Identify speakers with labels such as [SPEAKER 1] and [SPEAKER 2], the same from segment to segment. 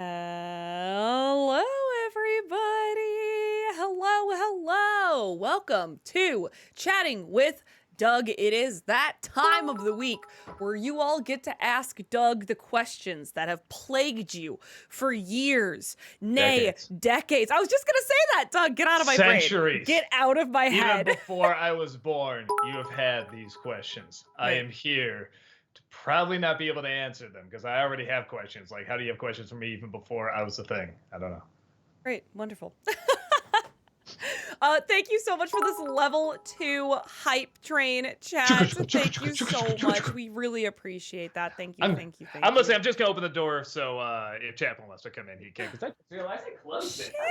[SPEAKER 1] Hello, everybody. Hello. Welcome to Chatting with Doug. It is that time of the week where you all get to ask Doug the questions that have plagued you for years, nay, decades. I was just going to say that, Doug. Get out of my brain.
[SPEAKER 2] Centuries.
[SPEAKER 1] Get out of my head.
[SPEAKER 2] Even before I was born, you have had these questions. I am here to probably not be able to answer them because I already have questions. Like, how do you have questions for me even before I was a thing? I don't know.
[SPEAKER 1] Great. Wonderful. Thank you so much for this level 2 hype train chat. Thank you so much. We really appreciate that. Thank you.
[SPEAKER 2] I'm
[SPEAKER 1] gonna
[SPEAKER 2] say I'm just gonna open the door so if Chaplin wants to come in, he can. Because I just realized I closed it.
[SPEAKER 1] Chaplin!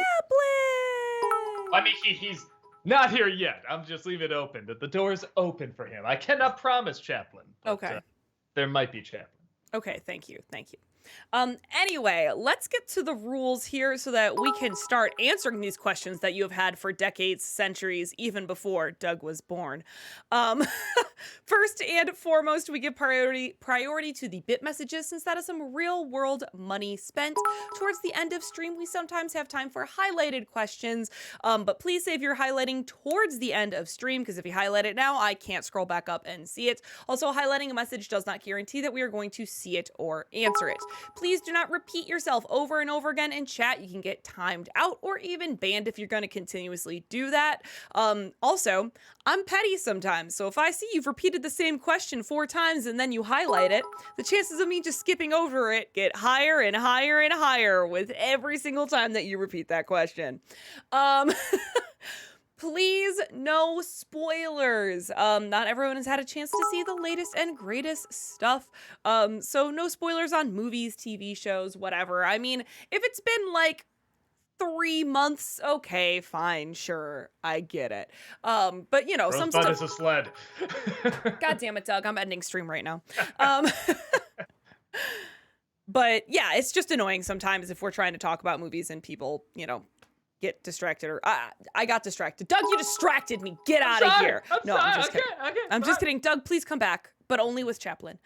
[SPEAKER 2] I mean, he's not here yet. I'm just leaving it open. That the door's open for him. I cannot promise Chaplin. But,
[SPEAKER 1] okay.
[SPEAKER 2] There might be Chaplin.
[SPEAKER 1] Okay. Thank you. Anyway, let's get to the rules here so that we can start answering these questions that you have had for decades, centuries, even before Doug was born. First and foremost, we give priority to the bit messages, since that is some real world money spent. Towards the end of stream, we sometimes have time for highlighted questions, but please save your highlighting towards the end of stream, because if you highlight it now, I can't scroll back up and see it. Also, highlighting a message does not guarantee that we are going to see it or answer it. Please do not repeat yourself over and over again in chat. You can get timed out or even banned if you're going to continuously do that. Also, I'm petty sometimes, so if I see you've repeated the same question 4 times and then you highlight it, the chances of me just skipping over it get higher and higher and higher with every single time that you repeat that question. Please, no spoilers. Not everyone has had a chance to see the latest and greatest stuff. So no spoilers on movies, TV shows, whatever. I mean, if it's been like 3 months, okay, fine, sure, I get it. But you know, some stuff
[SPEAKER 2] is a sled.
[SPEAKER 1] God damn it, Doug, I'm ending stream right now. But yeah, it's just annoying sometimes if we're trying to talk about movies and people, you know, get distracted, or I got distracted. Doug, you distracted me. Get out of here. I'm just kidding. Okay, I'm just kidding. Doug, please come back, but only with Chaplin.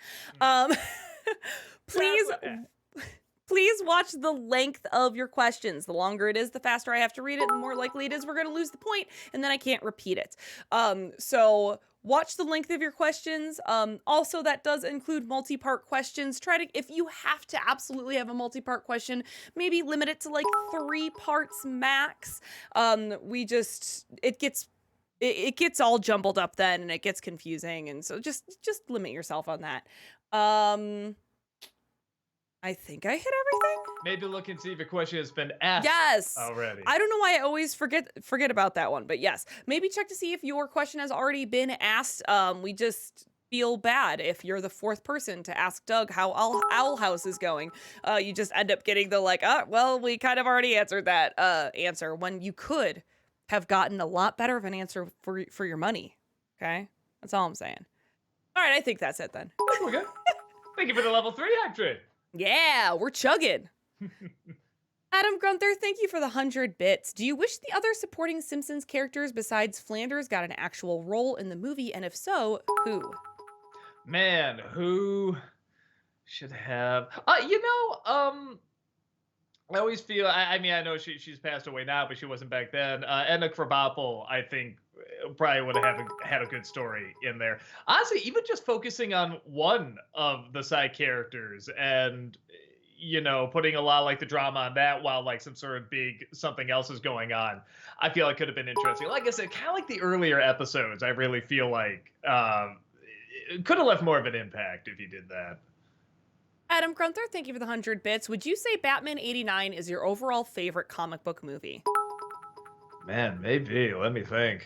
[SPEAKER 1] Please watch the length of your questions. The longer it is, the faster I have to read it, the more likely it is we're going to lose the point, and then I can't repeat it. So watch the length of your questions. Also, that does include multi-part questions. If you have to absolutely have a multi-part question, maybe limit it to like 3 parts max. It gets all jumbled up then, and it gets confusing, and so just limit yourself on that. I think I hit everything.
[SPEAKER 2] Maybe look and see if a question has been asked.
[SPEAKER 1] Yes.
[SPEAKER 2] Already.
[SPEAKER 1] I don't know why I always forget about that one, but yes. Maybe check to see if your question has already been asked. We just feel bad if you're the 4th person to ask Doug how Owl House is going. You just end up getting the like, well, we kind of already answered that answer, when you could have gotten a lot better of an answer for your money. Okay? That's all I'm saying. All right, I think that's it then.
[SPEAKER 2] We're good. Thank you for the level 3 hype train.
[SPEAKER 1] Yeah, we're chugging. Adam Gunther, thank you for the 100 bits. Do you wish the other supporting Simpsons characters besides Flanders got an actual role in the movie? And if so, who?
[SPEAKER 2] Man, who should have? I always feel, I mean, I know she's passed away now, but she wasn't back then. Edna Krabappel, I think, probably would have had a good story in there. Honestly, even just focusing on one of the side characters and, you know, putting a lot of, like, the drama on that while, like, some sort of big something else is going on, I feel like could have been interesting. Like I said, kind of like the earlier episodes, I really feel like it could have left more of an impact if you did that.
[SPEAKER 1] Adam Gunther, thank you for the 100 bits. Would you say Batman 89 is your overall favorite comic book movie?
[SPEAKER 2] Man, maybe. Let me think.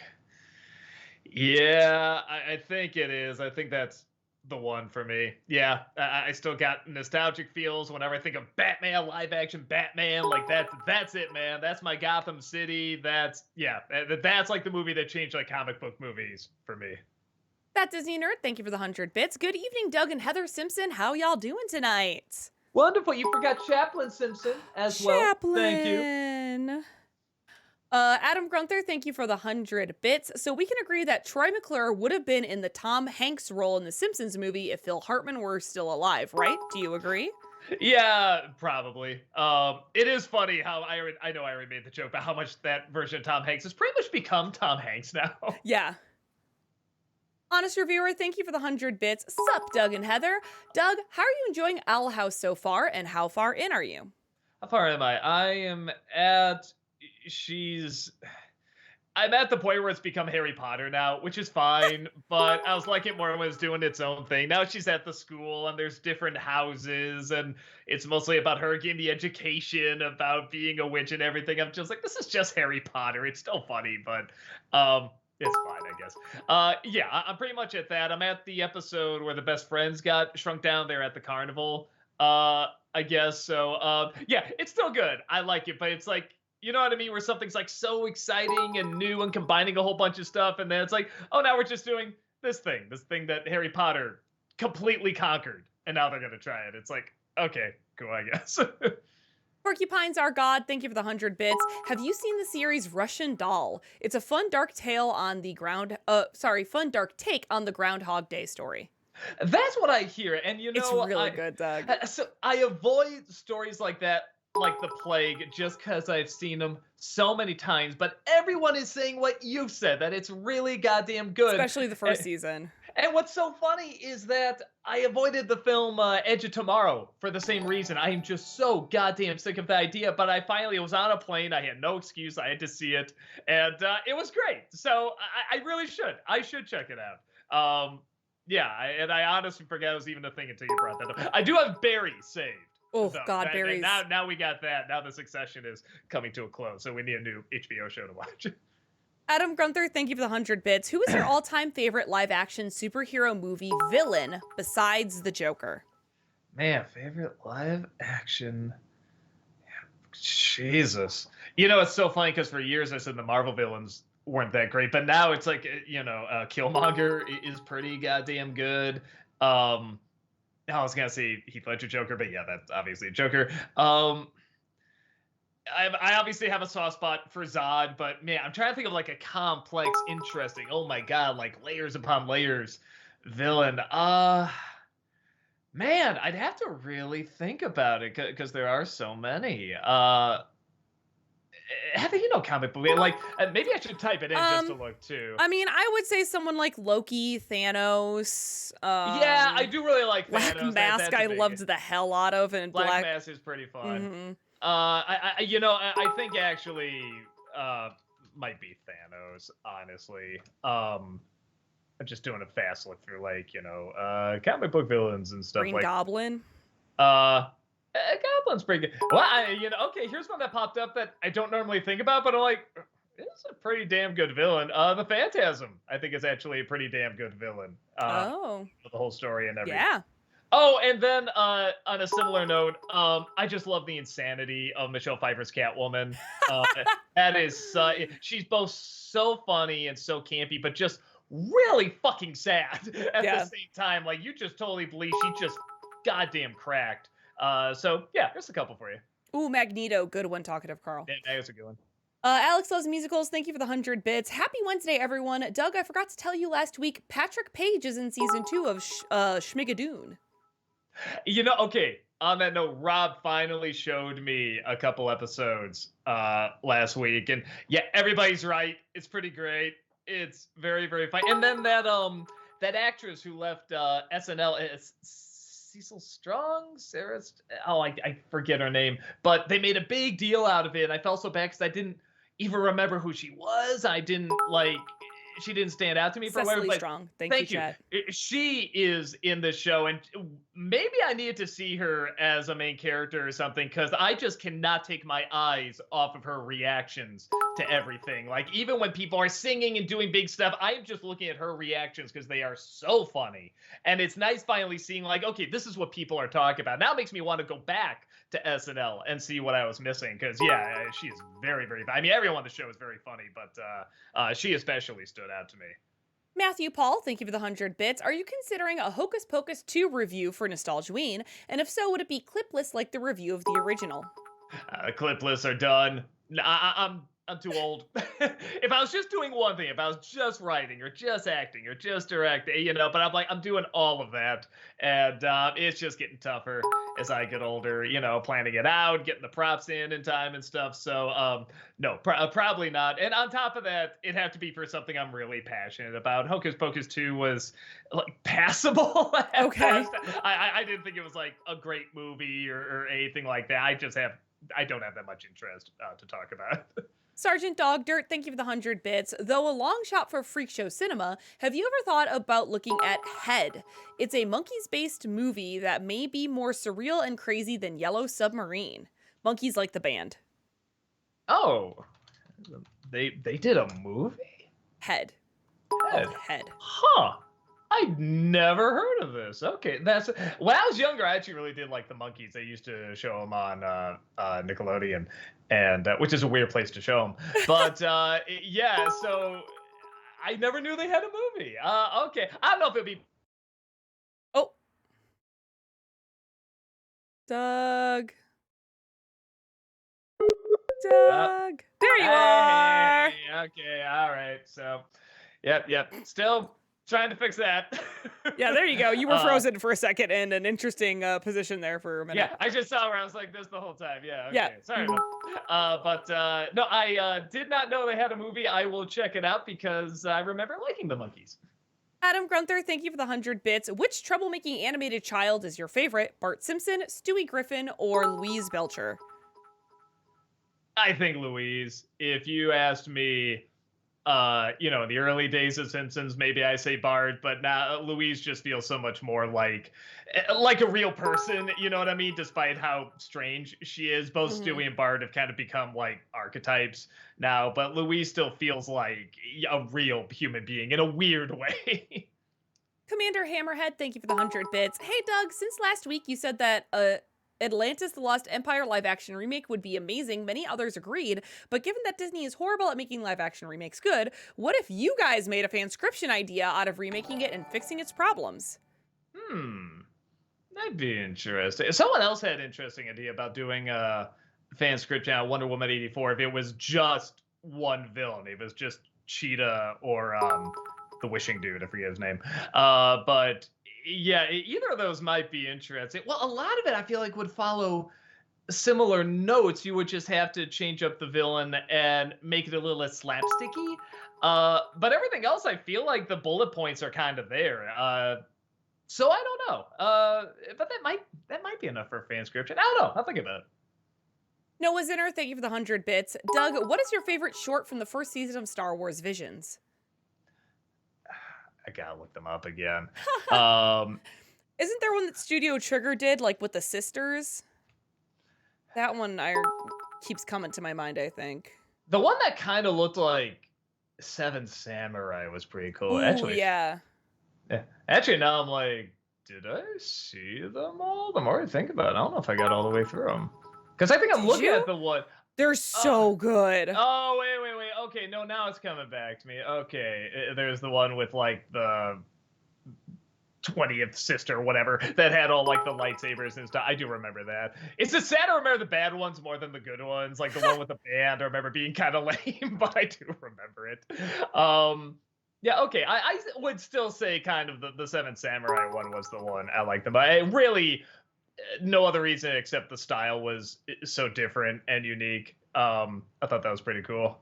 [SPEAKER 2] Yeah, I think it is. I think that's the one for me. Yeah, I still got nostalgic feels whenever I think of Batman, live action Batman. Like that's it, man. That's my Gotham City. That's like the movie that changed like comic book movies for me.
[SPEAKER 1] That Disney Nerd, thank you for the 100 bits. Good evening, Doug and Heather Simpson. How y'all doing tonight?
[SPEAKER 2] Wonderful. You forgot Chaplin Simpson as well. Thank you.
[SPEAKER 1] Adam Gunther, thank you for the 100 bits. So we can agree that Troy McClure would have been in the Tom Hanks role in the Simpsons movie if Phil Hartman were still alive, right? Do you agree?
[SPEAKER 2] Yeah, probably. It is funny how I know I already made the joke about how much that version of Tom Hanks has pretty much become Tom Hanks now.
[SPEAKER 1] Yeah. Honest reviewer, thank you for the 100 bits. Sup, Doug and Heather. Doug, how are you enjoying Owl House so far, and how far in are you?
[SPEAKER 2] How far am I? She's I'm at the point where it's become Harry Potter now, which is fine, but I was like it more when it's doing its own thing. Now she's at the school and there's different houses and it's mostly about her getting the education about being a witch and everything. I'm just like, this is just Harry Potter. It's still funny, but it's fine, I guess. Yeah, I'm pretty much at that. I'm at the episode where the best friends got shrunk down there at the carnival. I guess so. Yeah, it's still good. I like it, but it's like, you know what I mean? Where something's like so exciting and new and combining a whole bunch of stuff, and then it's like, oh, now we're just doing this thing that Harry Potter completely conquered, and now they're gonna try it. It's like, okay, cool, I guess.
[SPEAKER 1] Porcupines Are God, thank you for the 100 bits. Have you seen the series Russian Doll? It's a fun dark tale on the fun dark take on the Groundhog Day story.
[SPEAKER 2] That's what I hear, and
[SPEAKER 1] It's really good, Doug.
[SPEAKER 2] so I avoid stories like that, like the plague, just because I've seen them so many times. But everyone is saying what you've said, that it's really goddamn good.
[SPEAKER 1] Especially the first season.
[SPEAKER 2] And what's so funny is that I avoided the film Edge of Tomorrow for the same reason. I am just so goddamn sick of the idea. But I finally was on a plane. I had no excuse. I had to see it, and it was great. So I really should. I should check it out. Yeah, and I honestly forgot it was even a thing until you brought that up. I do have Barry saved.
[SPEAKER 1] Oh,
[SPEAKER 2] So
[SPEAKER 1] God, Barry's.
[SPEAKER 2] now we got that. Now the Succession is coming to a close, so we need a new HBO show to watch.
[SPEAKER 1] Adam Gunther, thank you for the 100 bits. Who is your all-time favorite live-action superhero movie villain besides the Joker?
[SPEAKER 2] Man, favorite live action. Jesus. You know, it's so funny because for years I said the Marvel villains weren't that great, but now it's like, Killmonger is pretty goddamn good. I was gonna say Heath Ledger Joker, but yeah, that's obviously a Joker. I obviously have a soft spot for Zod, but man, I'm trying to think of like a complex, interesting, oh my god, like layers upon layers villain. Man, I'd have to really think about it because there are so many. How do you know comic book? Like, maybe I should type it in just to look too.
[SPEAKER 1] I mean, I would say someone like Loki, Thanos.
[SPEAKER 2] Yeah, I do really like
[SPEAKER 1] Black
[SPEAKER 2] Thanos.
[SPEAKER 1] Mask. I loved the hell out of, and
[SPEAKER 2] Black Mask is pretty fun.
[SPEAKER 1] Mm-hmm.
[SPEAKER 2] I think actually might be Thanos. Honestly, I'm just doing a fast look through, like, comic book villains and stuff.
[SPEAKER 1] Green
[SPEAKER 2] like
[SPEAKER 1] Goblin.
[SPEAKER 2] Goblin's pretty good. Well, okay, here's one that popped up that I don't normally think about, but I'm like, this is a pretty damn good villain. The Phantasm, I think, is actually a pretty damn good villain. The whole story and everything.
[SPEAKER 1] Yeah.
[SPEAKER 2] Oh, and then on a similar note, I just love the insanity of Michelle Pfeiffer's Catwoman. That is, she's both so funny and so campy, but just really fucking sad at the same time. Like, you just totally believe she just goddamn cracked. So yeah, here's a couple for you.
[SPEAKER 1] Ooh, Magneto, good one, talkative Carl.
[SPEAKER 2] Yeah, that was a good one.
[SPEAKER 1] Alex Loves Musicals, thank you for the 100 bits. Happy Wednesday, everyone. Doug, I forgot to tell you last week, Patrick Page is in season 2 of Schmigadoon.
[SPEAKER 2] Okay, on that note, Rob finally showed me a couple episodes last week, and yeah, everybody's right. It's pretty great. It's very, very fun. And then that actress who left SNL, Cecil Strong, I forget her name, but they made a big deal out of it, and I felt so bad because I didn't even remember who she was. She didn't stand out to me for whatever.
[SPEAKER 1] Cecily Strong. Thank you, Chad.
[SPEAKER 2] She is in the show, and maybe I needed to see her as a main character or something, because I just cannot take my eyes off of her reactions to everything. Like, even when people are singing and doing big stuff, I'm just looking at her reactions because they are so funny. And it's nice finally seeing, like, okay, this is what people are talking about. Now it makes me want to go back to SNL and see what I was missing, because yeah, she is very, very. I mean, everyone on the show is very funny, but she especially stood out to me.
[SPEAKER 1] Matthew Paul, thank you for the 100 bits. Are you considering a Hocus Pocus 2 review for Nostalgiaween? And if so, would it be clipless like the review of the original?
[SPEAKER 2] Clipless are done. I'm I'm too old. If I was just doing one thing, if I was just writing or just acting or just directing, but I'm like, I'm doing all of that. And it's just getting tougher as I get older, planning it out, getting the props in time and stuff. So, no, probably not. And on top of that, it'd have to be for something I'm really passionate about. Hocus Pocus 2 was like passable at
[SPEAKER 1] Okay.
[SPEAKER 2] best. I didn't think it was like a great movie or anything like that. I don't have that much interest to talk about.
[SPEAKER 1] Sergeant Dog Dirt, thank you for the 100 bits. Though a long shot for freak show cinema, have you ever thought about looking at Head? It's a monkeys based movie that may be more surreal and crazy than Yellow Submarine. Monkeys like the band.
[SPEAKER 2] Oh, they did a movie?
[SPEAKER 1] Head.
[SPEAKER 2] Head.
[SPEAKER 1] Called Head.
[SPEAKER 2] Huh. I'd never heard of this. Okay, that's when I was younger. I actually really did like the Monkeys. They used to show them on Nickelodeon, and which is a weird place to show them. But yeah, so I never knew they had a movie. Okay, I don't know if it'd be.
[SPEAKER 1] Oh, Doug. Doug. There you are.
[SPEAKER 2] Hey, okay, all right. So, yep. Still trying to fix that.
[SPEAKER 1] Yeah, there you go. You were
[SPEAKER 2] Uh,
[SPEAKER 1] frozen for a second in an interesting position there for a minute.
[SPEAKER 2] Yeah, I just saw where I was like this the whole time. Yeah, okay.
[SPEAKER 1] Yeah.
[SPEAKER 2] Sorry
[SPEAKER 1] Mhm.
[SPEAKER 2] but no, I did not know they had a movie. I will check it out because I remember liking the Monkeys.
[SPEAKER 1] Adam Grunther, thank you for the 100 bits. Which troublemaking animated child is your favorite? Bart Simpson, Stewie Griffin, or Louise Belcher?
[SPEAKER 2] I think Louise. If you asked me, in the early days of Simpsons, maybe I say Bart, but now Louise just feels so much more like a real person. You know what I mean? Despite how strange she is, both
[SPEAKER 1] Mhm.
[SPEAKER 2] Stewie and Bart have kind of become like archetypes now, but Louise still feels like a real human being in a weird way.
[SPEAKER 1] Commander Hammerhead, thank you for the 100 bits. Hey, Doug, since last week you said that Atlantis the Lost Empire live action remake would be amazing. Many others agreed, but given that Disney is horrible at making live action remakes good, what if you guys made a fanscription idea out of remaking it and fixing its problems?
[SPEAKER 2] Hmm. That'd be interesting. Someone else had an interesting idea about doing a fan script channel Wonder Woman 84 if it was just one villain. It was just Cheetah or the Wishing Dude, I forget his name. But yeah, either of those might be interesting. Well, a lot of it I feel like would follow similar notes. You would just have to change up the villain and make it a little less slapsticky. But everything else, I feel like the bullet points are kind of there. So I don't know. But that might be enough for a fan script. I don't know. I'll think about it.
[SPEAKER 1] Noah Zinner, thank you for the 100 bits. Doug, what is your favorite short from the first season of Star Wars Visions?
[SPEAKER 2] I gotta look them up again. Um,
[SPEAKER 1] Isn't there one that Studio Trigger did, like with the sisters? That one keeps coming to my mind, I think.
[SPEAKER 2] the one that kind of looked like Seven Samurai was pretty cool.
[SPEAKER 1] Ooh, yeah.
[SPEAKER 2] Actually, now I'm like, did I see them all? The more I think about it, I don't know if I got all the way through them. Because I think I'm
[SPEAKER 1] Did
[SPEAKER 2] looking
[SPEAKER 1] you?
[SPEAKER 2] at the one.
[SPEAKER 1] They're so good.
[SPEAKER 2] Oh, wait. Okay, no, now it's coming back to me. Okay, there's the one with like the 20th sister, whatever, that had all like the lightsabers and stuff. I do remember that. It's just sad to remember the bad ones more than the good ones. Like the one with the band, I remember being kind of lame, but I do remember it. Yeah, okay. I would still say kind of the Seven Samurai one was the one I liked the most. I really, no other reason except the style was so different and unique. I thought that was pretty cool.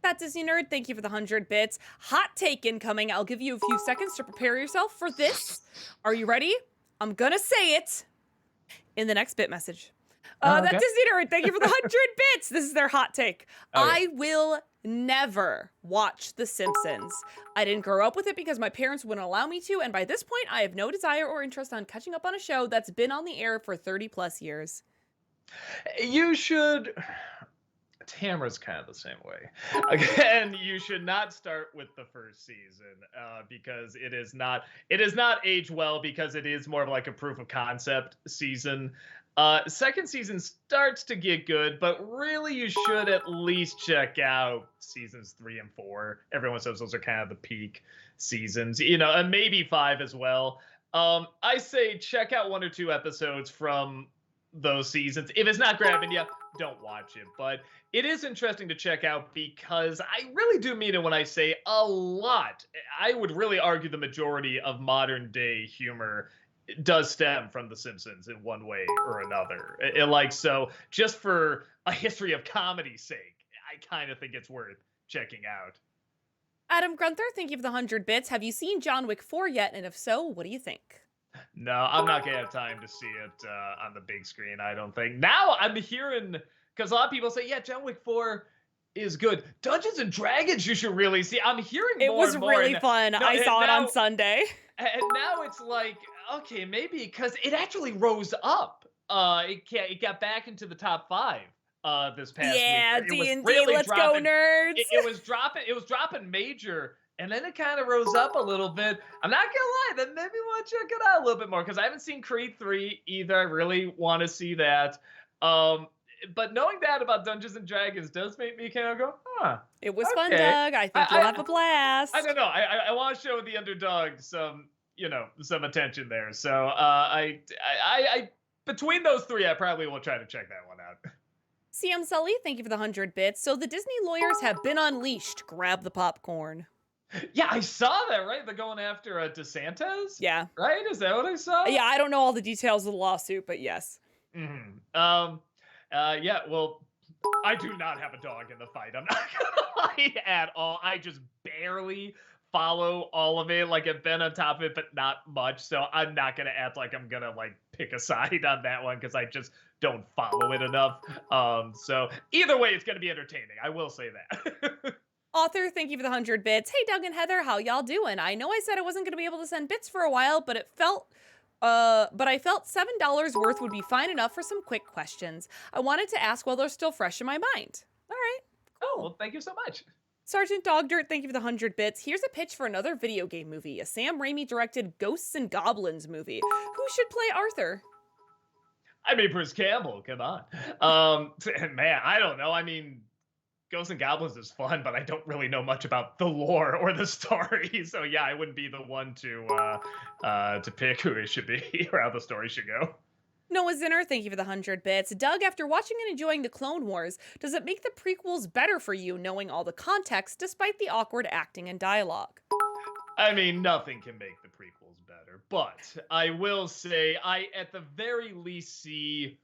[SPEAKER 1] That Disney nerd, thank you for the 100 bits. Hot take incoming. I'll give you a few seconds to prepare yourself for this. Are you ready? I'm gonna say it in the next bit message. That
[SPEAKER 2] Okay.
[SPEAKER 1] Disney nerd, thank you for the 100 bits. This is their hot take.
[SPEAKER 2] Okay.
[SPEAKER 1] I will never watch The Simpsons. I didn't grow up with it because my parents wouldn't allow me to, and by this point, I have no desire or interest on catching up on a show that's been on the air for 30 plus years.
[SPEAKER 2] You should. Tamara's kind of the same way. Again, you should not start with the first season because it is not aged well because it is more of like a proof of concept season. Second season starts to get good, but really you should at least check out seasons 3 and 4. Everyone says those are kind of the peak seasons, and maybe 5 as well. I say check out 1 or 2 episodes from those seasons. If it's not grabbing you, don't watch it, but it is interesting to check out because I really do mean it when I say a lot. I would really argue the majority of modern day humor does stem from The Simpsons in one way or another. Like so, just for a history of comedy's sake, I kind of think it's worth checking out.
[SPEAKER 1] Adam Grunther, thank you for the 100 bits. Have you seen John Wick 4 yet? And if so, what do you think?
[SPEAKER 2] No, I'm not gonna have time to see it on the big screen. I don't think. Now I'm hearing because a lot of people say, yeah, John Wick 4 is good. Dungeons and Dragons, you should really see. I'm hearing
[SPEAKER 1] It
[SPEAKER 2] more
[SPEAKER 1] was
[SPEAKER 2] and more.
[SPEAKER 1] really
[SPEAKER 2] And,
[SPEAKER 1] fun.
[SPEAKER 2] no,
[SPEAKER 1] I
[SPEAKER 2] and
[SPEAKER 1] saw it on
[SPEAKER 2] now
[SPEAKER 1] Sunday.
[SPEAKER 2] and now it's like, okay, maybe because it actually rose up. It got back into the top 5 this past week.
[SPEAKER 1] Yeah,
[SPEAKER 2] It was
[SPEAKER 1] D&D,
[SPEAKER 2] really
[SPEAKER 1] let's go,
[SPEAKER 2] dropping.
[SPEAKER 1] nerds.
[SPEAKER 2] It was dropping major, and then it kind of rose up a little bit. I'm not gonna lie, then maybe want to check it out a little bit more because I haven't seen Creed 3 either. I really want to see that. But knowing that about Dungeons and Dragons does make me kind of go, huh,
[SPEAKER 1] It was fun,
[SPEAKER 2] okay.
[SPEAKER 1] Doug. I think you'll have a
[SPEAKER 2] I
[SPEAKER 1] blast.
[SPEAKER 2] don't know. I want to show the underdog some, some attention there. So I between those three, I probably will try to check that one out.
[SPEAKER 1] CM Sully, thank you for the 100 bits. So the Disney lawyers have been unleashed. Grab the popcorn.
[SPEAKER 2] Yeah, I saw that. Right, they're going after DeSantis.
[SPEAKER 1] Yeah.
[SPEAKER 2] Right? Is that what I saw?
[SPEAKER 1] Yeah, I don't know all the details of the lawsuit, but yes.
[SPEAKER 2] Yeah. Well, I do not have a dog in the fight. I'm not gonna lie at all. I just barely follow all of it. Like I've been on top of it, but not much. So I'm not gonna act like I'm gonna like pick a side on that one because I just don't follow it enough. So either way, it's gonna be entertaining. I will say that.
[SPEAKER 1] Author, thank you for the 100 bits. Hey, Doug and Heather, how y'all doing? I know I said I wasn't going to be able to send bits for a while, but I felt $7 worth would be fine enough for some quick questions. I wanted to ask while they're still fresh in my mind. All right,
[SPEAKER 2] Oh,
[SPEAKER 1] cool.
[SPEAKER 2] well, thank you so much.
[SPEAKER 1] Sergeant Dogdirt, thank you for the 100 bits. Here's a pitch for another video game movie, a Sam Raimi directed Ghosts and Goblins movie. Who should play Arthur?
[SPEAKER 2] I mean, Bruce Campbell, come on. Man, I don't know. I mean, Ghosts and Goblins is fun, but I don't really know much about the lore or the story. So yeah, I wouldn't be the one to pick who it should be or how the story should go.
[SPEAKER 1] Noah Zinner, thank you for the 100 bits. Doug, after watching and enjoying the Clone Wars, does it make the prequels better for you knowing all the context despite the awkward acting and dialogue?
[SPEAKER 2] I mean, nothing can make the prequels better, but I will say I at the very least see,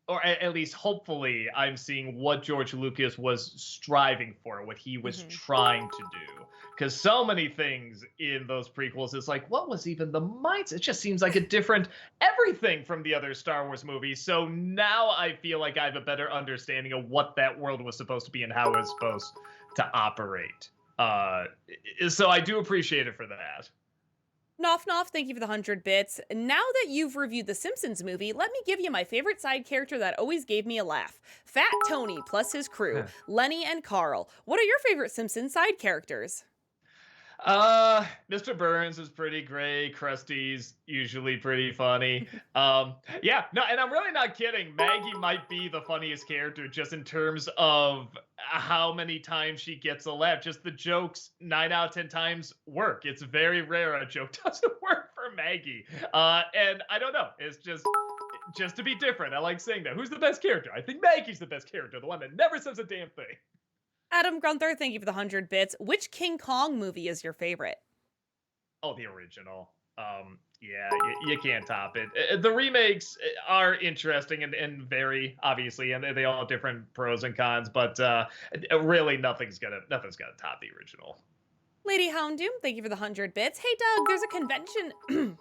[SPEAKER 2] or at least hopefully I'm seeing what George Lucas was striving for, what he was trying to do. Because so many things in those prequels is like, what was even the mindset? It just seems like a different everything from the other Star Wars movies. So now I feel like I have a better understanding of what that world was supposed to be and how it was supposed to operate. So I do appreciate it for that.
[SPEAKER 1] Noff Noff, thank you for the 100 bits. Now that you've reviewed the Simpsons movie, let me give you my favorite side character that always gave me a laugh. Fat Tony plus his crew, Lenny and Carl. What are your favorite Simpsons side characters?
[SPEAKER 2] Mr. Burns is pretty great. Krusty's usually pretty funny. Yeah, no, and I'm really not kidding. Maggie might be the funniest character just in terms of how many times she gets a laugh. Just the jokes 9 out of 10 times work. It's very rare a joke doesn't work for Maggie. And I don't know. It's just to be different. I like saying that. Who's the best character? I think Maggie's the best character, the one that never says a damn thing.
[SPEAKER 1] Adam Grunther, thank you for the 100 bits. Which King Kong movie is your favorite?
[SPEAKER 2] Oh, the original. Yeah, you can't top it. The remakes are interesting and very obviously, and they all have different pros and cons. But really, nothing's gonna top the original.
[SPEAKER 1] Lady Houndoom, thank you for the 100 bits. Hey, Doug, there's a convention.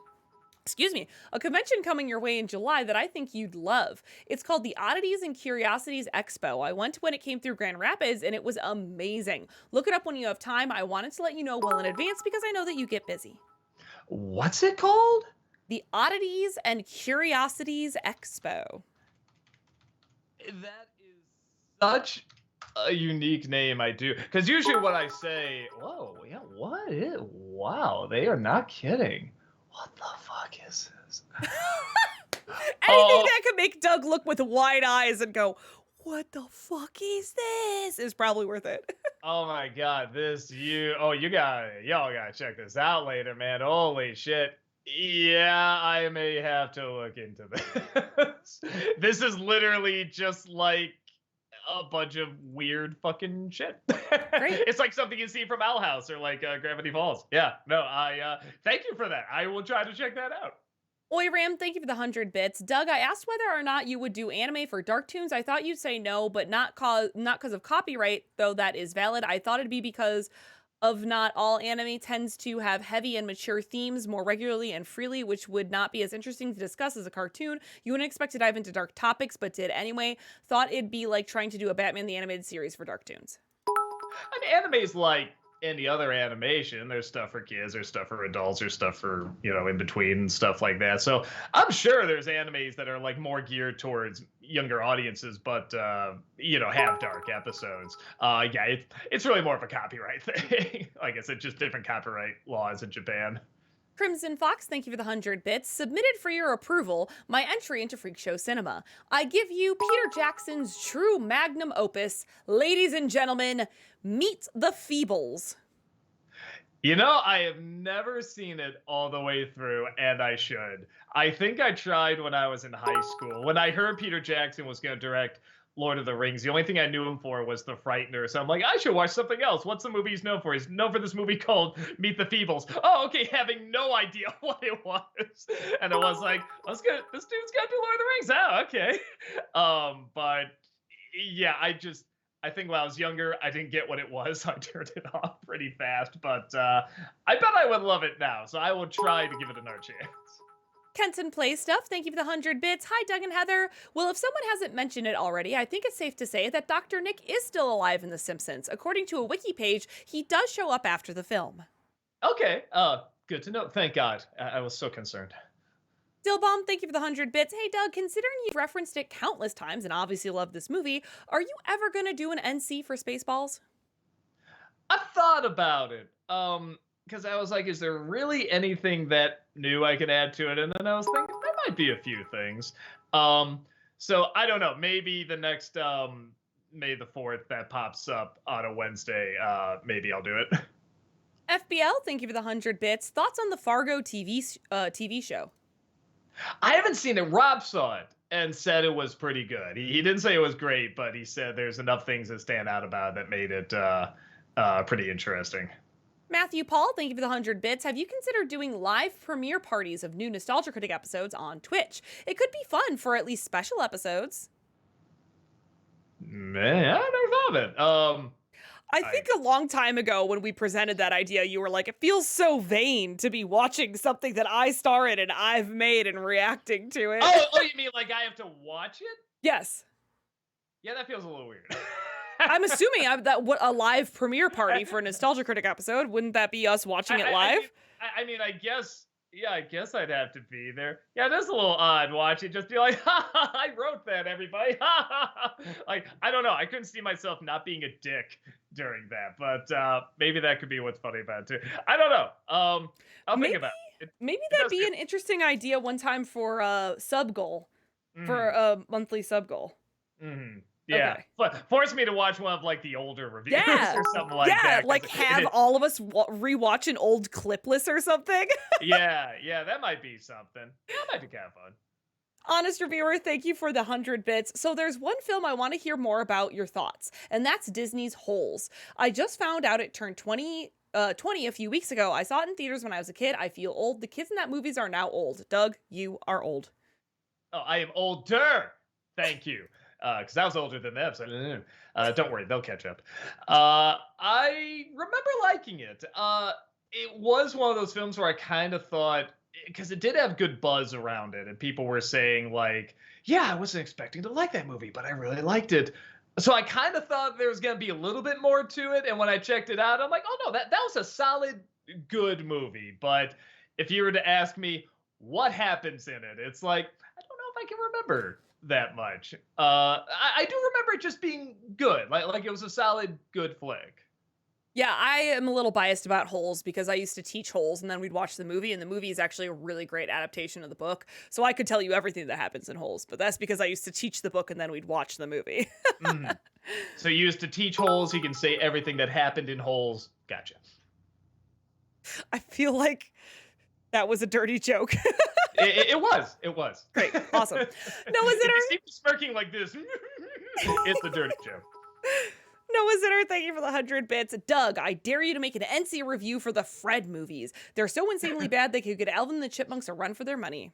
[SPEAKER 1] Excuse me, a convention coming your way in July that I think you'd love. It's called the Oddities and Curiosities Expo. I went when it came through Grand Rapids and it was amazing. Look it up when you have time. I wanted to let you know well in advance because I know that you get busy.
[SPEAKER 2] What's it called?
[SPEAKER 1] The Oddities and Curiosities Expo.
[SPEAKER 2] That is such a unique name. I do, because usually when I say, "Whoa, yeah, what is?" Wow, they are not kidding. What the fuck is this?
[SPEAKER 1] Anything that could make Doug look with wide eyes and go, "What the fuck is this?" is probably worth it.
[SPEAKER 2] Oh my god, y'all gotta check this out later, man. Holy shit. Yeah, I may have to look into this. This is literally just like a bunch of weird fucking shit.
[SPEAKER 1] Great.
[SPEAKER 2] It's like something you see from Owl House or like Gravity Falls. Yeah, no, thank you for that. I will try to check that out.
[SPEAKER 1] Oi Ram, thank you for the 100 bits. Doug, I asked whether or not you would do anime for Dark Toons. I thought you'd say no, but not because of copyright, though that is valid. I thought it'd be because of not all anime tends to have heavy and mature themes more regularly and freely, which would not be as interesting to discuss as a cartoon. You wouldn't expect to dive into dark topics, but did anyway. Thought it'd be like trying to do a Batman the Animated Series for Dark Toons.
[SPEAKER 2] I mean, anime's like any other animation. There's stuff for kids, there's stuff for adults, there's stuff for, in between, stuff like that. So I'm sure there's animes that are like more geared towards younger audiences, but have dark episodes. Yeah, it's really more of a copyright thing. Like I said, just different copyright laws in Japan.
[SPEAKER 1] Crimson Fox, thank you for the 100 bits. Submitted for your approval, my entry into Freak Show Cinema. I give you Peter Jackson's true magnum opus. Ladies and gentlemen, meet the Feebles.
[SPEAKER 2] I have never seen it all the way through, and I should. I think I tried when I was in high school. When I heard Peter Jackson was going to direct Lord of the Rings, the only thing I knew him for was The Frightener. So I'm like, I should watch something else. What's the movie he's known for? He's known for this movie called Meet the Feebles. Oh, okay, having no idea what it was. And I was like, this dude's got to do Lord of the Rings. Oh, okay. But yeah, I think when I was younger, I didn't get what it was. I turned it off pretty fast, but I bet I would love it now. So I will try to give it another chance.
[SPEAKER 1] Kenton Play Stuff, thank you for the 100 bits. Hi, Doug and Heather. Well, if someone hasn't mentioned it already, I think it's safe to say that Dr. Nick is still alive in The Simpsons. According to a wiki page, he does show up after the film.
[SPEAKER 2] Okay, good to know. Thank God. I was so concerned.
[SPEAKER 1] Dillbomb, thank you for the 100 bits. Hey, Doug, considering you've referenced it countless times and obviously love this movie, are you ever going to do an NC for Spaceballs?
[SPEAKER 2] I thought about it. Because I was like, is there really anything that new I could add to it? And then I was thinking there might be a few things. So I don't know. Maybe the next May the 4th that pops up on a Wednesday, maybe I'll do it.
[SPEAKER 1] FBL, thank you for the 100 bits. Thoughts on the Fargo TV show?
[SPEAKER 2] I haven't seen it. Rob saw it and said it was pretty good. He didn't say it was great, but he said there's enough things that stand out about it that made it pretty interesting.
[SPEAKER 1] Matthew Paul, thank you for the 100 bits. Have you considered doing live premiere parties of new Nostalgia Critic episodes on Twitch? It could be fun for at least special episodes.
[SPEAKER 2] Man, I never thought of it.
[SPEAKER 1] I think a long time ago when we presented that idea, you were like, it feels so vain to be watching something that I star in and I've made and reacting to it.
[SPEAKER 2] Oh, you mean like I have to watch it?
[SPEAKER 1] Yes.
[SPEAKER 2] Yeah, that feels a little weird.
[SPEAKER 1] I'm assuming what a live premiere party for a Nostalgia Critic episode. Wouldn't that be us watching it live?
[SPEAKER 2] I guess, yeah, I guess I'd have to be there. Yeah, that's a little odd watching. Just be like, ha, ha, I wrote that, everybody. Ha, ha, ha. Like, I don't know. I couldn't see myself not being a dick during that, but maybe that could be what's funny about it too. I don't know. I'll think about it.
[SPEAKER 1] Maybe that'd be an interesting idea one time for a sub goal, for a monthly sub goal.
[SPEAKER 2] Mm-hmm. Yeah, okay. Force me to watch one of like the older reviews or something like that.
[SPEAKER 1] Yeah, like have all of us rewatch an old clipless or something.
[SPEAKER 2] yeah, that might be something. Yeah, that might be kind of fun.
[SPEAKER 1] Honest reviewer, thank you for the 100 bits. So there's one film I want to hear more about your thoughts, and that's Disney's Holes. I just found out it turned 20 a few weeks ago. I saw it in theaters when I was a kid. I feel old. The kids in that movies are now old. Doug, you are old.
[SPEAKER 2] Oh, I am older. Thank you. Because I was older than them, so don't worry, they'll catch up. I remember liking it. It was one of those films where I kind of thought, because it did have good buzz around it, and people were saying like, yeah, I wasn't expecting to like that movie, but I really liked it. So I kind of thought there was going to be a little bit more to it, and when I checked it out, I'm like, oh no, that was a solid, good movie. But if you were to ask me what happens in it, it's like, I don't know if I can remember that much. I do remember it just being good. Like it was a solid, good flick.
[SPEAKER 1] Yeah, I am a little biased about Holes because I used to teach Holes and then we'd watch the movie, and the movie is actually a really great adaptation of the book. So I could tell you everything that happens in Holes, but that's because I used to teach the book and then we'd watch the movie.
[SPEAKER 2] So you used to teach Holes, you can say everything that happened in Holes. Gotcha.
[SPEAKER 1] I feel like that was a dirty joke.
[SPEAKER 2] It was.
[SPEAKER 1] Great. Awesome. No, is it
[SPEAKER 2] you seem smirking like this. It's a dirty joke.
[SPEAKER 1] Noah Zinner, thank you for the 100 bits. Doug, I dare you to make an NC review for the Fred movies. They're so insanely bad they could get Alvin and the Chipmunks a run for their money.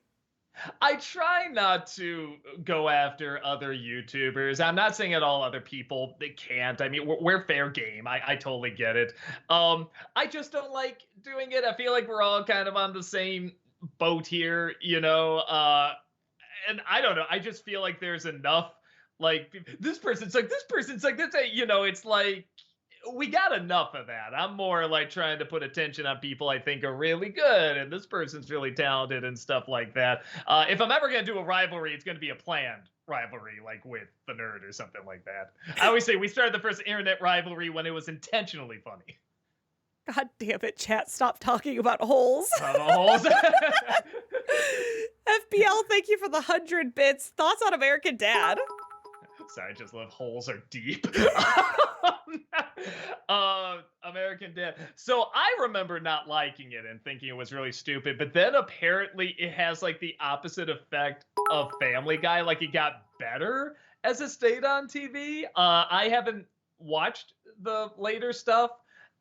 [SPEAKER 2] I try not to go after other YouTubers. I'm not saying at all other people they can't. I mean, we're fair game. I totally get it. I just don't like doing it. I feel like we're all kind of on the same boat here, you know. And I don't know. I just feel like there's enough. Like this person's like this. You know, it's like we got enough of that. I'm more like trying to put attention on people I think are really good, and this person's really talented and stuff like that. If I'm ever gonna do a rivalry, it's gonna be a planned rivalry, like with the nerd or something like that. I always say we started the first internet rivalry when it was intentionally funny.
[SPEAKER 1] God damn it, chat. Stop talking about holes.
[SPEAKER 2] Holes.
[SPEAKER 1] FBL, thank you for the 100 bits. Thoughts on American Dad?
[SPEAKER 2] Sorry, I just love holes are deep. American Dad. So I remember not liking it and thinking it was really stupid, but then apparently it has like the opposite effect of Family Guy. Like it got better as it stayed on TV. I haven't watched the later stuff,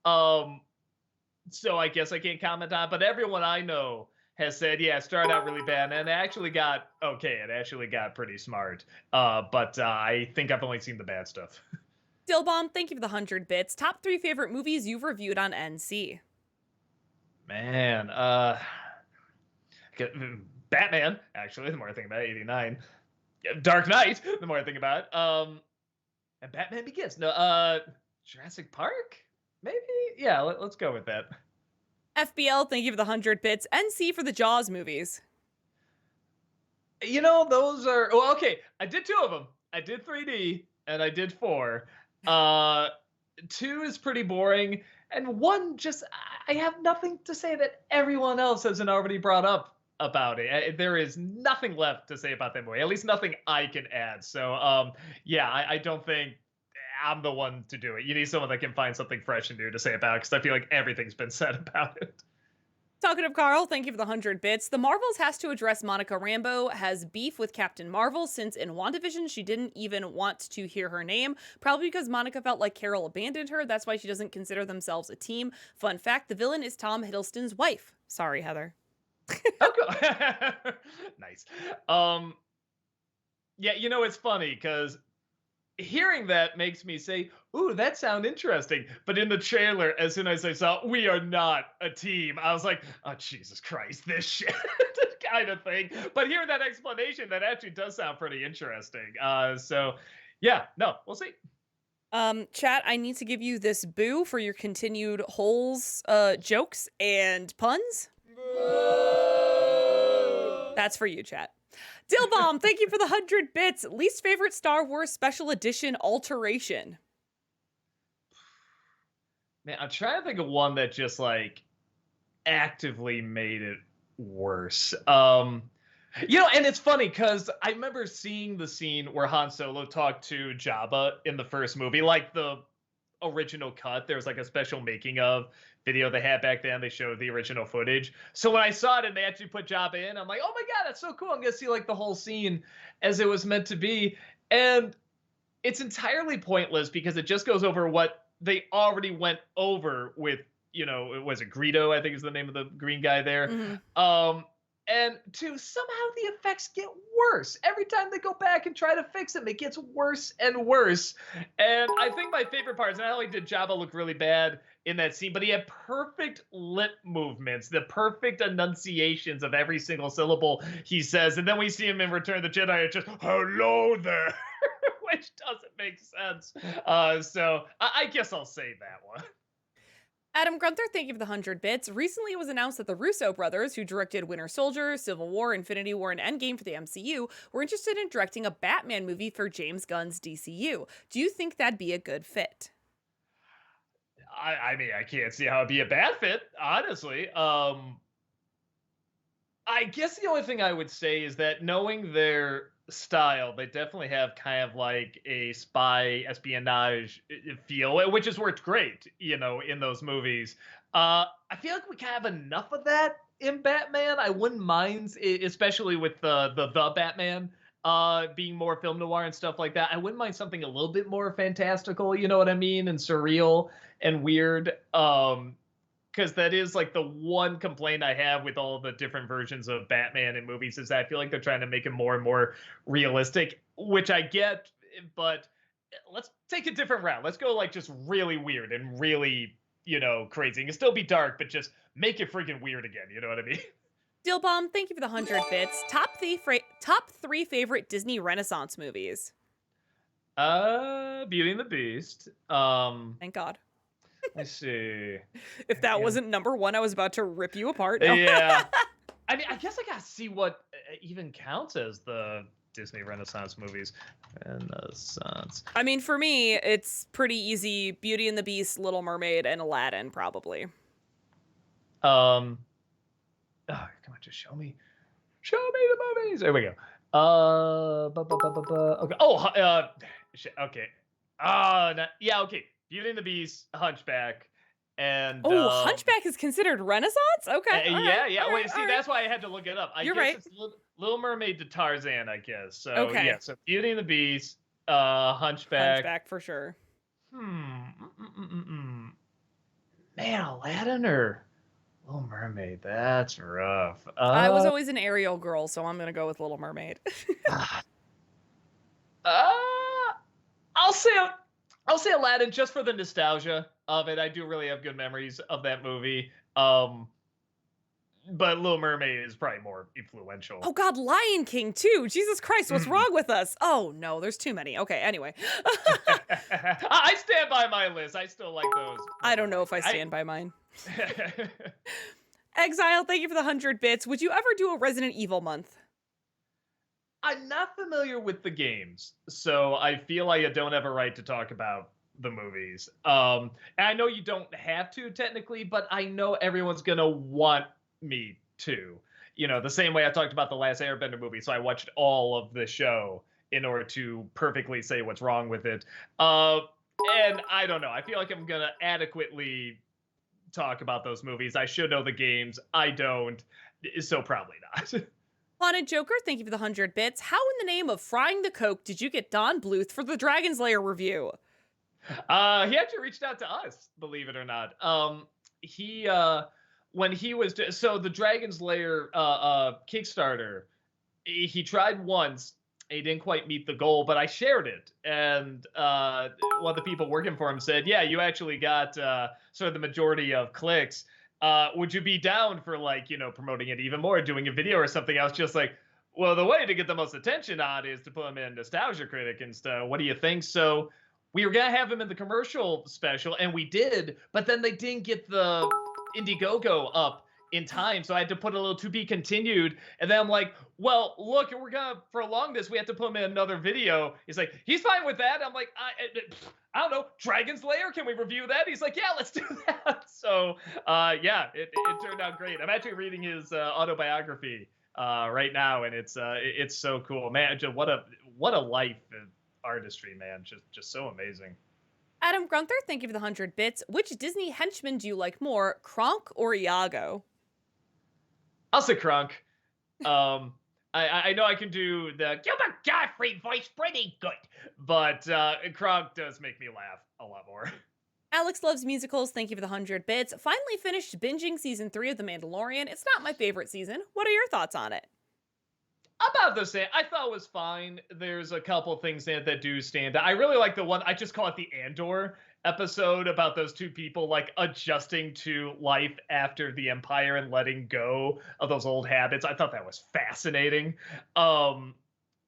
[SPEAKER 2] so I guess I can't comment on it, but everyone I know has said, yeah, it started out really bad and it actually got okay. It actually got pretty smart. But I think I've only seen the bad stuff.
[SPEAKER 1] Dillbomb, thank you for the 100 bits. Top 3 favorite movies you've reviewed on NC.
[SPEAKER 2] Man, Batman, actually, the more I think about it, 89. Dark Knight, the more I think about it. And Batman Begins. No, Jurassic Park? Maybe? Yeah, let's go with that.
[SPEAKER 1] FBL, thank you for the 100 bits. NC for the Jaws movies.
[SPEAKER 2] You know, those are well, okay. I did 2 of them. I did 3D and I did 4. 2 is pretty boring, and 1 just I have nothing to say that everyone else hasn't already brought up about it. There is nothing left to say about that movie. At least nothing I can add. So, yeah, I don't think I'm the one to do it. You need someone that can find something fresh and new to say about it, because I feel like everything's been said about it.
[SPEAKER 1] Talkative Carl, thank you for the 100 bits. The Marvels has to address Monica Rambeau has beef with Captain Marvel since in WandaVision she didn't even want to hear her name, probably because Monica felt like Carol abandoned her. That's why she doesn't consider themselves a team. Fun fact, the villain is Tom Hiddleston's wife. Sorry, Heather.
[SPEAKER 2] Oh, cool. Nice. Yeah, you know, it's funny because hearing that makes me say, ooh, that sounds interesting. But in the trailer, as soon as I saw we are not a team, I was like, oh, Jesus Christ, this shit kind of thing. But hearing that explanation, that actually does sound pretty interesting. So yeah, no, we'll see.
[SPEAKER 1] Chat, I need to give you this boo for your continued holes, jokes and puns. That's for you, chat. Dillbomb, thank you for the 100 bits. Least favorite Star Wars Special Edition alteration.
[SPEAKER 2] Man, I'm trying to think of one that just like actively made it worse. You know, and it's funny because I remember seeing the scene where Han Solo talked to Jabba in the first movie, like the original cut. There was like a special making of video they had back then. They showed the original footage. So when I saw it and they actually put Jabba in, I'm like, oh my God, that's so cool. I'm going to see like the whole scene as it was meant to be. And it's entirely pointless because it just goes over what they already went over with, you know, was it Greedo, I think is the name of the green guy there. Mm-hmm. And somehow the effects get worse. Every time they go back and try to fix them, it gets worse and worse. And I think my favorite part is not only did Jabba look really bad in that scene, but he had perfect lip movements, the perfect enunciations of every single syllable he says. And then we see him in Return of the Jedi, it's just, hello there, which doesn't make sense. So I guess I'll say that one.
[SPEAKER 1] Adam Grunther, thank you for the 100 bits. Recently, it was announced that the Russo brothers, who directed Winter Soldier, Civil War, Infinity War, and Endgame for the MCU, were interested in directing a Batman movie for James Gunn's DCU. Do you think that'd be a good fit?
[SPEAKER 2] I mean, I can't see how it'd be a bad fit, honestly. I guess the only thing I would say is that knowing their style, they definitely have kind of like a spy espionage feel, which has worked great, you know, in those movies. I feel like we kind of have enough of that in Batman. I wouldn't mind, especially with the Batman being more film noir and stuff like that. I wouldn't mind something a little bit more fantastical, you know what I mean, and surreal and weird. Because that is like the one complaint I have with all the different versions of Batman in movies is that I feel like they're trying to make him more and more realistic, which I get, but let's take a different route. Let's go like just really weird and really, crazy. It can still be dark, but just make it freaking weird again. You know what I mean?
[SPEAKER 1] Steel Bomb, thank you for the 100 bits. Top three favorite Disney Renaissance movies.
[SPEAKER 2] Beauty and the Beast.
[SPEAKER 1] Thank God.
[SPEAKER 2] Let's see.
[SPEAKER 1] If that
[SPEAKER 2] Yeah.
[SPEAKER 1] wasn't number one, I was about to rip you apart. No.
[SPEAKER 2] Yeah. I mean, I guess I gotta see what even counts as the Disney Renaissance movies. Renaissance.
[SPEAKER 1] I mean, for me, it's pretty easy. Beauty and the Beast, Little Mermaid, and Aladdin, probably.
[SPEAKER 2] Oh, come on, just show me the movies. There we go. Okay. Oh, okay. Yeah, okay. Beauty and the Beast, Hunchback, and
[SPEAKER 1] Oh, Hunchback is considered Renaissance? Okay.
[SPEAKER 2] yeah.
[SPEAKER 1] All
[SPEAKER 2] Wait,
[SPEAKER 1] right,
[SPEAKER 2] see,
[SPEAKER 1] all
[SPEAKER 2] that's why I had to look it up. I
[SPEAKER 1] You're
[SPEAKER 2] guess
[SPEAKER 1] right.
[SPEAKER 2] it's Little Mermaid to Tarzan, I guess. So
[SPEAKER 1] Okay.
[SPEAKER 2] yeah, so Beauty and the Beast, Hunchback.
[SPEAKER 1] Hunchback for sure.
[SPEAKER 2] Man, Aladdin or Little Mermaid? That's rough.
[SPEAKER 1] I was always an Ariel girl, so I'm gonna go with Little Mermaid.
[SPEAKER 2] I'll say Aladdin just for the nostalgia of it. I do really have good memories of that movie. But Little Mermaid is probably more influential.
[SPEAKER 1] Oh God, Lion King too. Jesus Christ, what's wrong with us? Oh no, there's too many. Okay, anyway.
[SPEAKER 2] I stand by my list. I still like those.
[SPEAKER 1] I don't know if I stand by mine. Exile, thank you for the 100 bits. Would you ever do a Resident Evil month?
[SPEAKER 2] I'm not familiar with the games, so I feel like I don't have a right to talk about the movies. And I know you don't have to technically, but I know everyone's gonna want me to. The same way I talked about the last Airbender movie, so I watched all of the show in order to perfectly say what's wrong with it. And I don't know. I feel like I'm gonna adequately talk about those movies. I should know the games. I don't, so probably not.
[SPEAKER 1] Haunted Joker, thank you for the 100 bits. How in the name of frying the coke did you get Don Bluth for the Dragon's Lair review?
[SPEAKER 2] He actually reached out to us, believe it or not. He when he was so the Dragon's Lair Kickstarter, he tried once. He didn't quite meet the goal, but I shared it, and one of the people working for him said, "Yeah, you actually got sort of the majority of clicks. Would you be down for promoting it even more, doing a video or something?" I was just like, well, the way to get the most attention on is to put him in Nostalgia Critic and stuff. What do you think? So we were gonna have him in the commercial special, and we did, but then they didn't get the Indiegogo up in time, so I had to put a little to be continued. And then I'm like, well, look, we're gonna prolong this. We have to put him in another video. He's like, he's fine with that. I'm like, I don't know, Dragon's Lair, can we review that? He's like, yeah, let's do that. So yeah, it turned out great. I'm actually reading his autobiography right now, and it's so cool, man. Just what a life of artistry, man. Just so amazing.
[SPEAKER 1] Adam Grunther, thank you for the 100 bits. Which Disney henchman do you like more, Kronk or Iago?
[SPEAKER 2] I'll say Kronk. I know I can do the Gilbert Gottfried voice pretty good, but Kronk does make me laugh a lot more.
[SPEAKER 1] Alex loves musicals, thank you for the 100 bits. Finally finished binging season 3 of The Mandalorian. It's not my favorite season. What are your thoughts on it?
[SPEAKER 2] About the same. I thought it was fine. There's a couple things in it that do stand out. I really like the one, I just call it the Andor episode, about those two people adjusting to life after the Empire and letting go of those old habits. I thought that was fascinating. And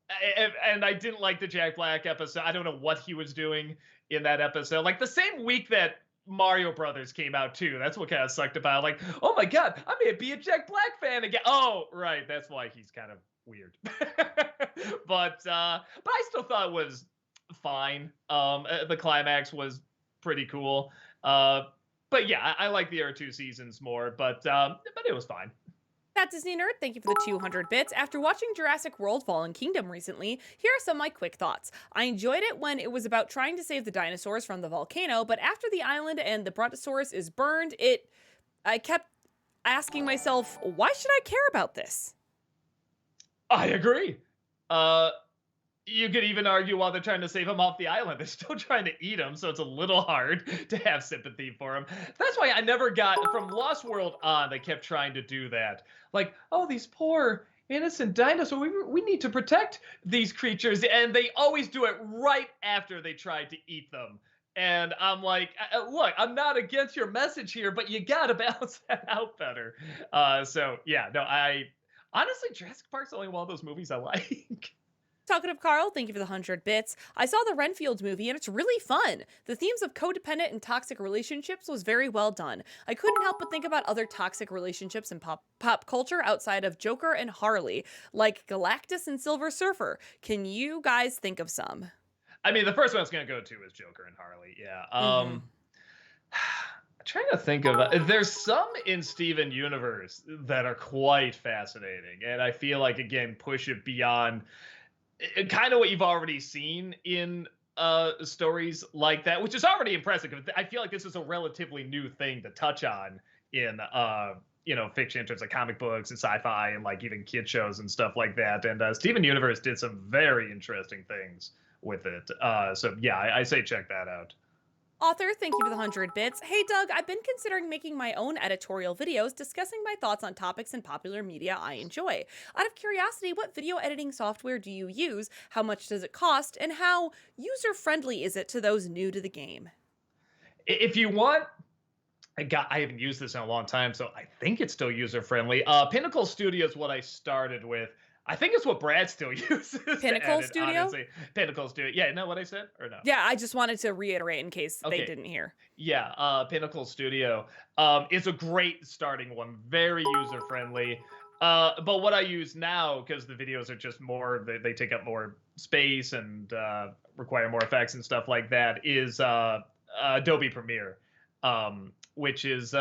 [SPEAKER 2] I didn't like the Jack Black episode. I don't know what he was doing in that episode. The same week that Mario Brothers came out too. That's what kind of sucked about it. Oh my God, I may be a Jack Black fan again. Oh, right. That's why he's kind of weird. But I still thought it was fine. The climax was pretty cool. But yeah, I like the other two seasons more, but it was fine.
[SPEAKER 1] That Disney Nerd, thank you for the 200 bits. After watching Jurassic World Fallen Kingdom recently, here are some of my quick thoughts. I enjoyed it when it was about trying to save the dinosaurs from the volcano, but after the island and the Brontosaurus is burned, I kept asking myself, why should I care about this?
[SPEAKER 2] I agree. Uh, you could even argue while they're trying to save him off the island, they're still trying to eat him, so it's a little hard to have sympathy for him. That's why I never got from Lost World on. They kept trying to do that, like, oh, these poor innocent dinosaurs. We need to protect these creatures, and they always do it right after they tried to eat them. And I'm like, look, I'm not against your message here, but you gotta balance that out better. So yeah, no, I honestly, Jurassic Park's only one of those movies I like.
[SPEAKER 1] Talkative Carl, thank you for the 100 bits. I saw the Renfield movie and it's really fun. The themes of codependent and toxic relationships was very well done. I couldn't help but think about other toxic relationships in pop culture outside of Joker and Harley, like Galactus and Silver Surfer. Can you guys think of some?
[SPEAKER 2] I mean, the first one I was gonna go to is Joker and Harley. Yeah.
[SPEAKER 1] Mm-hmm.
[SPEAKER 2] Trying to think of there's some in Steven Universe that are quite fascinating, and I feel like again push it beyond kind of what you've already seen in stories like that, which is already impressive. I feel like this is a relatively new thing to touch on in fiction in terms of comic books and sci-fi and like even kid shows and stuff like that. And Steven Universe did some very interesting things with it. So yeah, I say check that out.
[SPEAKER 1] Author, thank you for the 100 bits. Hey Doug, I've been considering making my own editorial videos discussing my thoughts on topics in popular media I enjoy. Out of curiosity, what video editing software do you use? How much does it cost? And how user-friendly is it to those new to the game?
[SPEAKER 2] If you want, I haven't used this in a long time, so I think it's still user friendly. Pinnacle Studio is what I started with. I think it's what Brad still uses. To
[SPEAKER 1] Pinnacle
[SPEAKER 2] edit,
[SPEAKER 1] Studio?
[SPEAKER 2] honestly. Pinnacle Studio. Yeah, know what I said or no?
[SPEAKER 1] Yeah, I just wanted to reiterate in case they
[SPEAKER 2] Okay.
[SPEAKER 1] didn't hear.
[SPEAKER 2] Yeah, Pinnacle Studio is a great starting one. Very user friendly. But what I use now, because the videos are just more, they take up more space and require more effects and stuff like that, is Adobe Premiere, which is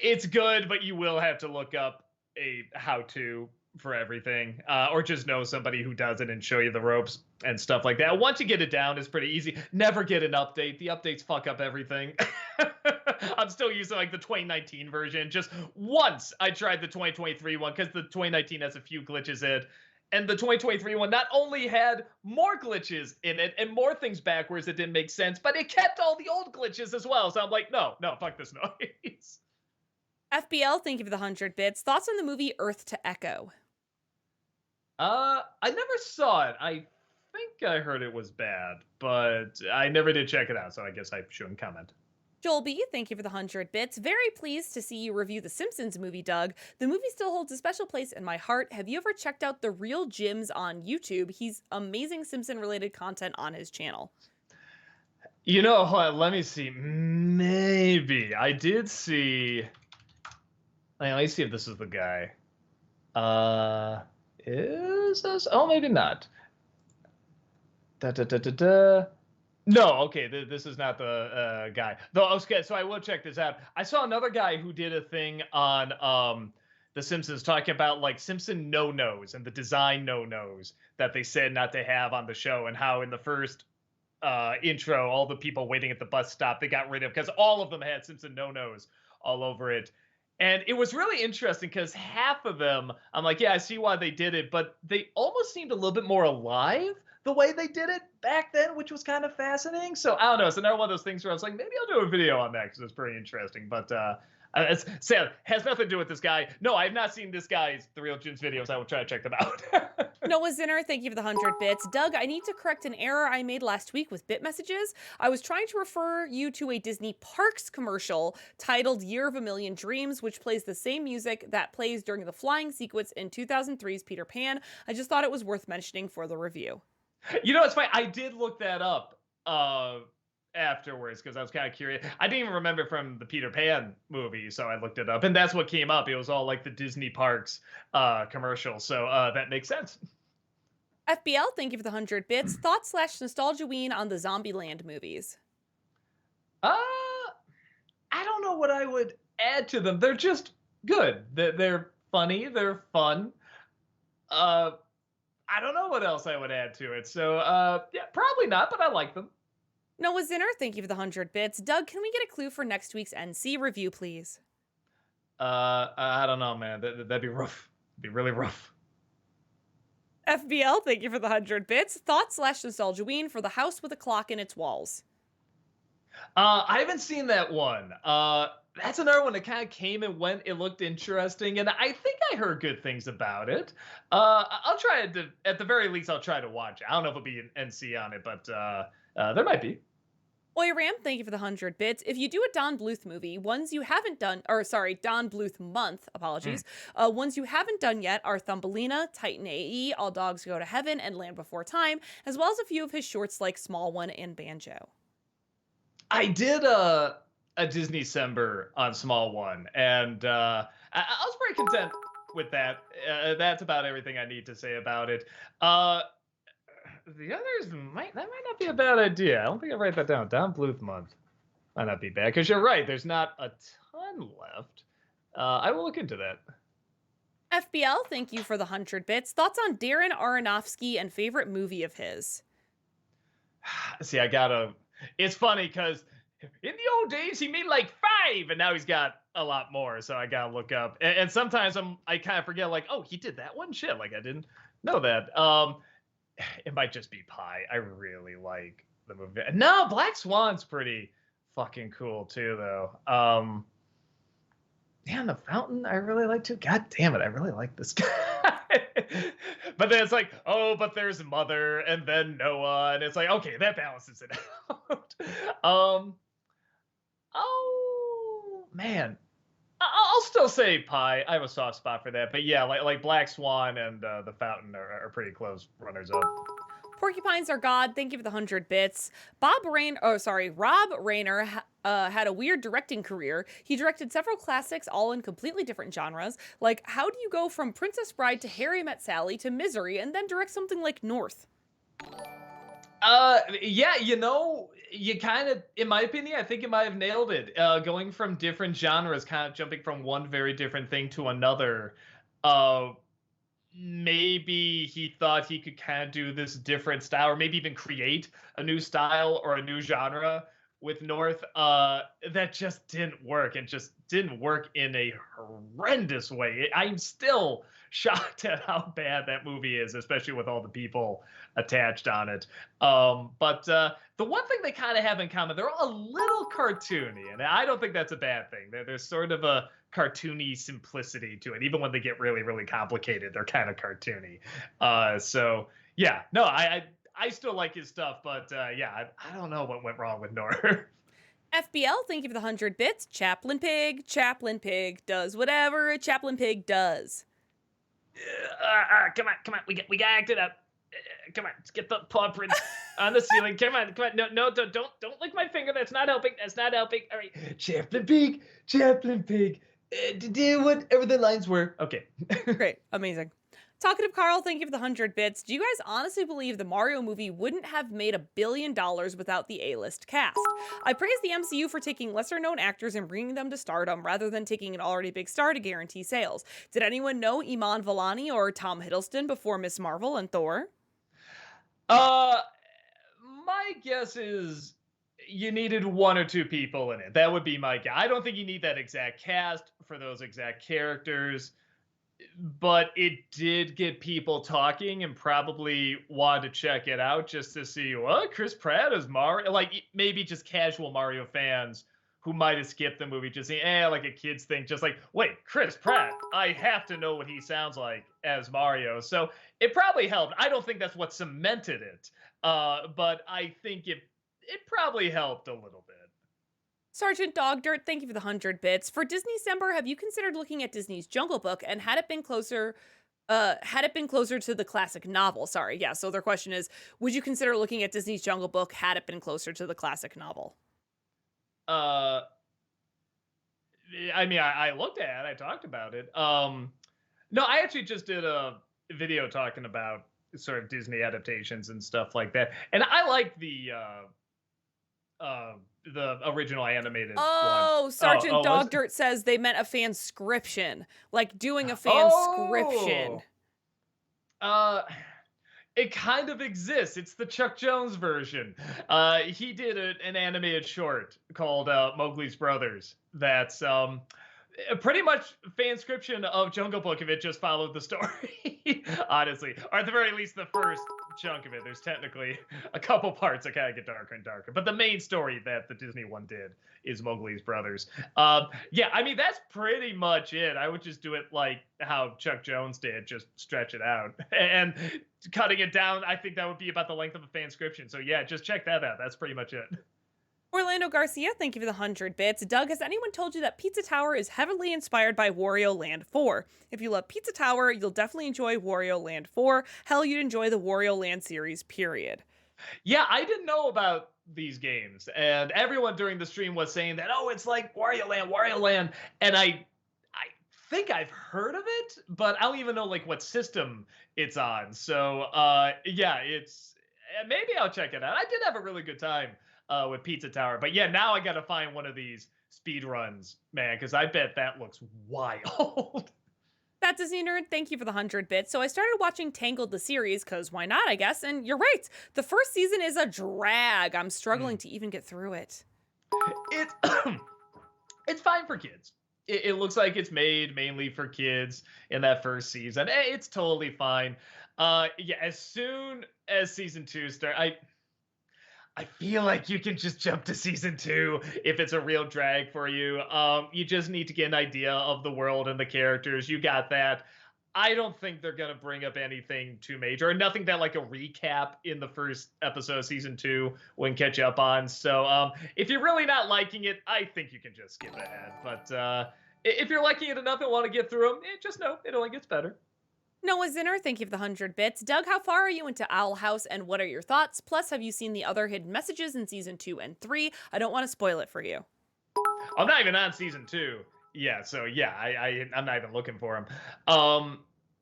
[SPEAKER 2] it's good, but you will have to look up a how-to for everything, or just know somebody who does it and show you the ropes and stuff like that. Once you get it down, it's pretty easy. Never get an update. The updates fuck up everything. I'm still using like the 2019 version. Just once I tried the 2023 one because the 2019 has a few glitches in it. And the 2023 one not only had more glitches in it and more things backwards that didn't make sense, but it kept all the old glitches as well. So I'm like, no, fuck this noise.
[SPEAKER 1] FBL, thank you for the 100 bits. Thoughts on the movie Earth to Echo?
[SPEAKER 2] I never saw it. I think I heard it was bad, but I never did check it out, so I guess I shouldn't comment.
[SPEAKER 1] Joel B, thank you for the 100 bits. Very pleased to see you review the Simpsons movie, Doug. The movie still holds a special place in my heart. Have you ever checked out The Real Jim's on YouTube? He's amazing Simpson-related content on his channel.
[SPEAKER 2] Hold on, let me see. Maybe. I did see... Let me see if this is the guy. Is this? Oh, maybe not. Da da da da da. No, okay, this is not the guy. Though, okay, so I will check this out. I saw another guy who did a thing on The Simpsons talking about like Simpson no-nos and the design no-nos that they said not to have on the show, and how in the first intro, all the people waiting at the bus stop, they got rid of because all of them had Simpson no-nos all over it. And it was really interesting because half of them, I'm like, yeah, I see why they did it, but they almost seemed a little bit more alive the way they did it back then, which was kind of fascinating. So I don't know. It's another one of those things where I was like, maybe I'll do a video on that because it's pretty interesting. But it's sad. Has nothing to do with this guy. No, I have not seen this guy's The Real Jim's videos. I will try to check them out.
[SPEAKER 1] Noah Zinner, thank you for the 100 bits. Doug, I need to correct an error I made last week with bit messages. I was trying to refer you to a Disney Parks commercial titled Year of a Million Dreams, which plays the same music that plays during the flying sequence in 2003's Peter Pan. I just thought it was worth mentioning for the review.
[SPEAKER 2] It's funny. I did look that up afterwards because I was kind of curious. I didn't even remember from the Peter Pan movie, so I looked it up, and that's what came up. It was all like the Disney Parks commercial, so that makes sense.
[SPEAKER 1] FBL, thank you for the 100 bits. Thoughts / nostalgia ween on the Zombieland movies?
[SPEAKER 2] I don't know what I would add to them. They're just good. They're funny. They're fun. I don't know what else I would add to it. So, yeah, probably not, but I like them.
[SPEAKER 1] Noah Zinner, thank you for the 100 bits. Doug, can we get a clue for next week's NC review, please?
[SPEAKER 2] I don't know, man. That'd be rough. It'd be really rough.
[SPEAKER 1] FBL, thank you for the 100 bits. Thoughts slash nostalgia for the house with a clock in its walls.
[SPEAKER 2] I haven't seen that one. That's another one that kind of came and went. It looked interesting, and I think I heard good things about it. I'll try it. At the very least, I'll try to watch it. I don't know if it'll be an NC on it, but there might be.
[SPEAKER 1] Oi Ram, thank you for the 100 bits. If you do a Don Bluth movie, ones you haven't done, or sorry, Don Bluth month, apologies, ones you haven't done yet are Thumbelina, Titan AE, All Dogs Go to Heaven, and Land Before Time, as well as a few of his shorts like Small One and Banjo.
[SPEAKER 2] I did a Disney December on Small One, and I was pretty content with that. That's about everything I need to say about it. The others might not be a bad idea. I don't think I write that down. Down Bluth month might not be bad because you're right. There's not a ton left. I will look into that.
[SPEAKER 1] FBL, thank you for the 100 bits. Thoughts on Darren Aronofsky and favorite movie of his?
[SPEAKER 2] See, I gotta. It's funny because in the old days he made like 5, and now he's got a lot more. So I gotta look up. And sometimes I kind of forget, like, oh, he did that one. Shit, like I didn't know that. It might just be Pie. I really like the movie. No, Black Swan's pretty fucking cool too, though. Yeah, The Fountain, I really like too. God damn it, I really like this guy. But then it's like, oh, but there's Mother and then Noah, and it's like, okay, that balances it out. Oh man, I'll still say Pie. I have a soft spot for that, but yeah, like Black Swan and The Fountain are pretty close runners up.
[SPEAKER 1] Porcupines are God. Thank you for the 100 bits. Rob Reiner had a weird directing career. He directed several classics, all in completely different genres. Like, how do you go from Princess Bride to Harry Met Sally to Misery and then direct something like North?
[SPEAKER 2] Yeah, you kind of, in my opinion, I think you might have nailed it. Going from different genres, kind of jumping from one very different thing to another. Uh, Maybe he thought he could kind of do this different style, or maybe even create a new style or a new genre with North. That just didn't work. It just didn't work in a horrendous way. I'm still shocked at how bad that movie is, especially with all the people attached on it. But the one thing they kind of have in common, they're all a little cartoony, and I don't think that's a bad thing. There's sort of a cartoony simplicity to it. Even when they get really, really complicated, they're kind of cartoony. So yeah, no, I still like his stuff, but yeah, I don't know what went wrong with Nor.
[SPEAKER 1] FBL, thank you for the 100 bits. Chaplain Pig does whatever a Chaplain Pig does.
[SPEAKER 2] Come on, we got to act it up. Come on, let's get the paw prints on the ceiling. Come on. No, don't lick my finger. That's not helping. All right, Chaplain Pig. Do whatever the lines were. Okay.
[SPEAKER 1] Great, amazing. Talkative Carl, thank you for the 100 bits. Do you guys honestly believe the Mario movie wouldn't have made $1 billion without the A-list cast? I praise the MCU for taking lesser-known actors and bringing them to stardom rather than taking an already big star to guarantee sales. Did anyone know Iman Vellani or Tom Hiddleston before Miss Marvel and Thor?
[SPEAKER 2] My guess is you needed 1 or 2 people in it. That would be my guess. I don't think you need that exact cast for those exact characters, but it did get people talking and probably wanted to check it out just to see what Chris Pratt as Mario. Like maybe just casual Mario fans who might have skipped the movie, just saying, like a kid's thing, just like, wait, Chris Pratt, I have to know what he sounds like as Mario. So it probably helped. I don't think that's what cemented it, but I think it probably helped a little bit.
[SPEAKER 1] Sergeant Dogdirt, thank you for the 100 bits. For Disney December, have you considered looking at Disney's Jungle Book, and had it been closer to the classic novel? Sorry, yeah. So their question is, would you consider looking at Disney's Jungle Book had it been closer to the classic novel?
[SPEAKER 2] I mean, I looked at it, I talked about it. No, I actually just did a video talking about sort of Disney adaptations and stuff like that, and I like the original animated one.
[SPEAKER 1] Sergeant Dogdirt says they meant a fanscription, like doing a fanscription.
[SPEAKER 2] It kind of exists. It's the Chuck Jones version. He did an animated short called Mowgli's Brothers. That's Pretty much fanscription of Jungle Book if it just followed the story, honestly, or at the very least the first chunk of it. There's technically a couple parts that kind of get darker and darker, but the main story that the Disney one did is Mowgli's brothers. Yeah, I mean that's pretty much it. I would just do it like how Chuck Jones did, just stretch it out and cutting it down. I think that would be about the length of a fanscription. So yeah, just check that out. That's pretty much it.
[SPEAKER 1] Orlando Garcia, thank you for the 100 bits. Doug, has anyone told you that Pizza Tower is heavily inspired by Wario Land 4? If you love Pizza Tower, you'll definitely enjoy Wario Land 4. Hell, you'd enjoy the Wario Land series, period.
[SPEAKER 2] Yeah, I didn't know about these games, and everyone during the stream was saying that, oh, it's like Wario Land, and I think I've heard of it, but I don't even know like what system it's on. So, yeah, it's maybe I'll check it out. I did have a really good time with Pizza Tower, but yeah, now I got to find one of these speed runs, man, because I bet that looks wild.
[SPEAKER 1] That Disney nerd, thank you for the 100 bits. So I started watching Tangled the series, because why not, I guess, and you're right. The first season is a drag. I'm struggling to even get through it.
[SPEAKER 2] It's it's fine for kids. It looks like it's made mainly for kids in that first season. It's totally fine. Yeah, as soon as season two start, I feel like you can just jump to season two if it's a real drag for you. You just need to get an idea of the world and the characters. You got that. I don't think they're gonna bring up anything too major, or nothing that like a recap in the first episode of season two wouldn't catch up on. So if you're really not liking it, I think you can just skip ahead. But if you're liking it enough and want to get through them, just know it only gets better.
[SPEAKER 1] Noah Zinner, thank you for the 100 bits. Doug, how far are you into Owl House and what are your thoughts? Plus, have you seen the other hidden messages in season 2 and 3? I don't want to spoil it for you.
[SPEAKER 2] I'm not even on season two. Yeah, so yeah, I'm not even looking for him.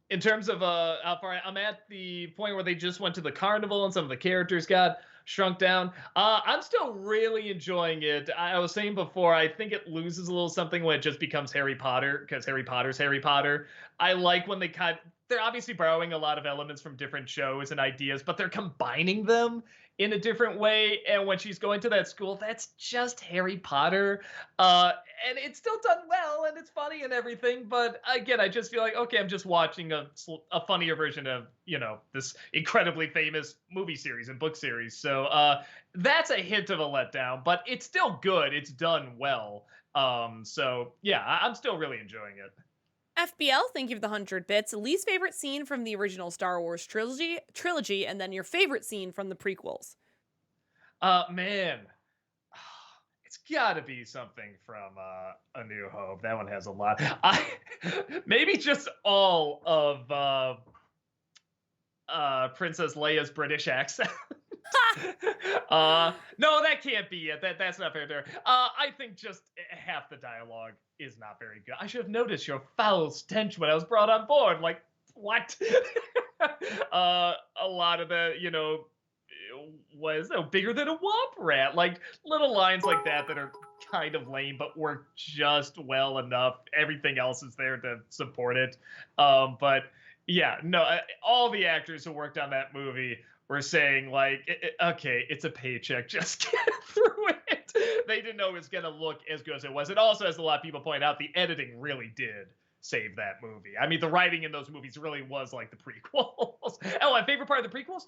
[SPEAKER 2] In terms of how far I'm at the point where they just went to the carnival and some of the characters got shrunk down. I'm still really enjoying it. I was saying before, I think it loses a little something when it just becomes Harry Potter because Harry Potter's Harry Potter. I like when they're obviously borrowing a lot of elements from different shows and ideas, but they're combining them in a different way. And when she's going to that school, that's just Harry Potter. And it's still done well and it's funny and everything. But again, I just feel like, okay, I'm just watching a funnier version of, this incredibly famous movie series and book series. So that's a hint of a letdown, but it's still good. It's done well. So yeah, I'm still really enjoying it.
[SPEAKER 1] FBL, thank you for the 100 bits. Least favorite scene from the original Star Wars trilogy, and then your favorite scene from the prequels.
[SPEAKER 2] Man, it's got to be something from A New Hope. That one has a lot. Maybe just all of Princess Leia's British accent. No, that can't be it. That's not fair to her. I think just half the dialogue is not very good. I should have noticed your foul stench when I was brought on board. Like, what? A lot of the, was bigger than a womp rat. Like little lines like that are kind of lame, but work just well enough. Everything else is there to support it. But yeah, no, all the actors who worked on that movie were saying like, okay, it's a paycheck, just get through it. They didn't know it was gonna look as good as it was. It also, as a lot of people point out, the editing really did save that movie. I mean, the writing in those movies really was like the prequels. Oh, my favorite part of the prequels?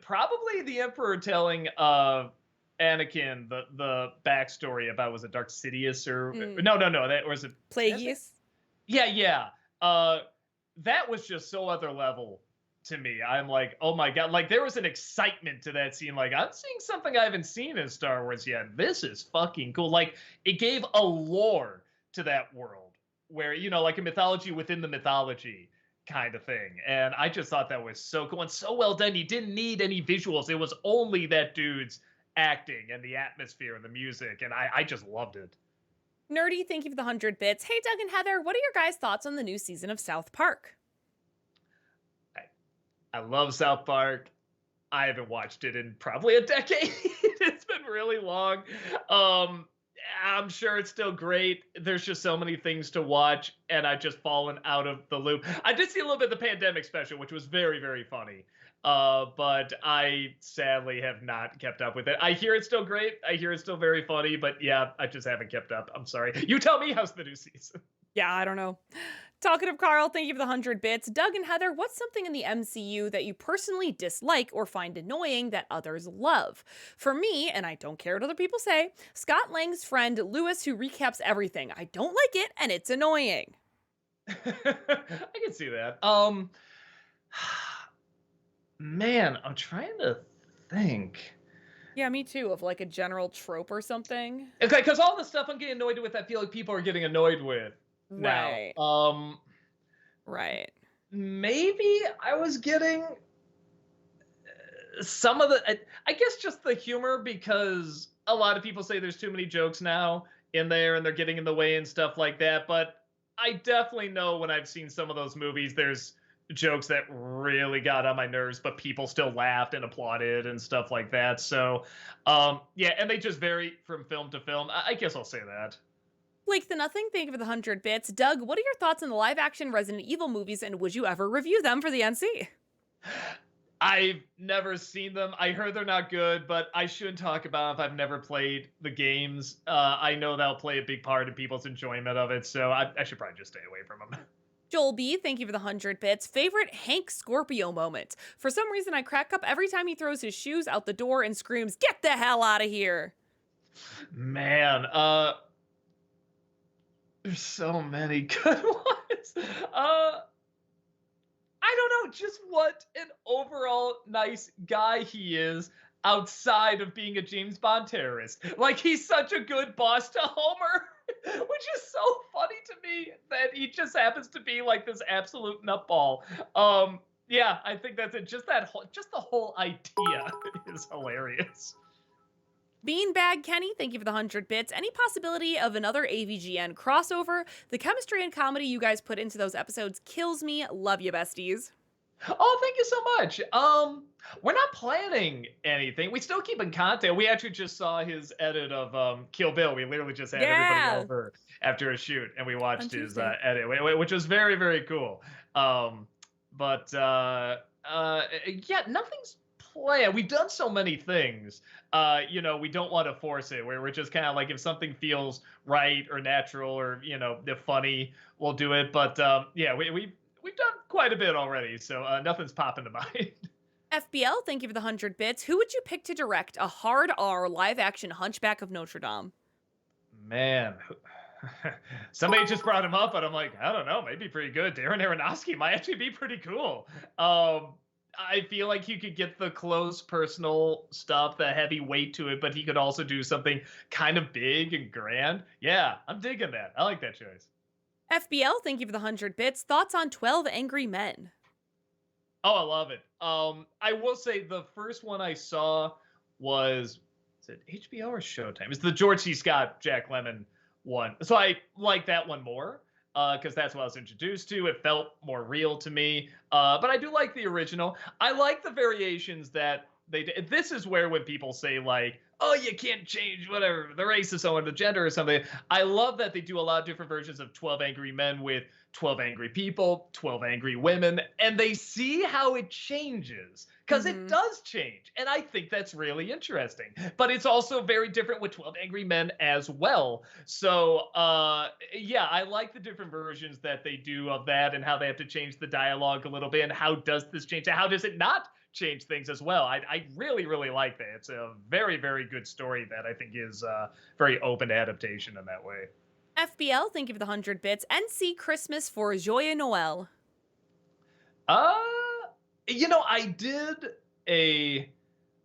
[SPEAKER 2] Probably the Emperor telling Anakin the backstory about, was it Dark Sidious or no, that was it
[SPEAKER 1] Plagueis?
[SPEAKER 2] Yeah. That was just so other level to me. I'm like, oh my god, like there was an excitement to that scene. Like, I'm seeing something I haven't seen in Star Wars yet. This is fucking cool. Like, it gave a lore to that world where, like a mythology within the mythology kind of thing. And I just thought that was so cool and so well done. You didn't need any visuals. It was only that dude's acting and the atmosphere and the music. And I just loved it.
[SPEAKER 1] Nerdy, thank you for the 100 bits. Hey, Doug and Heather, what are your guys' thoughts on the new season of South Park?
[SPEAKER 2] I love South Park. I haven't watched it in probably a decade. It's been really long. I'm sure it's still great. There's just so many things to watch, and I've just fallen out of the loop. I did see a little bit of the pandemic special, which was very, very funny. But I sadly have not kept up with it. I hear it's still great. I hear it's still very funny, but yeah, I just haven't kept up. I'm sorry. You tell me, how's the new season?
[SPEAKER 1] Yeah, I don't know. Talkative Carl, thank you for the 100 bits. Doug and Heather, what's something in the MCU that you personally dislike or find annoying that others love? For me, and I don't care what other people say, Scott Lang's friend Lewis, who recaps everything. I don't like it, and it's annoying.
[SPEAKER 2] I can see that. Man, I'm trying to think.
[SPEAKER 1] Yeah, me too, of like a general trope or something.
[SPEAKER 2] Okay, because all the stuff I'm getting annoyed with, I feel like people are getting annoyed with now.
[SPEAKER 1] Right, right.
[SPEAKER 2] Maybe I was getting some of the, I guess just the humor, because a lot of people say there's too many jokes now in there and they're getting in the way and stuff like that. But I definitely know when I've seen some of those movies, there's jokes that really got on my nerves, but people still laughed and applauded and stuff like that. So, yeah, and they just vary from film to film. I guess I'll say that.
[SPEAKER 1] Blake the Nothing, thank you for the 100 bits. Doug, what are your thoughts on the live action Resident Evil movies, and would you ever review them for the NC?
[SPEAKER 2] I've never seen them. I heard they're not good, but I shouldn't talk about them if I've never played the games. I know that'll play a big part in people's enjoyment of it, so I should probably just stay away from them.
[SPEAKER 1] Joel B, thank you for the 100 bits. Favorite Hank Scorpio moment? For some reason, I crack up every time he throws his shoes out the door and screams, "Get the hell out of here!"
[SPEAKER 2] Man, there's so many good ones. I don't know, just what an overall nice guy he is outside of being a James Bond terrorist. Like, he's such a good boss to Homer, which is so funny to me that he just happens to be like this absolute nutball. Yeah, I think that's it. Just the whole idea is hilarious.
[SPEAKER 1] Beanbag Kenny, thank you for the 100 bits. Any possibility of another AVGN crossover? The chemistry and comedy you guys put into those episodes kills me. Love you, besties.
[SPEAKER 2] Oh, thank you so much. We're not planning anything. We still keep in contact. We actually just saw his edit of Kill Bill. We literally just had everybody
[SPEAKER 1] Yeah,
[SPEAKER 2] over after a shoot, and we
[SPEAKER 1] on
[SPEAKER 2] watched his
[SPEAKER 1] Tuesday.
[SPEAKER 2] edit, which was very, very cool. But yeah, nothing's planned. We've done so many things. We don't want to force it. Where we're just kind of like, if something feels right or natural or the funny, we'll do it. But yeah, we've done quite a bit already, so nothing's popping to mind.
[SPEAKER 1] FBL, thank you for the 100 bits. Who would you pick to direct a hard R live action Hunchback of Notre Dame?
[SPEAKER 2] Man, somebody just brought him up, but I'm like, I don't know, maybe pretty good. Darren Aronofsky might actually be pretty cool. I feel like you could get the close personal stuff, the heavy weight to it, but he could also do something kind of big and grand. Yeah, I'm digging that. I like that choice.
[SPEAKER 1] FBL, thank you for the 100 bits. Thoughts on 12 Angry Men?
[SPEAKER 2] Oh, I love it. I will say the first one I saw was, is it HBO or Showtime? It's the George C. Scott, Jack Lemmon one. So I like that one more because that's what I was introduced to. It felt more real to me. But I do like the original. I like the variations that they did. This is where when people say like, oh, you can't change whatever the race is so, or the gender or something. I love that they do a lot of different versions of 12 Angry Men with 12 angry people, 12 angry women, and they see how it changes because it does change. And I think that's really interesting. But it's also very different with 12 Angry Men as well. So, yeah, I like the different versions that they do of that and how they have to change the dialogue a little bit. And how does this change? How does it not change things as well? I really, really like that. It's a very, very good story that I think is very open to adaptation in that way.
[SPEAKER 1] FBL, thank you for the 100 bits. NC Christmas for Joyeux Noel.
[SPEAKER 2] Uh, I did a,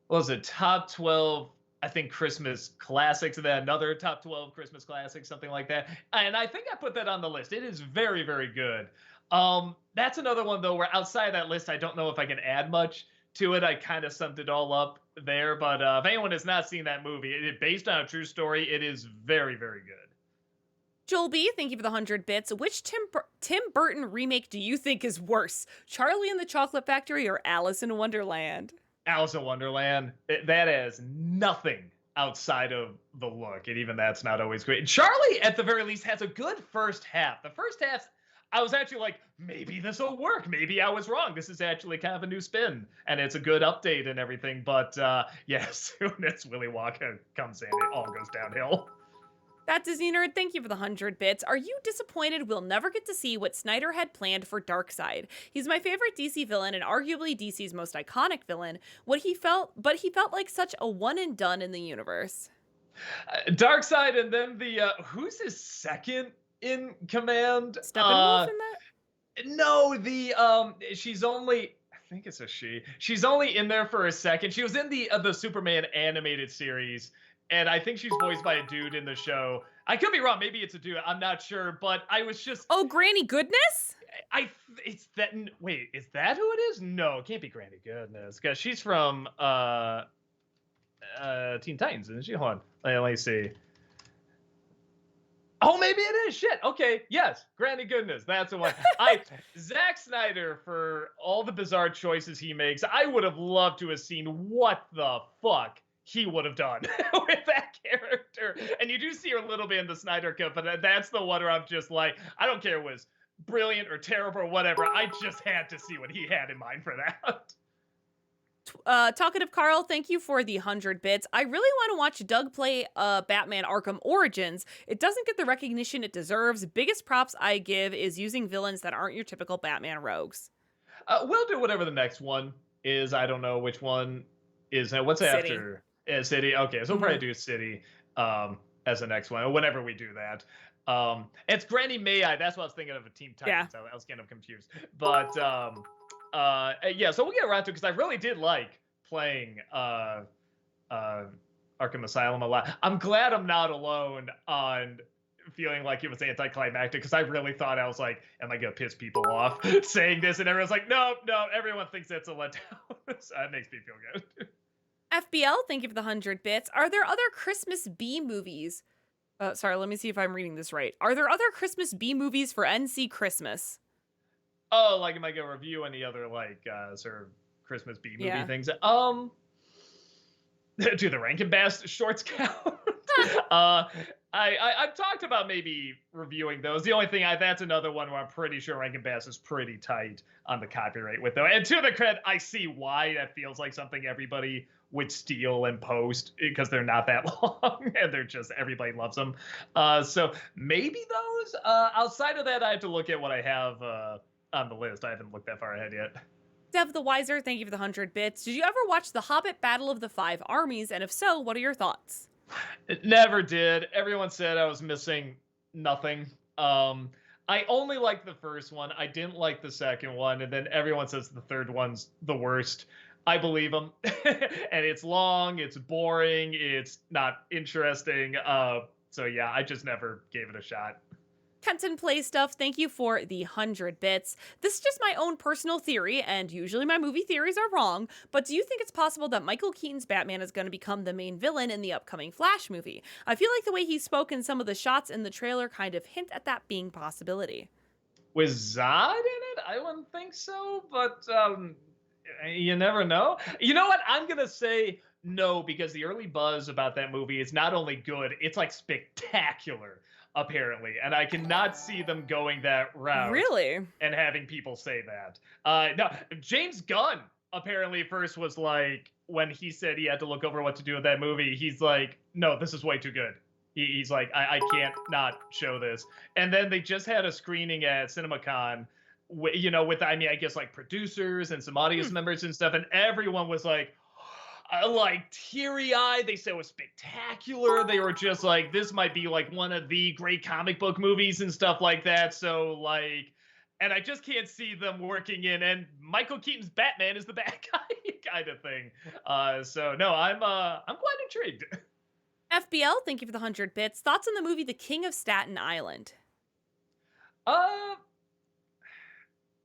[SPEAKER 2] what was it, top 12, I think, Christmas classics, and then another top 12 Christmas classics, something like that. And I think I put that on the list. It is very, very good. That's another one, though, where outside of that list, I don't know if I can add much to it. I kind of summed it all up there. But if anyone has not seen that movie, it is based on a true story. It is very, very good.
[SPEAKER 1] Joel B, thank you for the 100 bits. Which Tim Burton remake do you think is worse? Charlie and the Chocolate Factory or Alice in Wonderland?
[SPEAKER 2] Alice in Wonderland, that is nothing outside of the look, and even that's not always great. Charlie, at the very least, has a good first half. The first half, I was actually like, maybe this will work. Maybe I was wrong. This is actually kind of a new spin, and it's a good update and everything. But yeah, as soon as Willy Wonka comes in, it all goes downhill.
[SPEAKER 1] That Disney nerd, thank you for the 100 bits. Are you disappointed we'll never get to see what Snyder had planned for Darkseid? He's my favorite DC villain and arguably DC's most iconic villain. But he felt like such a one and done in the universe.
[SPEAKER 2] Darkseid, and then who's his second in command?
[SPEAKER 1] Steppenwolf in that?
[SPEAKER 2] No, she's only, I think it's a she. She's only in there for a second. She was in the Superman animated series, and I think she's voiced by a dude in the show. I could be wrong. Maybe it's a dude. I'm not sure. But I was just,
[SPEAKER 1] Oh, Granny Goodness?
[SPEAKER 2] it's that. Wait, is that who it is? No, it can't be Granny Goodness, because she's from Teen Titans, isn't she? Hold on. Let me see. Oh, maybe it is. Shit. Okay. Yes. Granny Goodness. That's the one. Zack Snyder, for all the bizarre choices he makes, I would have loved to have seen what the fuck he would have done with that character. And you do see her a little bit in the Snyder Cut, but that's the one where I'm just like, I don't care if it was brilliant or terrible or whatever. I just had to see what he had in mind for that.
[SPEAKER 1] Talkative Carl, thank you for the 100 bits. I really want to watch Doug play Batman Arkham Origins. It doesn't get the recognition it deserves. Biggest props I give is using villains that aren't your typical Batman rogues.
[SPEAKER 2] We'll do whatever the next one is. I don't know which one is. What's
[SPEAKER 1] City.
[SPEAKER 2] after? City. Okay, so we'll probably do City as the next one, whenever we do that. It's Granny May I. That's what I was thinking of, a Team Titans. I was kind of confused. But yeah, so we'll get around to it, because I really did like playing Arkham Asylum a lot. I'm glad I'm not alone on feeling like it was anticlimactic, because I really thought, I was like, am I gonna piss people off saying this? And everyone's like, no, everyone thinks that's a letdown. So that makes me feel good.
[SPEAKER 1] FBL, thank you for the 100 bits. Are there other Christmas B movies? Sorry, let me see if I'm reading this right. Are there other Christmas B movies for NC Christmas?
[SPEAKER 2] Oh, like, am I gonna review any other like sort of Christmas B movie things? Do the Rankin Bass shorts count? I've talked about maybe reviewing those. The only thing, that's another one where I'm pretty sure Rankin Bass is pretty tight on the copyright with, though. And to the credit, I see why that feels like something everybody would steal and post, because they're not that long and they're just, everybody loves them. So maybe those. Outside of that, I have to look at what I have on the list. I haven't looked that far ahead yet.
[SPEAKER 1] Dev the Wiser, thank you for the 100 bits. Did you ever watch The Hobbit Battle of the Five Armies? And if so, what are your thoughts?
[SPEAKER 2] It never did. Everyone said I was missing nothing. I only liked the first one. I didn't like the second one. And then everyone says the third one's the worst. I believe them. And it's long, it's boring, it's not interesting. So yeah, I just never gave it a shot.
[SPEAKER 1] Kenton Play Stuff, thank you for the 100 bits. This is just my own personal theory, and usually my movie theories are wrong, but do you think it's possible that Michael Keaton's Batman is going to become the main villain in the upcoming Flash movie? I feel like the way he spoke in some of the shots in the trailer kind of hint at that being possibility.
[SPEAKER 2] Was Zod in it? I wouldn't think so, but you never know. You know what? I'm going to say no, because the early buzz about that movie is not only good, it's like spectacular, apparently. And I cannot see them going that route.
[SPEAKER 1] Really?
[SPEAKER 2] And having people say that. No, James Gunn apparently first was like, when he said he had to look over what to do with that movie, he's like, no, this is way too good. He's like, I can't not show this. And then they just had a screening at CinemaCon, with, I mean, I guess like producers and some audience members and stuff. And everyone was like teary-eyed. They said it was spectacular. They were just like, this might be like one of the great comic book movies and stuff like that. So like, and I just can't see them working in, and Michael Keaton's Batman is the bad guy kind of thing. So no, I'm quite intrigued.
[SPEAKER 1] FBL, thank you for the 100 bits. Thoughts on the movie The King of Staten Island?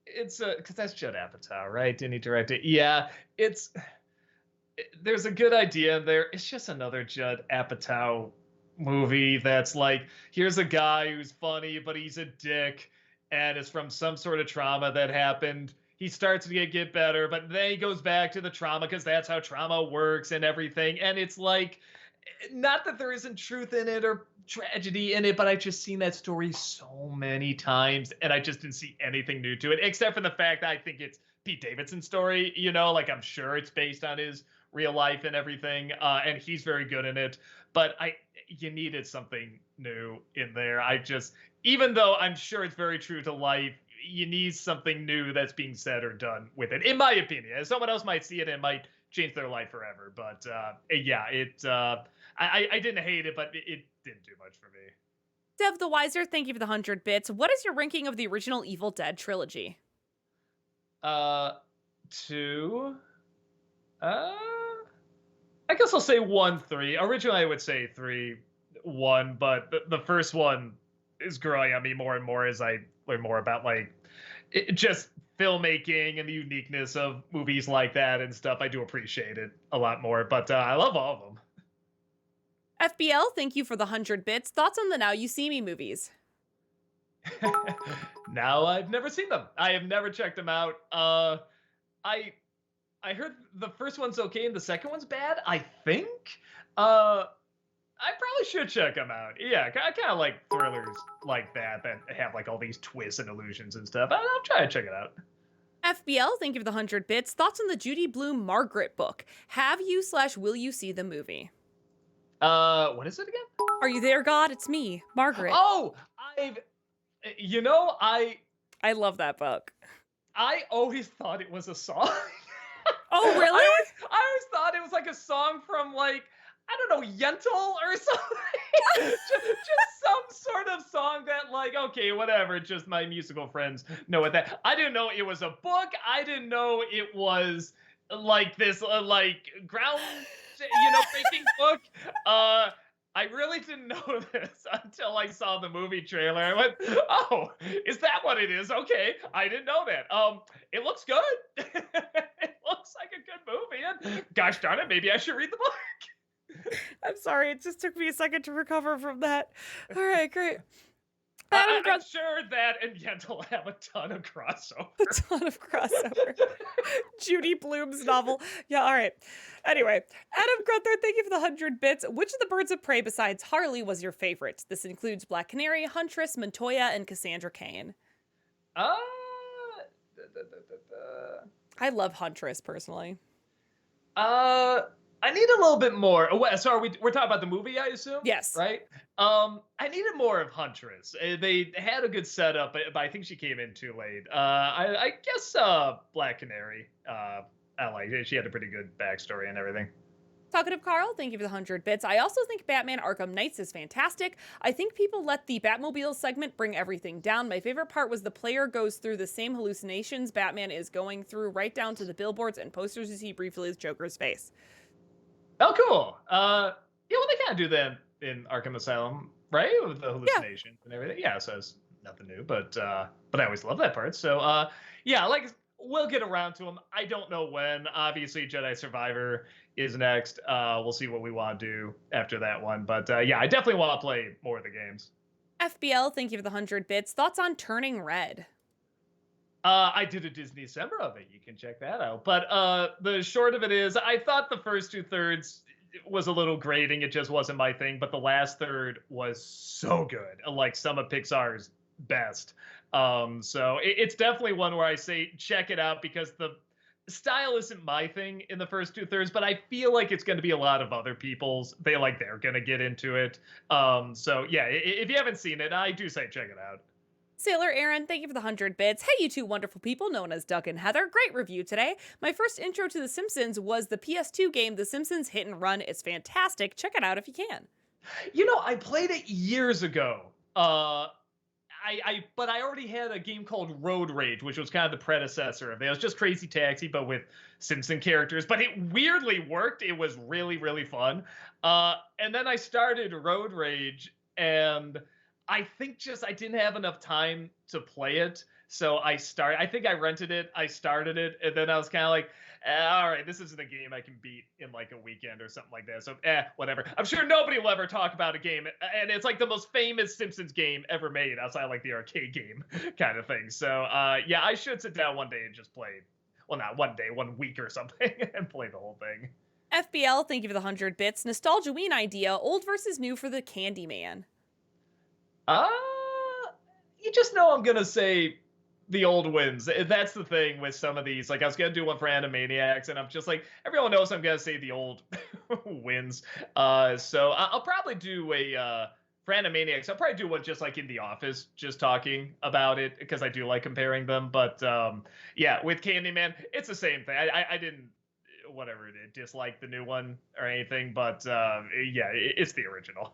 [SPEAKER 2] It's because that's Judd Apatow, right? Didn't he direct it? Yeah, there's a good idea there. It's just another Judd Apatow movie that's like, here's a guy who's funny, but he's a dick, and it's from some sort of trauma that happened. He starts to get better, but then he goes back to the trauma, because that's how trauma works and everything. And it's like, not that there isn't truth in it or tragedy in it, but I've just seen that story so many times, and I just didn't see anything new to it, except for the fact that I think it's Pete Davidson's story. Like I'm sure it's based on his real life and everything, and he's very good in it. But you needed something new in there. Even though I'm sure it's very true to life, you need something new that's being said or done with it, in my opinion. Someone else might see it and might change their life forever. But yeah, I didn't hate it, but it didn't do much for me.
[SPEAKER 1] Dev the Wiser, thank you for the 100 bits. What is your ranking of the original Evil Dead trilogy?
[SPEAKER 2] Uh, Two. Uh, I guess I'll say 1, 3. Originally, I would say 3, 1, but the first one is growing on me more and more as I learn more about just filmmaking and the uniqueness of movies like that and stuff. I do appreciate it a lot more, but I love all of them.
[SPEAKER 1] FBL, thank you for the 100 bits. Thoughts on the Now You See Me movies?
[SPEAKER 2] Now I've never seen them. I have never checked them out. I I heard the first one's okay and the second one's bad. I think. I probably should check them out. Yeah, I kind of like thrillers like that have like all these twists and illusions and stuff. I'll try to check it out.
[SPEAKER 1] FBL, thank you for the 100 bits. Thoughts on the Judy Blume Margaret book? Have you/will you see the movie?
[SPEAKER 2] What is it again?
[SPEAKER 1] Are you there, God? It's me, Margaret.
[SPEAKER 2] Oh, I've, you know, I
[SPEAKER 1] I love that book.
[SPEAKER 2] I always thought it was a song.
[SPEAKER 1] Oh, really?
[SPEAKER 2] I always thought it was like a song from like I don't know Yentl or something. just some sort of song that like okay whatever. Just my musical friends know what that. I didn't know it was a book. I didn't know it was like this like ground breaking book. I really didn't know this until I saw the movie trailer. I went, "Oh, is that what it is?" Okay, I didn't know that. It looks good. It looks like a good movie, and gosh darn it, maybe I should read the book.
[SPEAKER 1] I'm sorry, it just took me a second to recover from that. All right, great.
[SPEAKER 2] I'm sure that and Yentl have a ton of crossover.
[SPEAKER 1] A ton of crossover. Judy Blume's novel. Yeah, all right. Anyway, Adam Grunther, thank you for the 100 bits. Which of the birds of prey besides Harley was your favorite? This includes Black Canary, Huntress, Montoya, and Cassandra Cain.
[SPEAKER 2] Uh,
[SPEAKER 1] I love Huntress personally.
[SPEAKER 2] I need a little bit more. Sorry, we're talking about the movie, I assume.
[SPEAKER 1] Yes.
[SPEAKER 2] Right. I needed more of Huntress. They had a good setup, but I think she came in too late. I guess Black Canary. I like it. She had a pretty good backstory and everything.
[SPEAKER 1] Talkative Carl, thank you for the 100 bits. I also think Batman Arkham Knights is fantastic. I think people let the Batmobile segment bring everything down. My favorite part was the player goes through the same hallucinations Batman is going through, right down to the billboards and posters you see briefly as Joker's face.
[SPEAKER 2] Oh, cool. Yeah, well, they kind of do that in Arkham Asylum, right? With the hallucinations and everything. Yeah, so it's nothing new, but I always love that part. So, yeah, like we'll get around to them. I don't know when. Obviously, Jedi Survivor is next. We'll see what we want to do after that one. But yeah, I definitely want to play more of the games.
[SPEAKER 1] FBL, thank you for the 100 bits. Thoughts on Turning Red?
[SPEAKER 2] I did a Disney December of it. You can check that out. But the short of it is, I thought the first 2/3 was a little grating. It just wasn't my thing. But the last third was so good, like some of Pixar's best. So it's definitely one where I say check it out because the style isn't my thing in the first 2/3, but I feel like it's going to be a lot of other people's. They're going to get into it. So yeah, if you haven't seen it, I do say check it out.
[SPEAKER 1] Sailor Aaron, thank you for the 100 bits. Hey, you two wonderful people known as Doug and Heather. Great review today. My first intro to The Simpsons was the PS2 game, The Simpsons Hit and Run. It's fantastic. Check it out if you can.
[SPEAKER 2] I played it years ago. But I already had a game called Road Rage, which was kind of the predecessor of it. It was just Crazy Taxi, but with Simpson characters. But it weirdly worked. It was really, really fun. And then I started Road Rage, and I think I didn't have enough time to play it. So I think I rented it, I started it, and then I was kind of like, all right, this isn't a game I can beat in like a weekend or something like that. So, whatever. I'm sure nobody will ever talk about a game, and it's like the most famous Simpsons game ever made outside like the arcade game kind of thing. So, yeah, I should sit down one day and just play. Well, not one day, 1 week or something, and play the whole thing.
[SPEAKER 1] FBL, thank you for the 100 bits. Nostalgia Ween idea, old versus new for the Candyman.
[SPEAKER 2] Uh, you just know I'm gonna say the old wins. That's the thing with some of these. Like I was gonna do one for Animaniacs, and I'm just like everyone knows I'm gonna say the old wins. So I'll probably do a for Animaniacs. I'll probably do one just like in the office, just talking about it because I do like comparing them. But yeah, with Candyman, it's the same thing. I didn't whatever it is, dislike the new one or anything, but yeah, it's the original.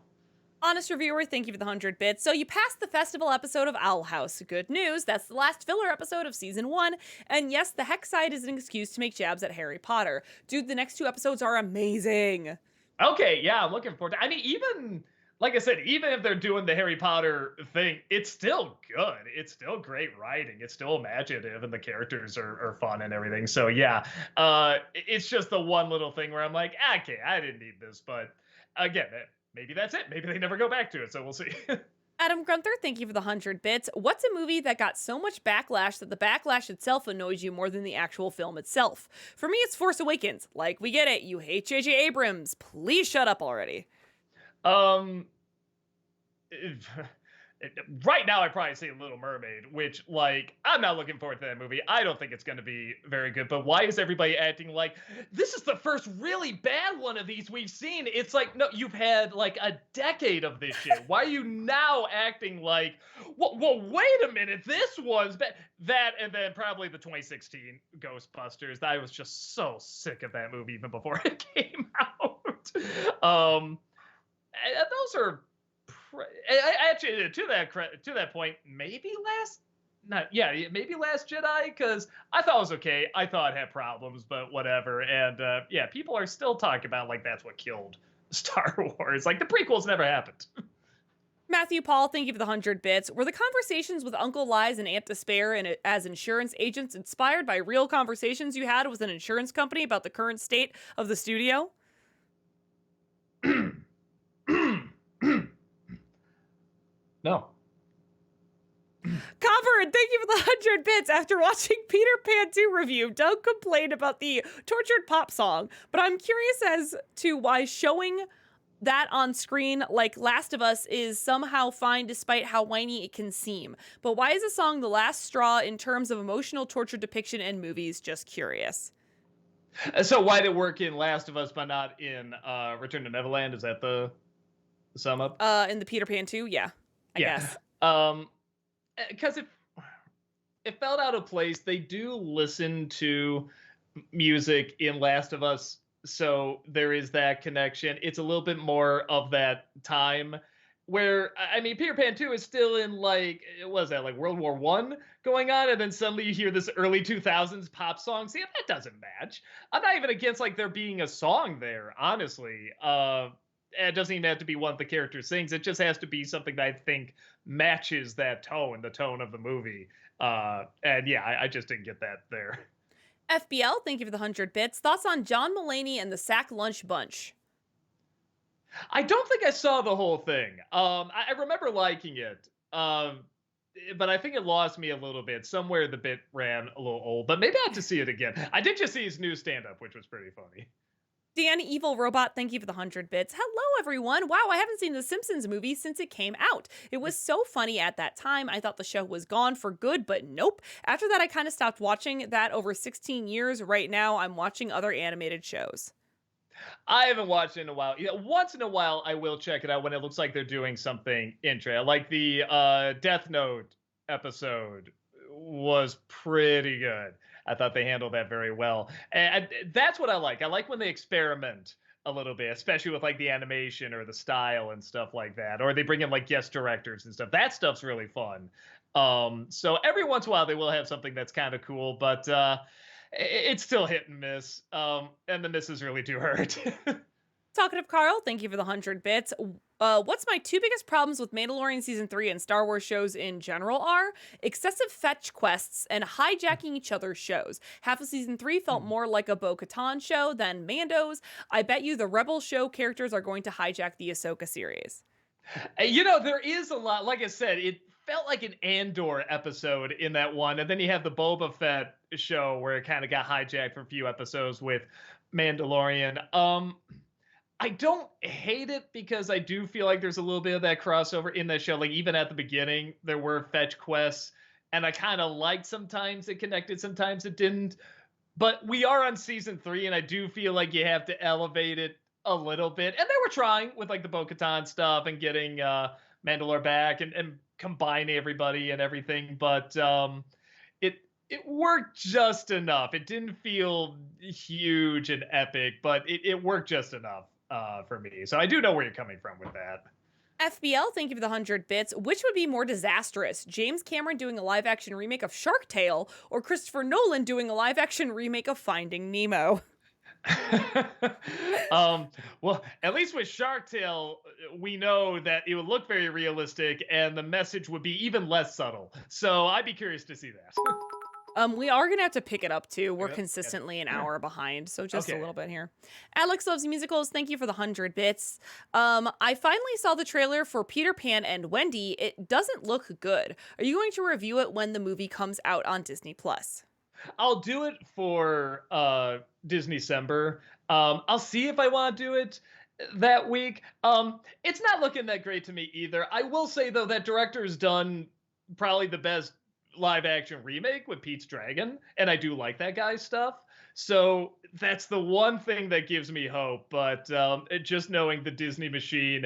[SPEAKER 1] Honest reviewer, thank you for the 100 bits. So you passed the festival episode of Owl House. Good news, that's the last filler episode of season 1. And yes, the hex side is an excuse to make jabs at Harry Potter. Dude, the next 2 episodes are amazing.
[SPEAKER 2] Okay, yeah, I'm looking forward to. I mean, even like I said, even if they're doing the Harry Potter thing, it's still good. It's still great writing. It's still imaginative, and the characters are fun and everything. So yeah, it's just the one little thing where I'm like, okay, I didn't need this, but again, maybe that's it. Maybe they never go back to it. So we'll see.
[SPEAKER 1] Adam Grunther, thank you for the 100 bits. What's a movie that got so much backlash that the backlash itself annoys you more than the actual film itself? For me, it's Force Awakens. Like, we get it. You hate J.J. Abrams. Please shut up already.
[SPEAKER 2] um, right now, I probably say Little Mermaid, which like I'm not looking forward to that movie. I don't think it's going to be very good. But why is everybody acting like this is the first really bad one of these we've seen? It's like no, you've had like a decade of this shit. Why are you now acting like? Well, wait a minute, this was bad. That and then probably the 2016 Ghostbusters. I was just so sick of that movie even before it came out. And those are actually to that point, maybe maybe Last Jedi because I thought it was okay. I thought it had problems, but whatever. And yeah, people are still talking about like that's what killed Star Wars. Like the prequels never happened.
[SPEAKER 1] Matthew Paul, thank you for the 100 bits. Were the conversations with Uncle Lies and Aunt Despair and as insurance agents inspired by real conversations you had with an insurance company about the current state of the studio?
[SPEAKER 2] No.
[SPEAKER 1] Covered, thank you for the 100 bits. After watching Peter Pan 2 review, Doug complained about the tortured pop song, but I'm curious as to why showing that on screen like Last of Us is somehow fine despite how whiny it can seem. But why is the song the last straw in terms of emotional torture depiction in movies? Just curious.
[SPEAKER 2] So why did it work in Last of Us but not in Return to Neverland? Is that the sum up?
[SPEAKER 1] In the Peter Pan 2, yeah, I
[SPEAKER 2] Yeah.
[SPEAKER 1] guess.
[SPEAKER 2] Because it felt out of place. They do listen to music in Last of Us, so there is that connection. It's a little bit more of that time where I mean, Peter Pan 2 is still in like what was that like World War One going on, and then suddenly you hear this early 2000s pop song. See, that doesn't match. I'm not even against like there being a song there, honestly. It doesn't even have to be one the character sings. It just has to be something that I think matches that tone, the tone of the movie. And yeah, I just didn't get that there.
[SPEAKER 1] FBL, thank you for the 100 bits. Thoughts on John Mulaney and the Sack Lunch Bunch?
[SPEAKER 2] I don't think I saw the whole thing. I remember liking it. But I think it lost me a little bit. Somewhere the bit ran a little old, but maybe I have to see it again. I did just see his new stand-up, which was pretty funny.
[SPEAKER 1] Dan Evil Robot, thank you for the 100 bits. Hello, everyone. Wow, I haven't seen the Simpsons movie since it came out. It was so funny at that time. I thought the show was gone for good, but nope. After that, I kind of stopped watching that over 16 years. Right now, I'm watching other animated shows.
[SPEAKER 2] I haven't watched it in a while. Yeah, once in a while, I will check it out when it looks like they're doing something interesting. Like the Death Note episode was pretty good. I thought they handled that very well. And that's what I like. I like when they experiment a little bit, especially with like the animation or the style and stuff like that. Or they bring in like guest directors and stuff. That stuff's really fun. So every once in a while they will have something that's kind of cool, but it's still hit and miss. And the misses really do hurt.
[SPEAKER 1] Talkative Carl, thank you for the 100 bits. What's my 2 biggest problems with Mandalorian Season 3 and Star Wars shows in general are excessive fetch quests and hijacking each other's shows. Half of Season 3 felt more like a Bo-Katan show than Mando's. I bet you the Rebel show characters are going to hijack the Ahsoka series.
[SPEAKER 2] You know, there is a lot, like I said, felt like an Andor episode in that one, and then you have the Boba Fett show where it kind of got hijacked for a few episodes with Mandalorian. I don't hate it because I do feel like there's a little bit of that crossover in that show. Like even at the beginning, there were fetch quests, and I kind of liked sometimes it connected, sometimes it didn't. But we are on season 3, and I do feel like you have to elevate it a little bit. And they were trying with like the Bo-Katan stuff and getting Mandalore back and combining everybody and everything. But it it worked just enough. It didn't feel huge and epic, but it worked just enough for me. So I do know where you're coming from with that.
[SPEAKER 1] FBL, thank you for the 100 bits. Which would be more disastrous? James Cameron doing a live action remake of Shark Tale or Christopher Nolan doing a live action remake of Finding Nemo?
[SPEAKER 2] Well, at least with Shark Tale, we know that it would look very realistic and the message would be even less subtle. So I'd be curious to see that.
[SPEAKER 1] We are gonna have to pick it up too. We're
[SPEAKER 2] Yep,
[SPEAKER 1] consistently an hour behind, so just a
[SPEAKER 2] Okay.
[SPEAKER 1] little bit here. Alex loves musicals. Thank you for the 100 bits. I finally saw the trailer for Peter Pan and Wendy. It doesn't look good. Are you going to review it when the movie comes out on Disney Plus?
[SPEAKER 2] I'll do it for Disney December. I'll see if I want to do it that week. It's not looking that great to me either. I will say though that director's done probably the best live action remake with Pete's Dragon, and I do like that guy's stuff. So that's the one thing that gives me hope. But just knowing the Disney machine,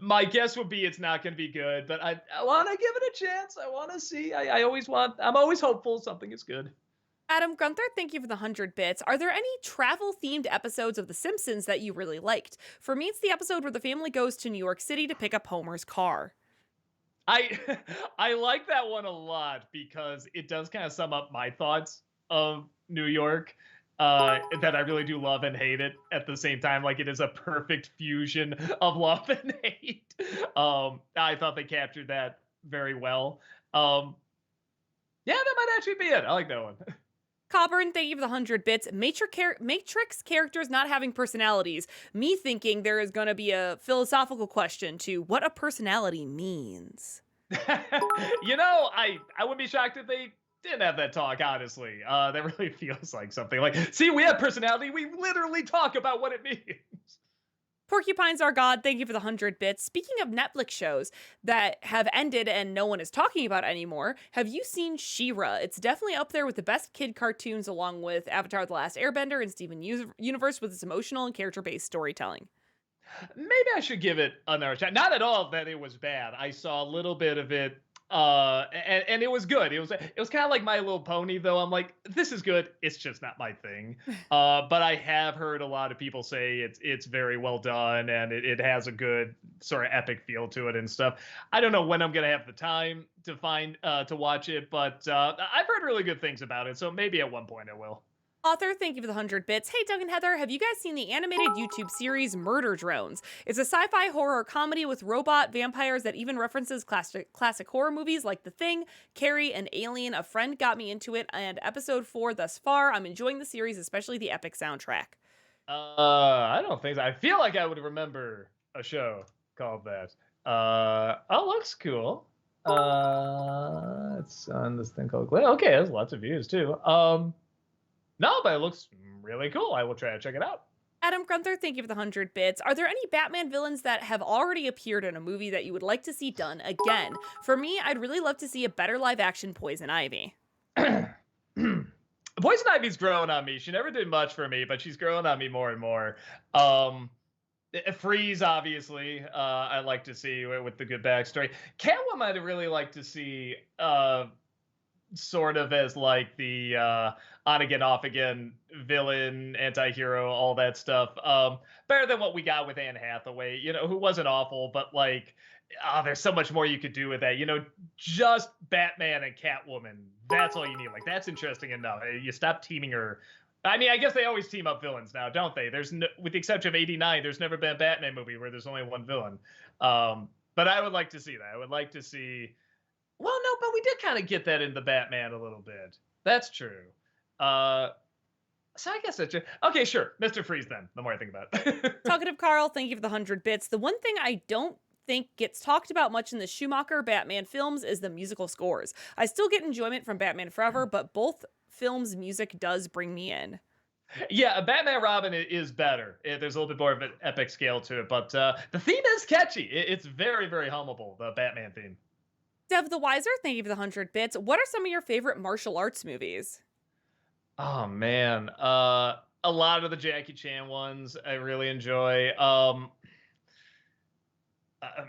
[SPEAKER 2] my guess would be it's not going to be good. But I want to give it a chance. I want to see. I'm always hopeful something is good.
[SPEAKER 1] Adam Gunther, thank you for the 100 bits. Are there any travel themed episodes of The Simpsons that you really liked? For me, it's the episode where the family goes to New York City to pick up Homer's car.
[SPEAKER 2] I I like that one a lot because it does kind of sum up my thoughts of New York. That I really do love and hate it at the same time. Like it is a perfect fusion of love and hate. I thought they captured that very well. Yeah, that might actually be it. I like that one.
[SPEAKER 1] Coburn, thank you for the 100 bits. Matrix characters not having personalities. Me thinking there is going to be a philosophical question to what a personality means.
[SPEAKER 2] I wouldn't be shocked if they didn't have that talk, honestly. That really feels like something like, see, we have personality. We literally talk about what it means.
[SPEAKER 1] Porcupine's our god, thank you for the 100 bits. Speaking of Netflix shows that have ended and no one is talking about anymore, have you seen She-Ra? It's definitely up there with the best kid cartoons along with Avatar The Last Airbender and Steven Universe with its emotional and character-based storytelling.
[SPEAKER 2] Maybe I should give it another shot. Not at all that it was bad. I saw a little bit of it, and it was good. It was kind of like My Little Pony, though. I'm like, this is good. It's just not my thing. But I have heard a lot of people say it's very well done, and it has a good sort of epic feel to it and stuff. I don't know when I'm gonna have the time to watch it, but I've heard really good things about it. So maybe at one point I will.
[SPEAKER 1] Author, thank you for the 100 bits. Hey, Doug and Heather, have you guys seen the animated YouTube series Murder Drones? It's a sci-fi horror comedy with robot vampires that even references classic horror movies like The Thing, Carrie, and Alien. A friend got me into it, and episode 4 thus far. I'm enjoying the series, especially the epic soundtrack.
[SPEAKER 2] I don't think so. I feel like I would remember a show called that. Oh, looks cool. It's on this thing called Glen. Okay, there's lots of views too. No, but it looks really cool. I will try to check it out.
[SPEAKER 1] Adam Gunther, thank you for the 100 bits. Are there any Batman villains that have already appeared in a movie that you would like to see done again? For me, I'd really love to see a better live action Poison Ivy.
[SPEAKER 2] Poison Ivy's growing on me. She never did much for me, but she's growing on me more and more. Freeze, obviously, I like to see with the good backstory. Catwoman, I'd really like to see sort of as like the on again, off again villain, anti-hero, all that stuff. Better than what we got with Anne Hathaway, who wasn't awful, but like, there's so much more you could do with that. Just Batman and Catwoman. That's all you need. Like, that's interesting enough. You stop teaming her. I mean, I guess they always team up villains now, don't they? There's no, with the exception of '89, there's never been a Batman movie where there's only one villain. But I would like to see that. I would like to see. Well, no, but we did kind of get that in the Batman a little bit. That's true. So I guess that's true. Okay, sure. Mr. Freeze then, the more I think about it.
[SPEAKER 1] Talkative Carl, thank you for the 100 bits. The one thing I don't think gets talked about much in the Schumacher Batman films is the musical scores. I still get enjoyment from Batman Forever, but both films' music does bring me in.
[SPEAKER 2] Yeah, Batman Robin is better. There's a little bit more of an epic scale to it, but the theme is catchy. It's very, very hummable, the Batman theme.
[SPEAKER 1] Dev the Wiser, thank you for the 100 bits. What are some of your favorite martial arts movies?
[SPEAKER 2] Oh man, a lot of the Jackie Chan ones I really enjoy.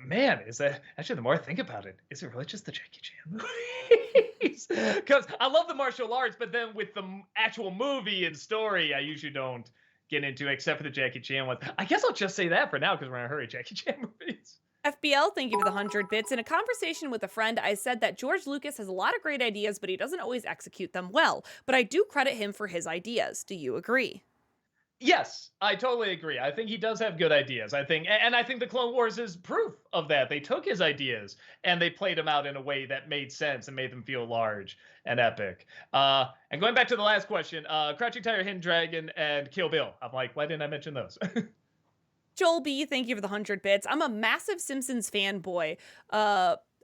[SPEAKER 2] Man, is that actually the more I think about it, is it really just the Jackie Chan movies? Because I love the martial arts, but then with the actual movie and story, I usually don't get into, except for the Jackie Chan ones. I guess I'll just say that for now because we're in a hurry. Jackie Chan movies.
[SPEAKER 1] FBL, thank you for the 100 bits. In a conversation with a friend, I said that George Lucas has a lot of great ideas, but he doesn't always execute them well. But I do credit him for his ideas. Do you agree?
[SPEAKER 2] Yes, I totally agree. I think he does have good ideas. And I think the Clone Wars is proof of that. They took his ideas and they played them out in a way that made sense and made them feel large and epic. And going back to the last question, Crouching Tiger, Hidden Dragon, and Kill Bill. I'm like, why didn't I mention those?
[SPEAKER 1] Joel B, thank you for the 100 bits. I'm a massive Simpsons fanboy.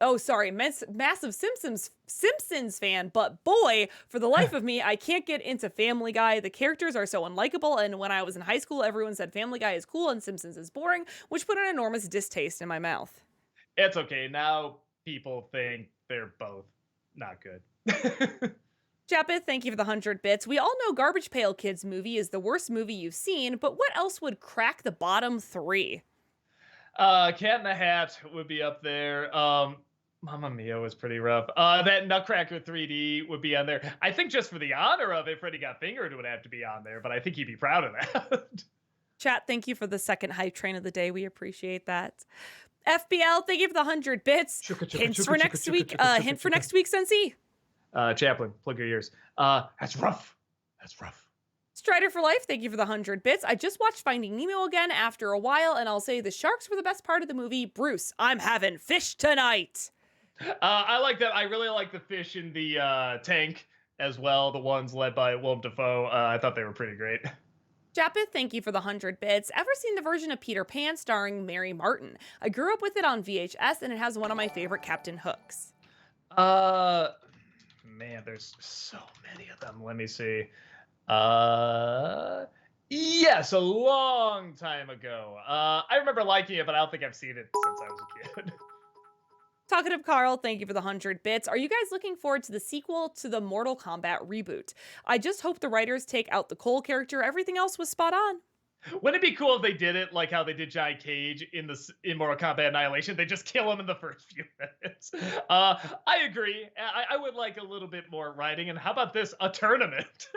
[SPEAKER 1] Massive Simpsons fan, but boy, for the life of me, I can't get into Family Guy. The characters are so unlikable, and when I was in high school, everyone said Family Guy is cool and Simpsons is boring, which put an enormous distaste in my mouth.
[SPEAKER 2] It's okay. Now people think they're both not good.
[SPEAKER 1] Japeth, thank you for the 100 bits. We all know Garbage Pail Kids movie is the worst movie you've seen, but what else would crack the bottom three?
[SPEAKER 2] Cat in the Hat would be up there. Mamma Mia was pretty rough. That Nutcracker 3D would be on there. I think just for the honor of it, Freddy Got Fingered would have to be on there, but I think he'd be proud of that.
[SPEAKER 1] Chat, thank you for the second hype train of the day. We appreciate that. FBL, thank you for the 100 bits. Hints for next week. Hint for next week, Sensei.
[SPEAKER 2] Chaplain, plug your ears. That's rough. That's rough.
[SPEAKER 1] Strider for Life, thank you for the 100 bits. I just watched Finding Nemo again after a while, and I'll say the sharks were the best part of the movie. Bruce, I'm having fish tonight.
[SPEAKER 2] I like that. I really like the fish in the tank as well. The ones led by Willem Dafoe. I thought they were pretty great.
[SPEAKER 1] Japeth, thank you for the 100 bits. Ever seen the version of Peter Pan starring Mary Martin? I grew up with it on VHS, and it has one of my favorite Captain Hooks.
[SPEAKER 2] Man, there's so many of them. Let me see. Yes, a long time ago. I remember liking it, but I don't think I've seen it since I was a kid.
[SPEAKER 1] Talkative Carl, thank you for the 100 bits. Are you guys looking forward to the sequel to the Mortal Kombat reboot? I just hope the writers take out the Cole character. Everything else was spot on.
[SPEAKER 2] Wouldn't it be cool if they did it like how they did Johnny Cage in Mortal Kombat Annihilation? They just kill him in the first few minutes. I agree. I would like a little bit more writing. And how about this? A tournament.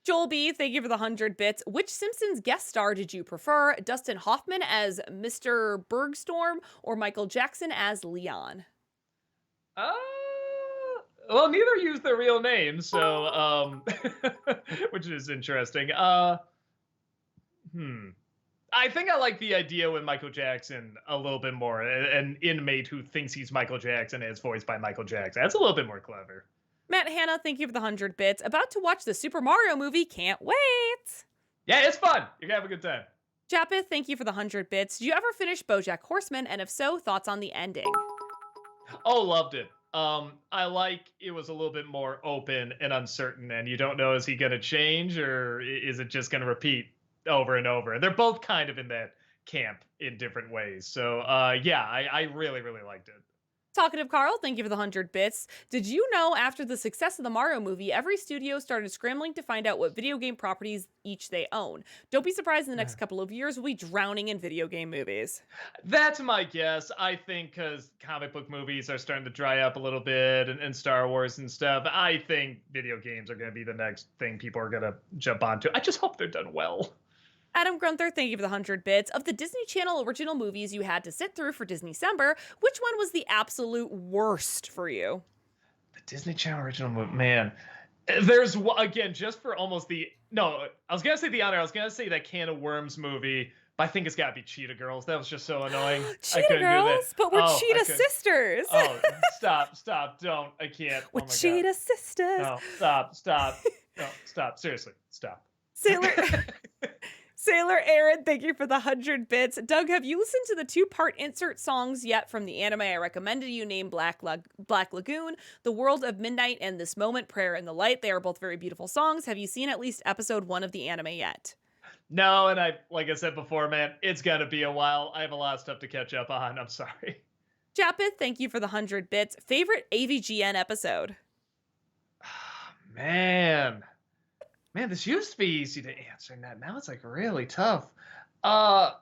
[SPEAKER 1] Joel B, thank you for the 100 bits. Which Simpsons guest star did you prefer? Dustin Hoffman as Mr. Bergstorm or Michael Jackson as Leon?
[SPEAKER 2] Well, neither used their real names, so which is interesting. I think I like the idea with Michael Jackson a little bit more. An inmate who thinks he's Michael Jackson is voiced by Michael Jackson. That's a little bit more clever.
[SPEAKER 1] Matt Hanna, thank you for the 100 bits. About to watch the Super Mario movie. Can't wait.
[SPEAKER 2] Yeah, it's fun. You're gonna have a good time.
[SPEAKER 1] Japeth, thank you for the 100 bits. Did you ever finish BoJack Horseman? And if so, thoughts on the ending?
[SPEAKER 2] Oh, loved it. I like it was a little bit more open and uncertain, and you don't know, is he gonna change or is it just gonna repeat over and over? And they're both kind of in that camp in different ways. So yeah, I really, really liked it.
[SPEAKER 1] Talkative Carl, thank you for the 100 bits. Did you know after the success of the Mario movie, every studio started scrambling to find out what video game properties each they own? Don't be surprised in the next couple of years we'll be drowning in video game movies.
[SPEAKER 2] That's my guess. I think because comic book movies are starting to dry up a little bit and Star Wars and stuff, I think video games are going to be the next thing people are going to jump onto. I just hope they're done well.
[SPEAKER 1] Adam Grunther, thank you for the 100 bits. Of the Disney Channel original movies you had to sit through for Disney-cember, which one was the absolute worst for you?
[SPEAKER 2] The Disney Channel original movie, man. There's, again, just for almost no, I was going to say the honor. I was going to say that Can of Worms movie, but I think it's got to be Cheetah Girls. That was just so annoying.
[SPEAKER 1] Cheetah Girls? But we're Cheetah sisters.
[SPEAKER 2] Oh, stop, don't. I can't.
[SPEAKER 1] We're Cheetah sisters.
[SPEAKER 2] No, stop. No, stop. Seriously, stop.
[SPEAKER 1] Sailor Aaron, thank you for the 100 bits. Doug, have you listened to the two-part insert songs yet from the anime I recommended you named Black Lagoon, The World of Midnight, and This Moment, Prayer in the Light? They are both very beautiful songs. Have you seen at least episode 1 of the anime yet?
[SPEAKER 2] No, and like I said before, man, it's gonna be a while. I have a lot of stuff to catch up on. I'm sorry.
[SPEAKER 1] Japeth, thank you for the 100 bits. Favorite AVGN episode?
[SPEAKER 2] Man. Man, this used to be easy to answer. Now it's like really tough. Uh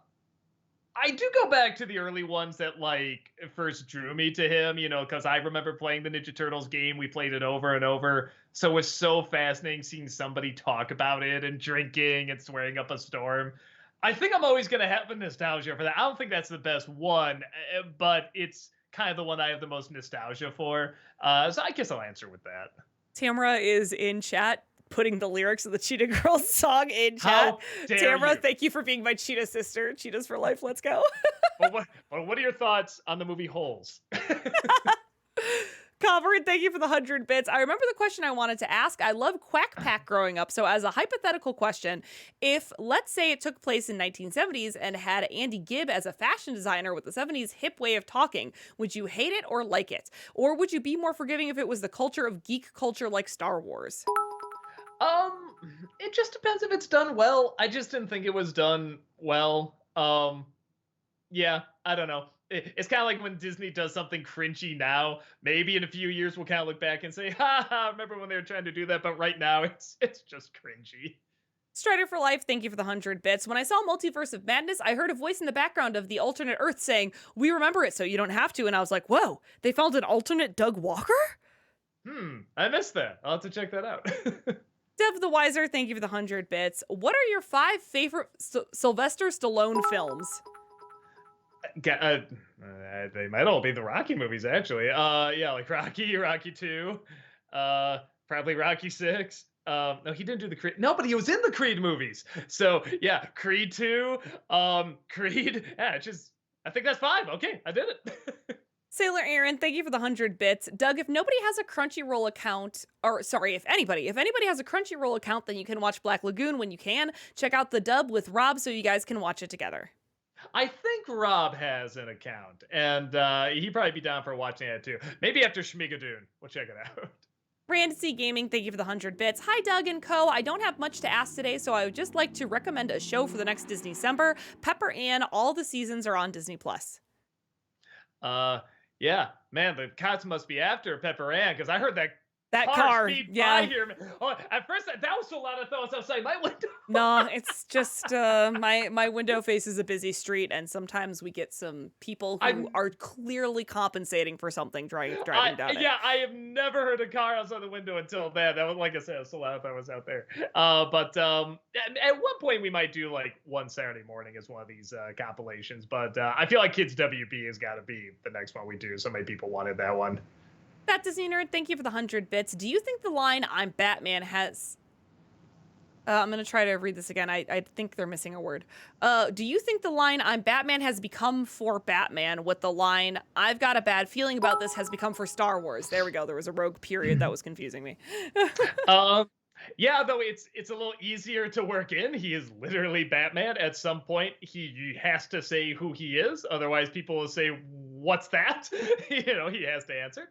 [SPEAKER 2] I do go back to the early ones that like first drew me to him, because I remember playing the Ninja Turtles game. We played it over and over. So it was so fascinating seeing somebody talk about it and drinking and swearing up a storm. I think I'm always going to have a nostalgia for that. I don't think that's the best one, but it's kind of the one I have the most nostalgia for. So I guess I'll answer with that.
[SPEAKER 1] Tamara is in chat putting the lyrics of the Cheetah Girls song in chat.
[SPEAKER 2] How dare
[SPEAKER 1] Tamara,
[SPEAKER 2] you?
[SPEAKER 1] thank you for being my cheetah sister. Cheetahs for life, let's go.
[SPEAKER 2] What are your thoughts on the movie Holes?
[SPEAKER 1] Covered, thank you for the 100 bits. I remember the question I wanted to ask. I love Quack Pack growing up. So as a hypothetical question, if let's say it took place in 1970s and had Andy Gibb as a fashion designer with the 70s hip way of talking, would you hate it or like it? Or would you be more forgiving if it was the culture of geek culture like Star Wars?
[SPEAKER 2] It just depends if it's done well. I just didn't think it was done well. Yeah, I don't know. It's kind of like when Disney does something cringy now. Maybe in a few years we'll kind of look back and say, "Ha ha! Remember when they were trying to do that?" But right now, it's just cringy.
[SPEAKER 1] Strider for life, thank you for the 100 bits. When I saw Multiverse of Madness, I heard a voice in the background of the alternate Earth saying, "We remember it, so you don't have to." And I was like, whoa, they found an alternate Doug Walker?
[SPEAKER 2] I missed that. I'll have to check that out.
[SPEAKER 1] Dev the Wiser, thank you for the 100 bits. What are your 5 favorite Sylvester Stallone films?
[SPEAKER 2] They might all be the Rocky movies, actually. Yeah, like Rocky 2, probably Rocky 6. No, he didn't do the Creed. No, but he was in the Creed movies. So yeah, Creed 2, Creed. Yeah, I think that's 5. Okay, I did it.
[SPEAKER 1] Sailor Aaron, thank you for the 100 bits. Doug, if nobody has a Crunchyroll account, or sorry, if anybody has a Crunchyroll account, then you can watch Black Lagoon when you can. Check out the dub with Rob so you guys can watch it together.
[SPEAKER 2] I think Rob has an account, and he'd probably be down for watching it too. Maybe after Schmigadoon, we'll check it out.
[SPEAKER 1] Randy Gaming, thank you for the 100 bits. Hi, Doug and co. I don't have much to ask today, so I would just like to recommend a show for the next Disney December. Pepper Ann, all the seasons are on Disney+.
[SPEAKER 2] Yeah, man, the cops must be after Pepper Ann, because I heard that
[SPEAKER 1] car
[SPEAKER 2] speed
[SPEAKER 1] yeah.
[SPEAKER 2] by here. Oh, at first, that was so loud I thought I was outside my window.
[SPEAKER 1] No, it's just my window faces a busy street, and sometimes we get some people who are clearly compensating for something driving down it.
[SPEAKER 2] Yeah, I have never heard a car outside the window until then. That was, like I said, it was so loud I thought I was out there. But at one point we might do like one Saturday morning as one of these compilations. But I feel like Kids WB has got to be the next one we do. So many people wanted that one.
[SPEAKER 1] Fat Disney Nerd, thank you for the 100 bits. Do you think the line "I'm Batman" has... I'm going to try to read this again. I think they're missing a word. Do you think the line "I'm Batman" has become for Batman with the line "I've got a bad feeling about this" has become for Star Wars? There we go. There was a rogue period that was confusing me.
[SPEAKER 2] Yeah, though it's a little easier to work in. He is literally Batman. At some point, he has to say who he is. Otherwise, people will say, "What's that?" He has to answer.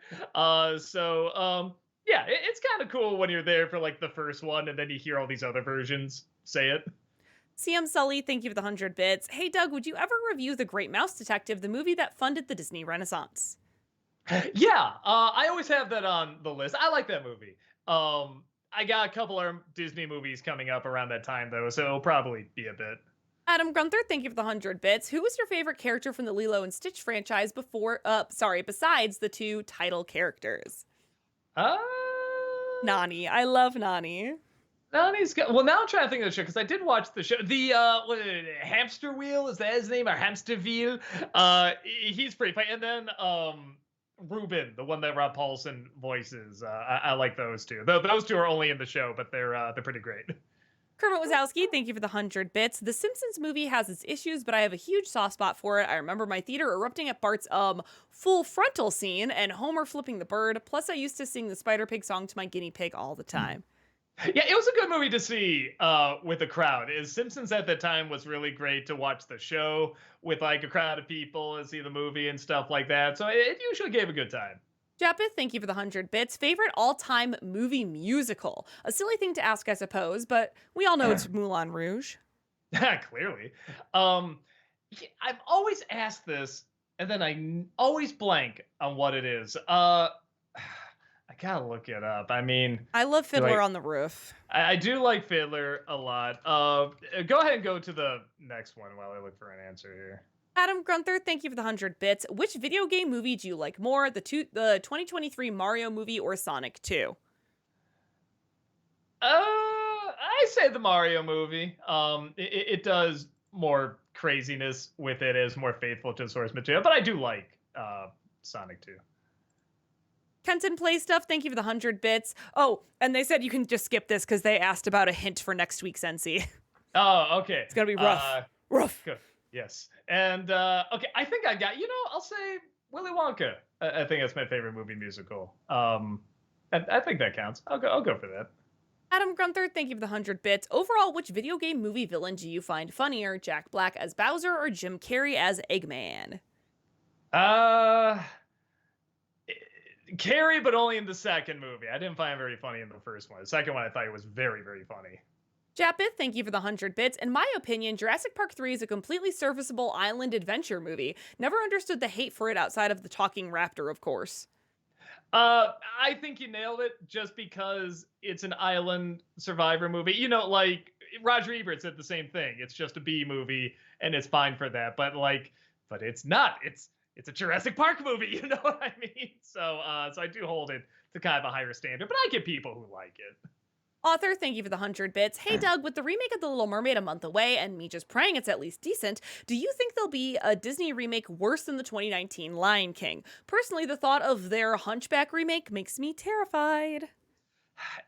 [SPEAKER 2] Yeah, it's kind of cool when you're there for like the first one, and then you hear all these other versions say it.
[SPEAKER 1] CM Sully, thank you for the 100 bits. Hey, Doug, would you ever review The Great Mouse Detective, the movie that funded the Disney Renaissance?
[SPEAKER 2] Yeah, I always have that on the list. I like that movie. I got a couple of Disney movies coming up around that time, though, so it'll probably be a bit.
[SPEAKER 1] Adam Gunther, thank you for the 100 bits. Who was your favorite character from the Lilo and Stitch franchise besides the 2 title characters? Nani. I love Nani.
[SPEAKER 2] Nani's good. Well, now I'm trying to think of the show, because I did watch the show. The Hamster Wheel, is that his name? Or Hamster Wheel? He's pretty funny. And then Ruben, the one that Rob Paulson voices. I like those two. Those two are only in the show, but they're pretty great.
[SPEAKER 1] Kermit Wazowski, thank you for the 100 bits. The Simpsons movie has its issues, but I have a huge soft spot for it. I remember my theater erupting at Bart's full frontal scene and Homer flipping the bird. Plus, I used to sing the Spider Pig song to my guinea pig all the time.
[SPEAKER 2] Yeah, it was a good movie to see with a crowd. Is Simpsons at the time was really great to watch the show with like a crowd of people and see the movie and stuff like that. So it usually gave a good time.
[SPEAKER 1] Japeth, thank you for the 100 bits. Favorite all time movie musical? A silly thing to ask, I suppose, but we all know it's Moulin Rouge.
[SPEAKER 2] Clearly. Um, yeah, I've always asked this, and then always blank on what it is. I gotta look it up. I mean,
[SPEAKER 1] I love
[SPEAKER 2] do
[SPEAKER 1] Fiddler on the Roof.
[SPEAKER 2] I do like Fiddler a lot. Go ahead and go to the next one while I look for an answer here.
[SPEAKER 1] Adam Grunther, thank you for the 100 bits. Which video game movie do you like more, the 2023 Mario movie or Sonic 2?
[SPEAKER 2] I say the Mario movie. It does more craziness with it, is more faithful to the source material, but I do like Sonic 2.
[SPEAKER 1] Kenton Play Stuff, thank you for the 100 bits. Oh, and they said you can just skip this because they asked about a hint for next week's NC.
[SPEAKER 2] Oh, okay.
[SPEAKER 1] It's gonna be rough. Rough.
[SPEAKER 2] Good. Yes. And okay, I think I got. I'll say Willy Wonka. I think that's my favorite movie musical. And I think that counts. I'll go for that.
[SPEAKER 1] Adam Grunther, thank you for the 100 bits. Overall, which video game movie villain do you find funnier, Jack Black as Bowser or Jim Carrey as Eggman?
[SPEAKER 2] Uh, Carrie, but only in the second movie. I didn't find him very funny in the first one. The second one, I thought he was very, very funny.
[SPEAKER 1] Japith, thank you for the 100 bits. In my opinion, Jurassic Park 3 is a completely serviceable island adventure movie. Never understood the hate for it outside of the talking raptor, of course.
[SPEAKER 2] I think you nailed it just because it's an island survivor movie. Like Roger Ebert said the same thing. It's just a B movie and it's fine for that. But it's not. It's a Jurassic Park movie, you know what I mean? So I do hold it to kind of a higher standard, but I get people who like it.
[SPEAKER 1] Author, thank you for the 100 bits. Hey Doug, with the remake of The Little Mermaid a month away and me just praying it's at least decent, do you think there'll be a Disney remake worse than the 2019 Lion King? Personally, the thought of their Hunchback remake makes me terrified.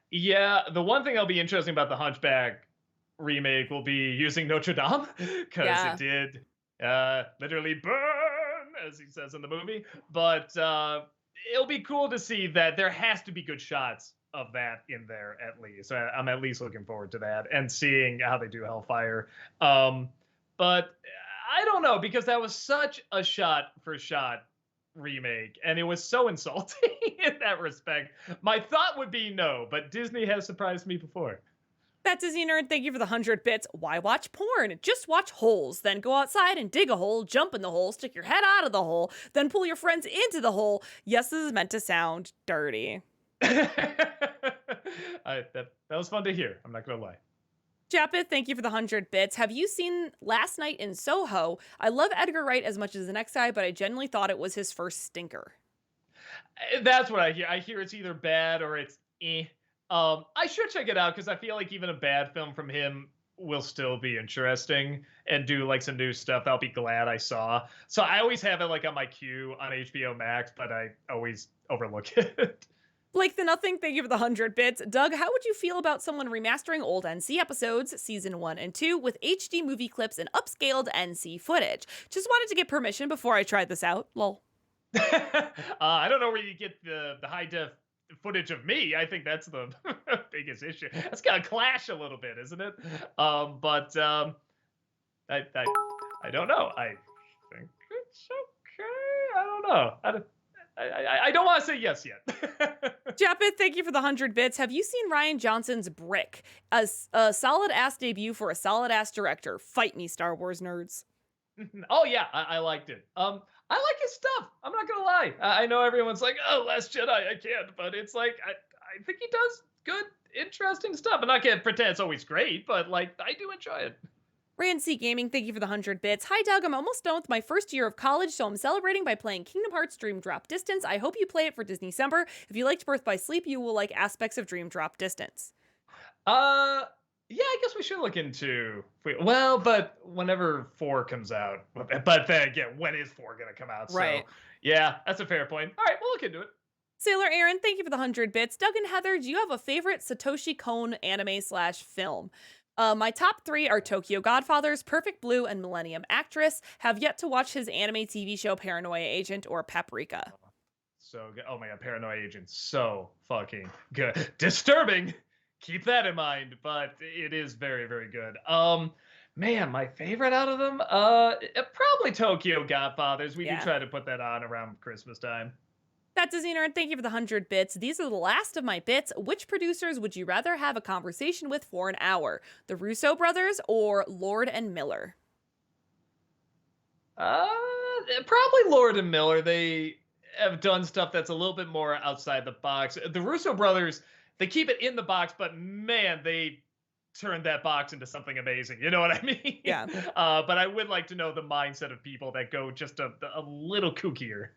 [SPEAKER 2] Yeah, the one thing that'll be interesting about the Hunchback remake will be using Notre Dame because
[SPEAKER 1] Yeah.
[SPEAKER 2] it did literally burn, as he says in the movie. But it'll be cool to see that there has to be good shots of that in there at least. I'm at least looking forward to that and seeing how they do Hellfire. But I don't know because that was such a shot for shot remake and it was so insulting in that respect. My thought would be no, but Disney has surprised me before.
[SPEAKER 1] That Disney nerd, thank you for the 100 bits. Why watch porn? Just watch holes. Then go outside and dig a hole, jump in the hole, stick your head out of the hole, then pull your friends into the hole. Yes, this is meant to sound dirty.
[SPEAKER 2] That was fun to hear. I'm not gonna lie.
[SPEAKER 1] Japith, thank you for the 100 bits. Have you seen Last Night in Soho? I love Edgar Wright as much as the next guy, but I genuinely thought it was his first stinker.
[SPEAKER 2] That's what I hear. I hear it's either bad or it's eh. I should check it out because I feel like even a bad film from him will still be interesting and do like some new stuff I'll be glad I saw. So I always have it like on my queue on HBO Max, but I always overlook it.
[SPEAKER 1] Blake the Nothing, thank you for the 100 bits. Doug, how would you feel about someone remastering old NC episodes, season 1 and 2, with HD movie clips and upscaled NC footage? Just wanted to get permission before I tried this out. Lol.
[SPEAKER 2] I don't know where you get the high def footage of me. I think that's the biggest issue. That's gonna clash a little bit, isn't it? But I don't know. I think it's okay. I don't know. I don't want to say yes yet.
[SPEAKER 1] Japith, thank you for the 100 bits. Have you seen Ryan Johnson's Brick? A solid ass debut for a solid ass director. Fight me, Star Wars nerds.
[SPEAKER 2] Oh yeah, I liked it. I like his stuff. I'm not gonna lie. I know everyone's like, "Oh, Last Jedi, I can't," but it's like I think he does good, interesting stuff. I'm not gonna pretend it's always great, but like I do enjoy it.
[SPEAKER 1] Rand C Gaming, thank you for the 100 bits. Hi, Doug. I'm almost done with my first year of college, so I'm celebrating by playing Kingdom Hearts Dream Drop Distance. I hope you play it for Disney December. If you liked Birth by Sleep, you will like aspects of Dream Drop Distance.
[SPEAKER 2] Yeah, I guess we should look into. But whenever 4 comes out, but then again, when is 4 gonna come out?
[SPEAKER 1] Right.
[SPEAKER 2] So yeah, that's a fair point. All right, we'll look into it.
[SPEAKER 1] Sailor Aaron, thank you for the 100 bits. Doug and Heather, do you have a favorite Satoshi Kon anime/film? My top 3 are Tokyo Godfathers, Perfect Blue, and Millennium Actress. Have yet to watch his anime TV show Paranoia Agent or Paprika.
[SPEAKER 2] So good. Oh my god, Paranoia Agent, so fucking good. Disturbing. keep that in mind. But it is very, very good. Man, my favorite out of them, probably Tokyo Godfathers. We do
[SPEAKER 1] Yeah.
[SPEAKER 2] try to put that on around Christmas time.
[SPEAKER 1] That Disney nerd, thank you for the 100 bits. These are the last of my bits. Which producers would you rather have a conversation with for an hour? The Russo brothers or Lord and Miller?
[SPEAKER 2] Uh, Probably Lord and Miller. They have done stuff that's a little bit more outside the box. The Russo brothers, they keep it in the box, but man, they turned that box into something amazing. You know what I mean?
[SPEAKER 1] Yeah.
[SPEAKER 2] But I would like to know the mindset of people that go just a little kookier.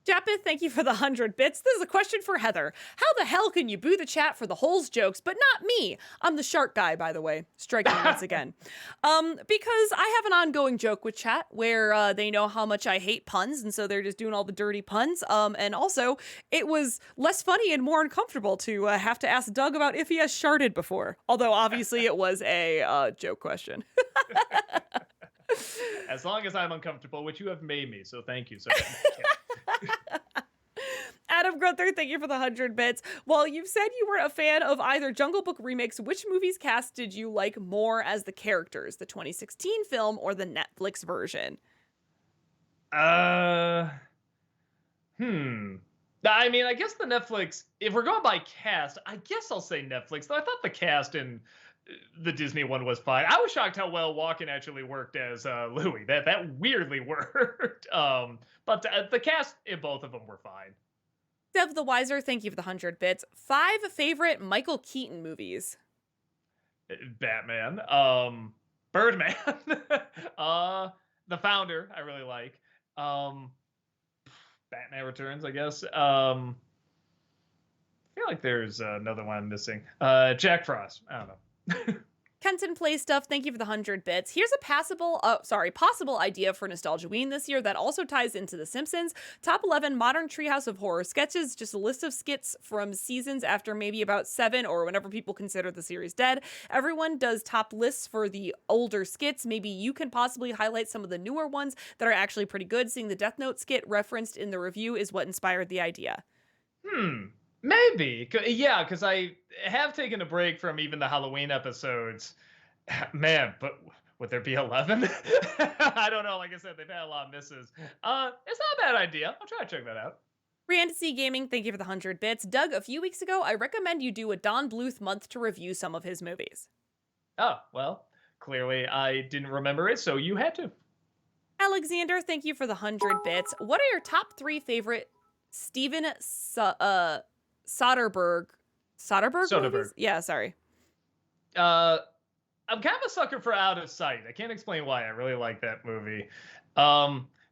[SPEAKER 1] Japeth, thank you for the 100 bits. This is a question for Heather. How the hell can you boo the chat for the holes jokes, but not me? I'm the shark guy, by the way. Striking once again. Because I have an ongoing joke with chat where they know how much I hate puns, and so they're just doing all the dirty puns. And also, it was less funny and more uncomfortable to have to ask Doug about if he has sharted before. Although, obviously, it was a joke question.
[SPEAKER 2] As long as I'm uncomfortable, which you have made me, so thank you so much.
[SPEAKER 1] Adam Grunther, thank you for the 100 bits. While you've said you weren't a fan of either Jungle Book remakes, which movies cast did you like more as the characters? The 2016 film or the Netflix version?
[SPEAKER 2] Uh, I mean, I guess the Netflix, if we're going by cast, I guess I'll say Netflix, though I thought the cast in the Disney one was fine. I was shocked how well Walken actually worked as Louis. That weirdly worked. But the cast in both of them were fine.
[SPEAKER 1] Dev the Wiser, thank you for the 100 bits. 5 favorite Michael Keaton movies.
[SPEAKER 2] Batman, Birdman, The Founder, I really like. Batman Returns, I guess. I feel like there's another one I'm missing. Jack Frost. I don't know.
[SPEAKER 1] Kenton Play Stuff, thank you for the 100 bits. Here's a possible idea for Nostalgiaween this year that also ties into The Simpsons. Top 11 modern Treehouse of Horror sketches, just a list of skits from seasons after maybe about 7 or whenever people consider the series dead. Everyone does top lists for the older skits. Maybe you can possibly highlight some of the newer ones that are actually pretty good. Seeing the Death Note skit referenced in the review is what inspired the idea.
[SPEAKER 2] Maybe. Yeah, because I have taken a break from even the Halloween episodes. Man, but would there be 11? I don't know. Like I said, they've had a lot of misses. It's not a bad idea. I'll try to check that out.
[SPEAKER 1] Fantasy Gaming, thank you for the 100 bits. Doug, a few weeks ago, I recommend you do a Don Bluth month to review some of his movies.
[SPEAKER 2] Oh, well, clearly I didn't remember it, so you had to.
[SPEAKER 1] Alexander, thank you for the 100 bits. What are your top 3 favorite Steven Soderbergh movies? Yeah, sorry.
[SPEAKER 2] I'm kind of a sucker for Out of Sight. I can't explain why. I really like that movie.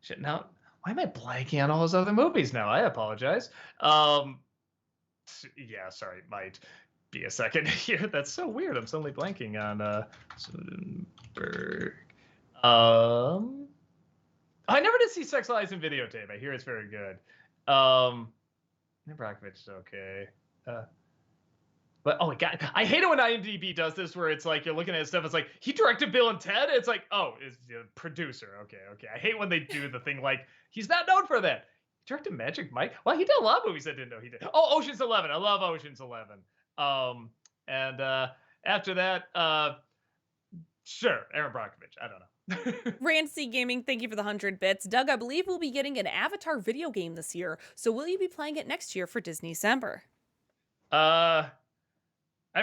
[SPEAKER 2] Shit, now why am I blanking on all those other movies now? I apologize. Yeah, sorry, it might be a second here. That's so weird. I'm suddenly blanking on Soderbergh. I never did see Sex Lies and Videotape. I hear it's very good. Brockovich is okay. But oh my god, I hate it when IMDb does this, where it's like you're looking at stuff. It's like he directed Bill and Ted. It's like, oh, is the producer? Okay. I hate when they do the thing like he's not known for that. He directed Magic Mike. Well, he did a lot of movies I didn't know he did. Oh, Ocean's 11. I love Ocean's 11. And after that, sure, Aaron Brockovich. I don't know.
[SPEAKER 1] Rancy Gaming, thank you for the 100 bits. Doug, I believe we'll be getting an Avatar video game this year. So will you be playing it next year for Disney December?
[SPEAKER 2] I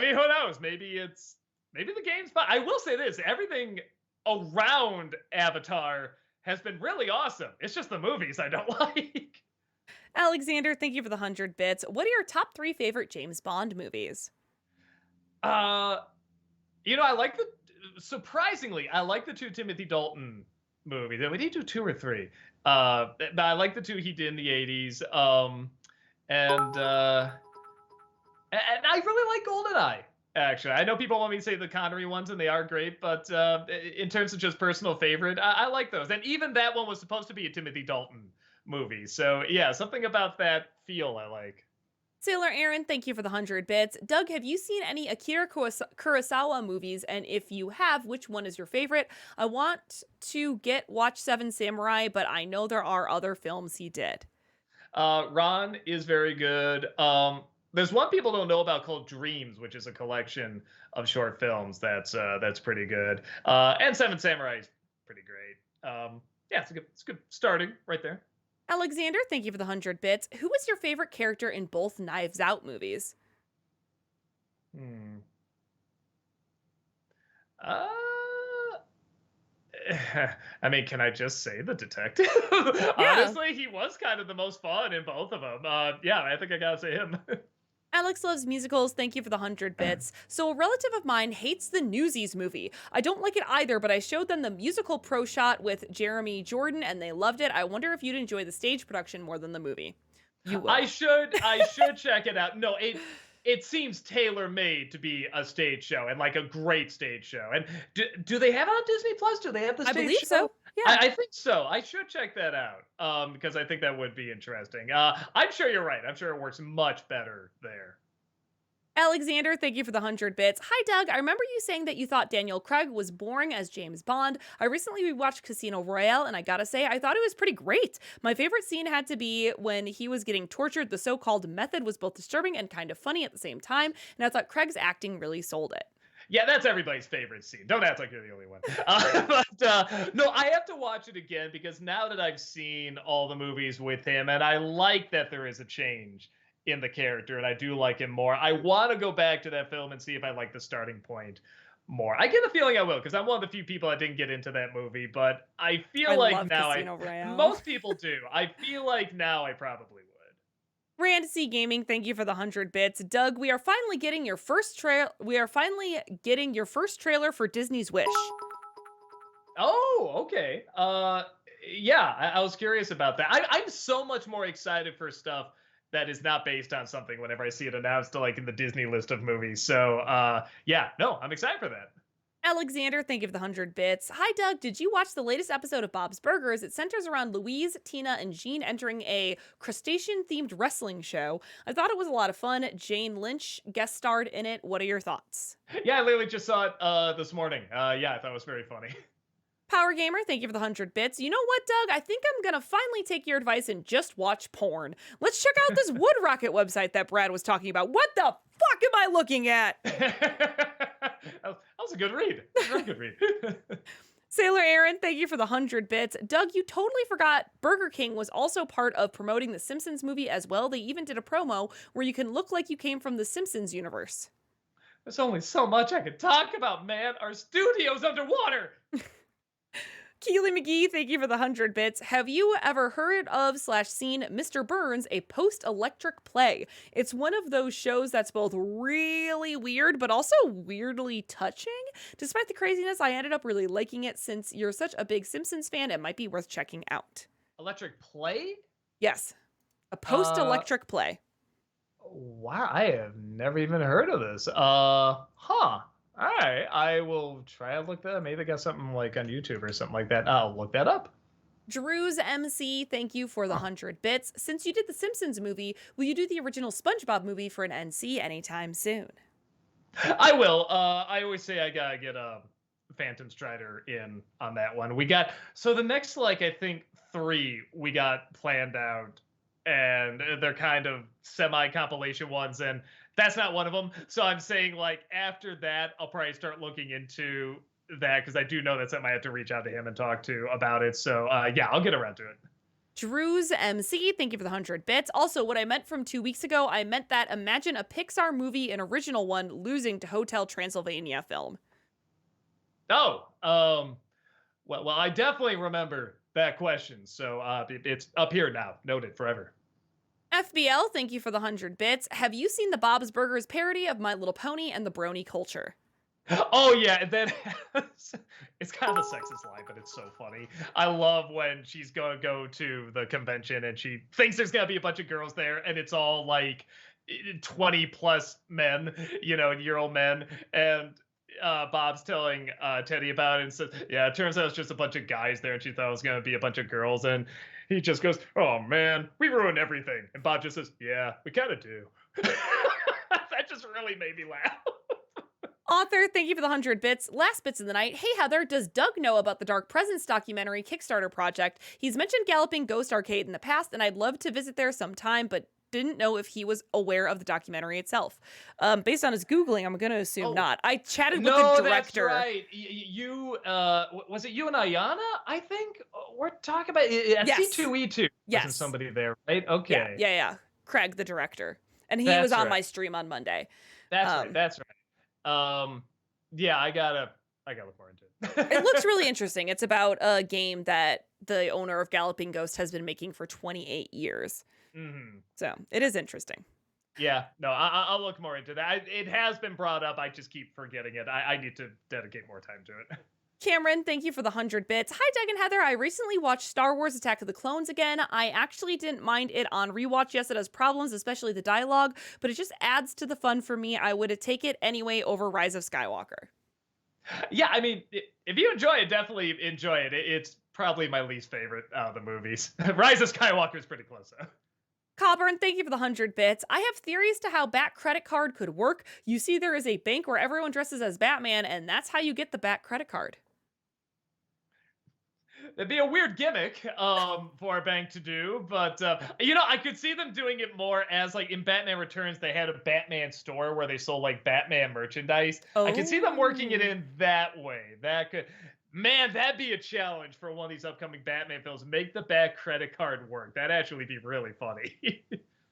[SPEAKER 2] mean, who knows? Maybe the game's fine. I will say this: everything around Avatar has been really awesome. It's just the movies I don't like.
[SPEAKER 1] Alexander, thank you for the 100 bits. What are your top 3 favorite James Bond movies?
[SPEAKER 2] I like surprisingly, I like the 2 Timothy Dalton movies. Did he do 2 or 3? But I like the 2 he did in the 80s. And I really like GoldenEye, actually. I know people want me to say the Connery ones, and they are great, but in terms of just personal favorite, I like those. And even that one was supposed to be a Timothy Dalton movie. So, yeah, something about that feel I like.
[SPEAKER 1] Sailor Aaron, thank you for the 100 bits. Doug, have you seen any Akira Kurosawa movies? And if you have, which one is your favorite? I want to watch Seven Samurai, but I know there are other films he did.
[SPEAKER 2] Ron is very good. There's one people don't know about called Dreams, which is a collection of short films that's pretty good. And Seven Samurai is pretty great. Yeah, it's a good starting right there.
[SPEAKER 1] Alexander, thank you for the 100 bits. Who was your favorite character in both Knives Out movies?
[SPEAKER 2] Hmm. Uh, I mean, can I just say the detective?
[SPEAKER 1] Yeah.
[SPEAKER 2] Honestly, he was kind of the most fun in both of them. Yeah, I think I gotta say him.
[SPEAKER 1] Alex loves musicals. Thank you for the 100 bits. So, a relative of mine hates the Newsies movie. I don't like it either, but I showed them the musical pro shot with Jeremy Jordan and they loved it. I wonder if you'd enjoy the stage production more than the movie. You will.
[SPEAKER 2] I should check it out. No, it seems tailor made to be a stage show and like a great stage show. And do they have it on Disney Plus? Do they have the
[SPEAKER 1] I
[SPEAKER 2] stage
[SPEAKER 1] believe
[SPEAKER 2] show?
[SPEAKER 1] so. Yeah.
[SPEAKER 2] I think so. I should check that out because I think that would be interesting. I'm sure you're right. I'm sure it works much better there.
[SPEAKER 1] Alexander, thank you for the 100 bits. Hi, Doug. I remember you saying that you thought Daniel Craig was boring as James Bond. I recently rewatched Casino Royale, and I gotta say, I thought it was pretty great. My favorite scene had to be when he was getting tortured. The so called method was both disturbing and kind of funny at the same time, and I thought Craig's acting really sold it.
[SPEAKER 2] Yeah, that's everybody's favorite scene. Don't act like you're the only one. But no, I have to watch it again because now that I've seen all the movies with him, and I like that there is a change in the character, and I do like him more. I want to go back to that film and see if I like the starting point more. I get the feeling I will because I'm one of the few people that didn't get into that movie, but I
[SPEAKER 1] I
[SPEAKER 2] feel like
[SPEAKER 1] love
[SPEAKER 2] now
[SPEAKER 1] Casino Royale.
[SPEAKER 2] most people do. I feel like now I probably would.
[SPEAKER 1] Rand C Gaming, thank you for the 100 bits. Doug, we are finally getting your first trailer for Disney's Wish.
[SPEAKER 2] Oh, okay. Yeah, I was curious about that. I'm so much more excited for stuff that is not based on something whenever I see it announced to like in the Disney list of movies. So, yeah, no, I'm excited for that.
[SPEAKER 1] Alexander, thank you for the 100 bits. Hi, Doug. Did you watch the latest episode of Bob's Burgers? It centers around Louise, Tina, and Jean entering a crustacean themed wrestling show. I thought it was a lot of fun. Jane Lynch guest starred in it. What are your thoughts?
[SPEAKER 2] Yeah, I literally just saw it this morning. Yeah, I thought it was very funny.
[SPEAKER 1] Power Gamer, thank you for the 100 bits. You know what, Doug? I think I'm gonna finally take your advice and just watch porn. Let's check out this Wood Rocket website that Brad was talking about. What the fuck am I looking at?
[SPEAKER 2] That was a good read. Very good read.
[SPEAKER 1] Sailor Aaron, thank you for the 100 bits. Doug, you totally forgot Burger King was also part of promoting the Simpsons movie as well. They even did a promo where you can look like you came from the Simpsons universe.
[SPEAKER 2] There's only so much I could talk about, man. Our studio's underwater.
[SPEAKER 1] Keely McGee, thank you for the 100 bits. Have you ever heard of / seen Mr. Burns, a post-electric play? It's one of those shows that's both really weird, but also weirdly touching. Despite the craziness, I ended up really liking it. Since you're such a big Simpsons fan, it might be worth checking out.
[SPEAKER 2] Electric Play?
[SPEAKER 1] Yes, a
[SPEAKER 2] Uh,
[SPEAKER 1] post-electric play.
[SPEAKER 2] wow, I have never even heard of this. Huh. All right, I will try to look that up. Maybe they got something like on YouTube or something like that. I'll look that up.
[SPEAKER 1] Drew's MC, thank you for the
[SPEAKER 2] Huh.
[SPEAKER 1] 100 bits. Since you did the Simpsons movie, will you do the original SpongeBob movie for an NC anytime soon?
[SPEAKER 2] I will. I always say I gotta get a Phantom Strider in on that one. We got so the next like I think three we got planned out, and they're kind of semi compilation ones, and that's not one of them. So I'm saying like after that, I'll probably start looking into that because I do know that's something I have to reach out to him and talk to about it. So yeah, I'll get around to it.
[SPEAKER 1] Drew's MC, thank you for the 100 bits. Also, what I meant from 2 weeks ago, I meant that imagine a Pixar movie, an original one, losing to Hotel Transylvania film.
[SPEAKER 2] Oh, well, I definitely remember that question. So it's up here now, noted forever.
[SPEAKER 1] FBL, thank you for the 100 bits. Have you seen the Bob's Burgers parody of My Little Pony and the Brony culture?
[SPEAKER 2] Oh yeah, and then it's kind of a sexist line, but it's so funny. I love when she's gonna go to the convention and she thinks there's gonna be a bunch of girls there, and it's all like 20 plus men, year-old men, and Bob's telling Teddy about it and says, "Yeah, it turns out it's just a bunch of guys there, and she thought it was gonna be a bunch of girls." And he just goes, "Oh man, we ruined everything." And Bob just says, "Yeah, we kind of do." That just really made me laugh.
[SPEAKER 1] Author, thank you for the 100 bits. Last bits of the night. Hey, Heather, does Doug know about the Dark Presence documentary Kickstarter project? He's mentioned Galloping Ghost Arcade in the past, and I'd love to visit there sometime, but didn't know if he was aware of the documentary itself. Based on his Googling, I'm going to assume
[SPEAKER 2] Oh,
[SPEAKER 1] not. I chatted with the
[SPEAKER 2] no, that's
[SPEAKER 1] director.
[SPEAKER 2] right. Was it you and Ayana? I think we're talking about
[SPEAKER 1] Yes.
[SPEAKER 2] C2E2. Wasn't
[SPEAKER 1] Yes.
[SPEAKER 2] somebody there, right?
[SPEAKER 1] Yeah.
[SPEAKER 2] Okay,
[SPEAKER 1] Yeah. Yeah. Craig, the director. And he was
[SPEAKER 2] that's
[SPEAKER 1] on
[SPEAKER 2] right.
[SPEAKER 1] my stream on Monday.
[SPEAKER 2] That's right.
[SPEAKER 1] Um,
[SPEAKER 2] That's right. Yeah, I gotta look more into
[SPEAKER 1] it looks
[SPEAKER 2] it.
[SPEAKER 1] really interesting. It's about a game that the owner of Galloping Ghost has been making for 28 years.
[SPEAKER 2] hmm
[SPEAKER 1] So it is interesting.
[SPEAKER 2] Yeah, no, I'll look more into that. It has been brought up. I just keep forgetting it. I need to dedicate more time to it.
[SPEAKER 1] Cameron, thank you for the 100 bits. Hi, Doug and Heather. I recently watched Star Wars Attack of the Clones again. I actually didn't mind it on rewatch. Yes, it has problems, especially the dialogue, but it just adds to the fun for me. I would take it anyway over Rise of Skywalker.
[SPEAKER 2] Yeah, I mean, if you enjoy it, definitely enjoy it. It's probably my least favorite out of the movies. Rise of Skywalker is pretty close, though.
[SPEAKER 1] Coburn, thank you for the 100 bits. I have theories to how Bat credit card could work. You see, there is a bank where everyone dresses as Batman, and that's how you get the Bat credit card.
[SPEAKER 2] It'd be a weird gimmick for a bank to do, but I could see them doing it more as like in Batman Returns, they had a Batman store where they sold like Batman merchandise. I could see them working it
[SPEAKER 1] Oh.
[SPEAKER 2] in that way. Man, that'd be a challenge for one of these upcoming Batman films. Make the Bat credit card work. That'd actually be really funny.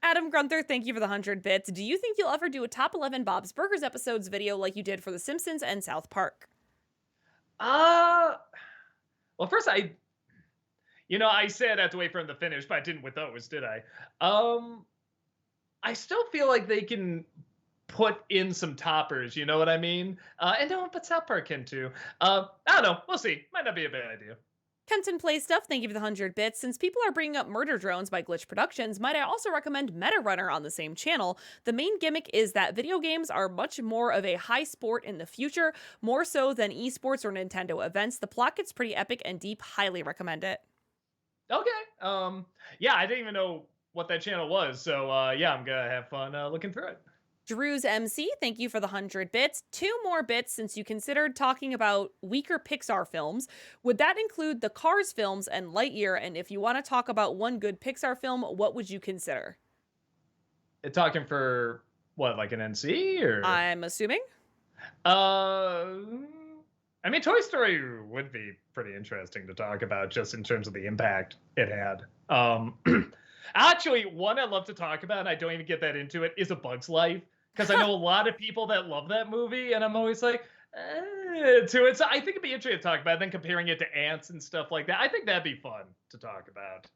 [SPEAKER 1] Adam Grunther, thank you for the 100 bits. Do you think you'll ever do a top 11 Bob's Burgers episodes video like you did for The Simpsons and South Park?
[SPEAKER 2] uh well, first I said I have to wait for him to finish, but I didn't with those, did I? I still feel like they can put in some toppers, you know what I mean? And no, but South Park can too. I don't know. We'll see. Might not be a bad idea.
[SPEAKER 1] Kenton Play Stuff, thank you for the 100 bits. Since people are bringing up Murder Drones by Glitch Productions, might I also recommend Meta Runner on the same channel? The main gimmick is that video games are much more of a high sport in the future, more so than esports or Nintendo events. The plot gets pretty epic and deep. Highly recommend it.
[SPEAKER 2] Okay. Yeah, I didn't even know what that channel was, so yeah, I'm gonna have fun looking through it.
[SPEAKER 1] Drew's MC, thank you for the 100 bits. 2 more bits since you considered talking about weaker Pixar films. Would that include the Cars films and Lightyear? And if you want to talk about one good Pixar film, what would you consider?
[SPEAKER 2] Talking for what, like an NC or?
[SPEAKER 1] I'm assuming.
[SPEAKER 2] Uh, I mean, Toy Story would be pretty interesting to talk about just in terms of the impact it had. Actually, one I'd love to talk about, and I don't even get that into it, is A Bug's Life. Because I know a lot of people that love that movie, and I'm always like, to it. So I think it'd be interesting to talk about, then comparing it to Ants and stuff like that. I think that'd be fun to talk about.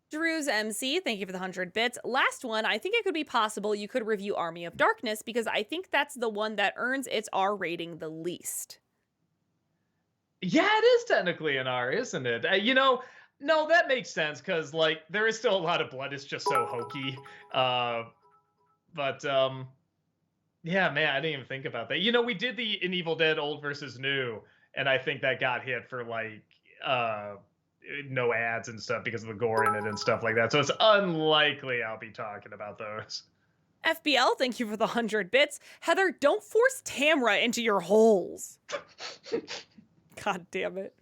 [SPEAKER 1] Drew's MC, thank you for the 100 bits. Last one, I think it could be possible you could review Army of Darkness because I think that's the one that earns its R rating the least.
[SPEAKER 2] Yeah, it is technically an R, isn't it? No, that makes sense because like there is still a lot of blood. It's just so hokey. But yeah, man, I didn't even think about that. We did the In Evil Dead Old versus New, and I think that got hit for like no ads and stuff because of the gore in it and stuff like that. So it's unlikely I'll be talking about those.
[SPEAKER 1] FBL, thank you for the 100 bits. Heather, don't force Tamra into your holes. God damn it.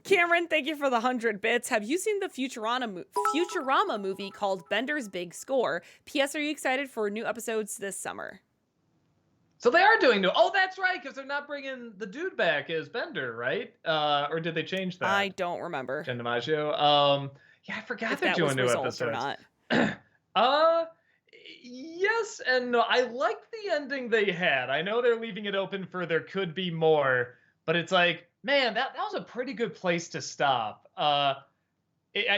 [SPEAKER 1] Cameron, thank you for the 100 bits. Have you seen the Futurama movie called Bender's Big Score? P.S. Are you excited for new episodes this summer?
[SPEAKER 2] So they are doing new. Oh, that's right, because they're not bringing the dude back as Bender, right? Or did they change that?
[SPEAKER 1] I don't remember.
[SPEAKER 2] Jen DiMaggio. Yeah, I forgot
[SPEAKER 1] If
[SPEAKER 2] they're
[SPEAKER 1] that was
[SPEAKER 2] doing new
[SPEAKER 1] resolved or
[SPEAKER 2] episodes.
[SPEAKER 1] not.
[SPEAKER 2] Yes and no. I liked the ending they had. I know they're leaving it open for there could be more, but it's like, man, that was a pretty good place to stop. I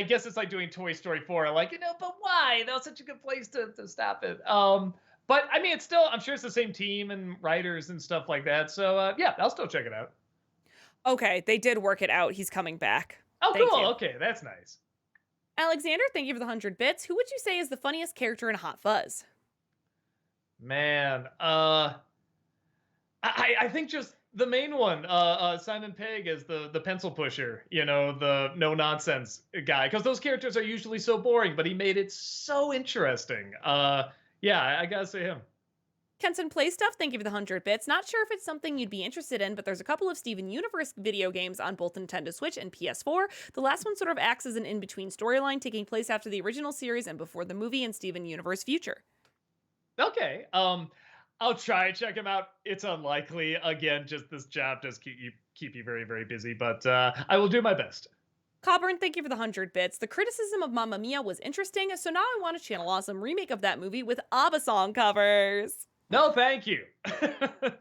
[SPEAKER 2] guess it's like doing Toy Story 4. Like, but why? That was such a good place to stop it. But I mean, it's still, I'm sure it's the same team and writers and stuff like that. So yeah, I'll still check it out.
[SPEAKER 1] Okay, they did work it out. He's coming back.
[SPEAKER 2] Oh,
[SPEAKER 1] Thank
[SPEAKER 2] cool.
[SPEAKER 1] you.
[SPEAKER 2] Okay, that's nice.
[SPEAKER 1] Alexander, thank you for the 100 bits. Who would you say is the funniest character in Hot Fuzz?
[SPEAKER 2] Man, I think just the main one, Simon Pegg as the pencil pusher, the no nonsense guy, because those characters are usually so boring, but he made it so interesting. Yeah, I gotta say him.
[SPEAKER 1] Kenton Play Stuff, thank you for the 100 bits. Not sure if it's something you'd be interested in, but there's a couple of Steven Universe video games on both Nintendo Switch and PS4. The last one sort of acts as an in-between storyline, taking place after the original series and before the movie in Steven Universe future.
[SPEAKER 2] Okay. I'll try and check him out. It's unlikely. Again, just this job does keep you very, very busy, but I will do my best.
[SPEAKER 1] Coburn, thank you for the 100 bits. The criticism of Mamma Mia was interesting, so now I want to channel awesome remake of that movie with ABBA song covers.
[SPEAKER 2] No, thank you.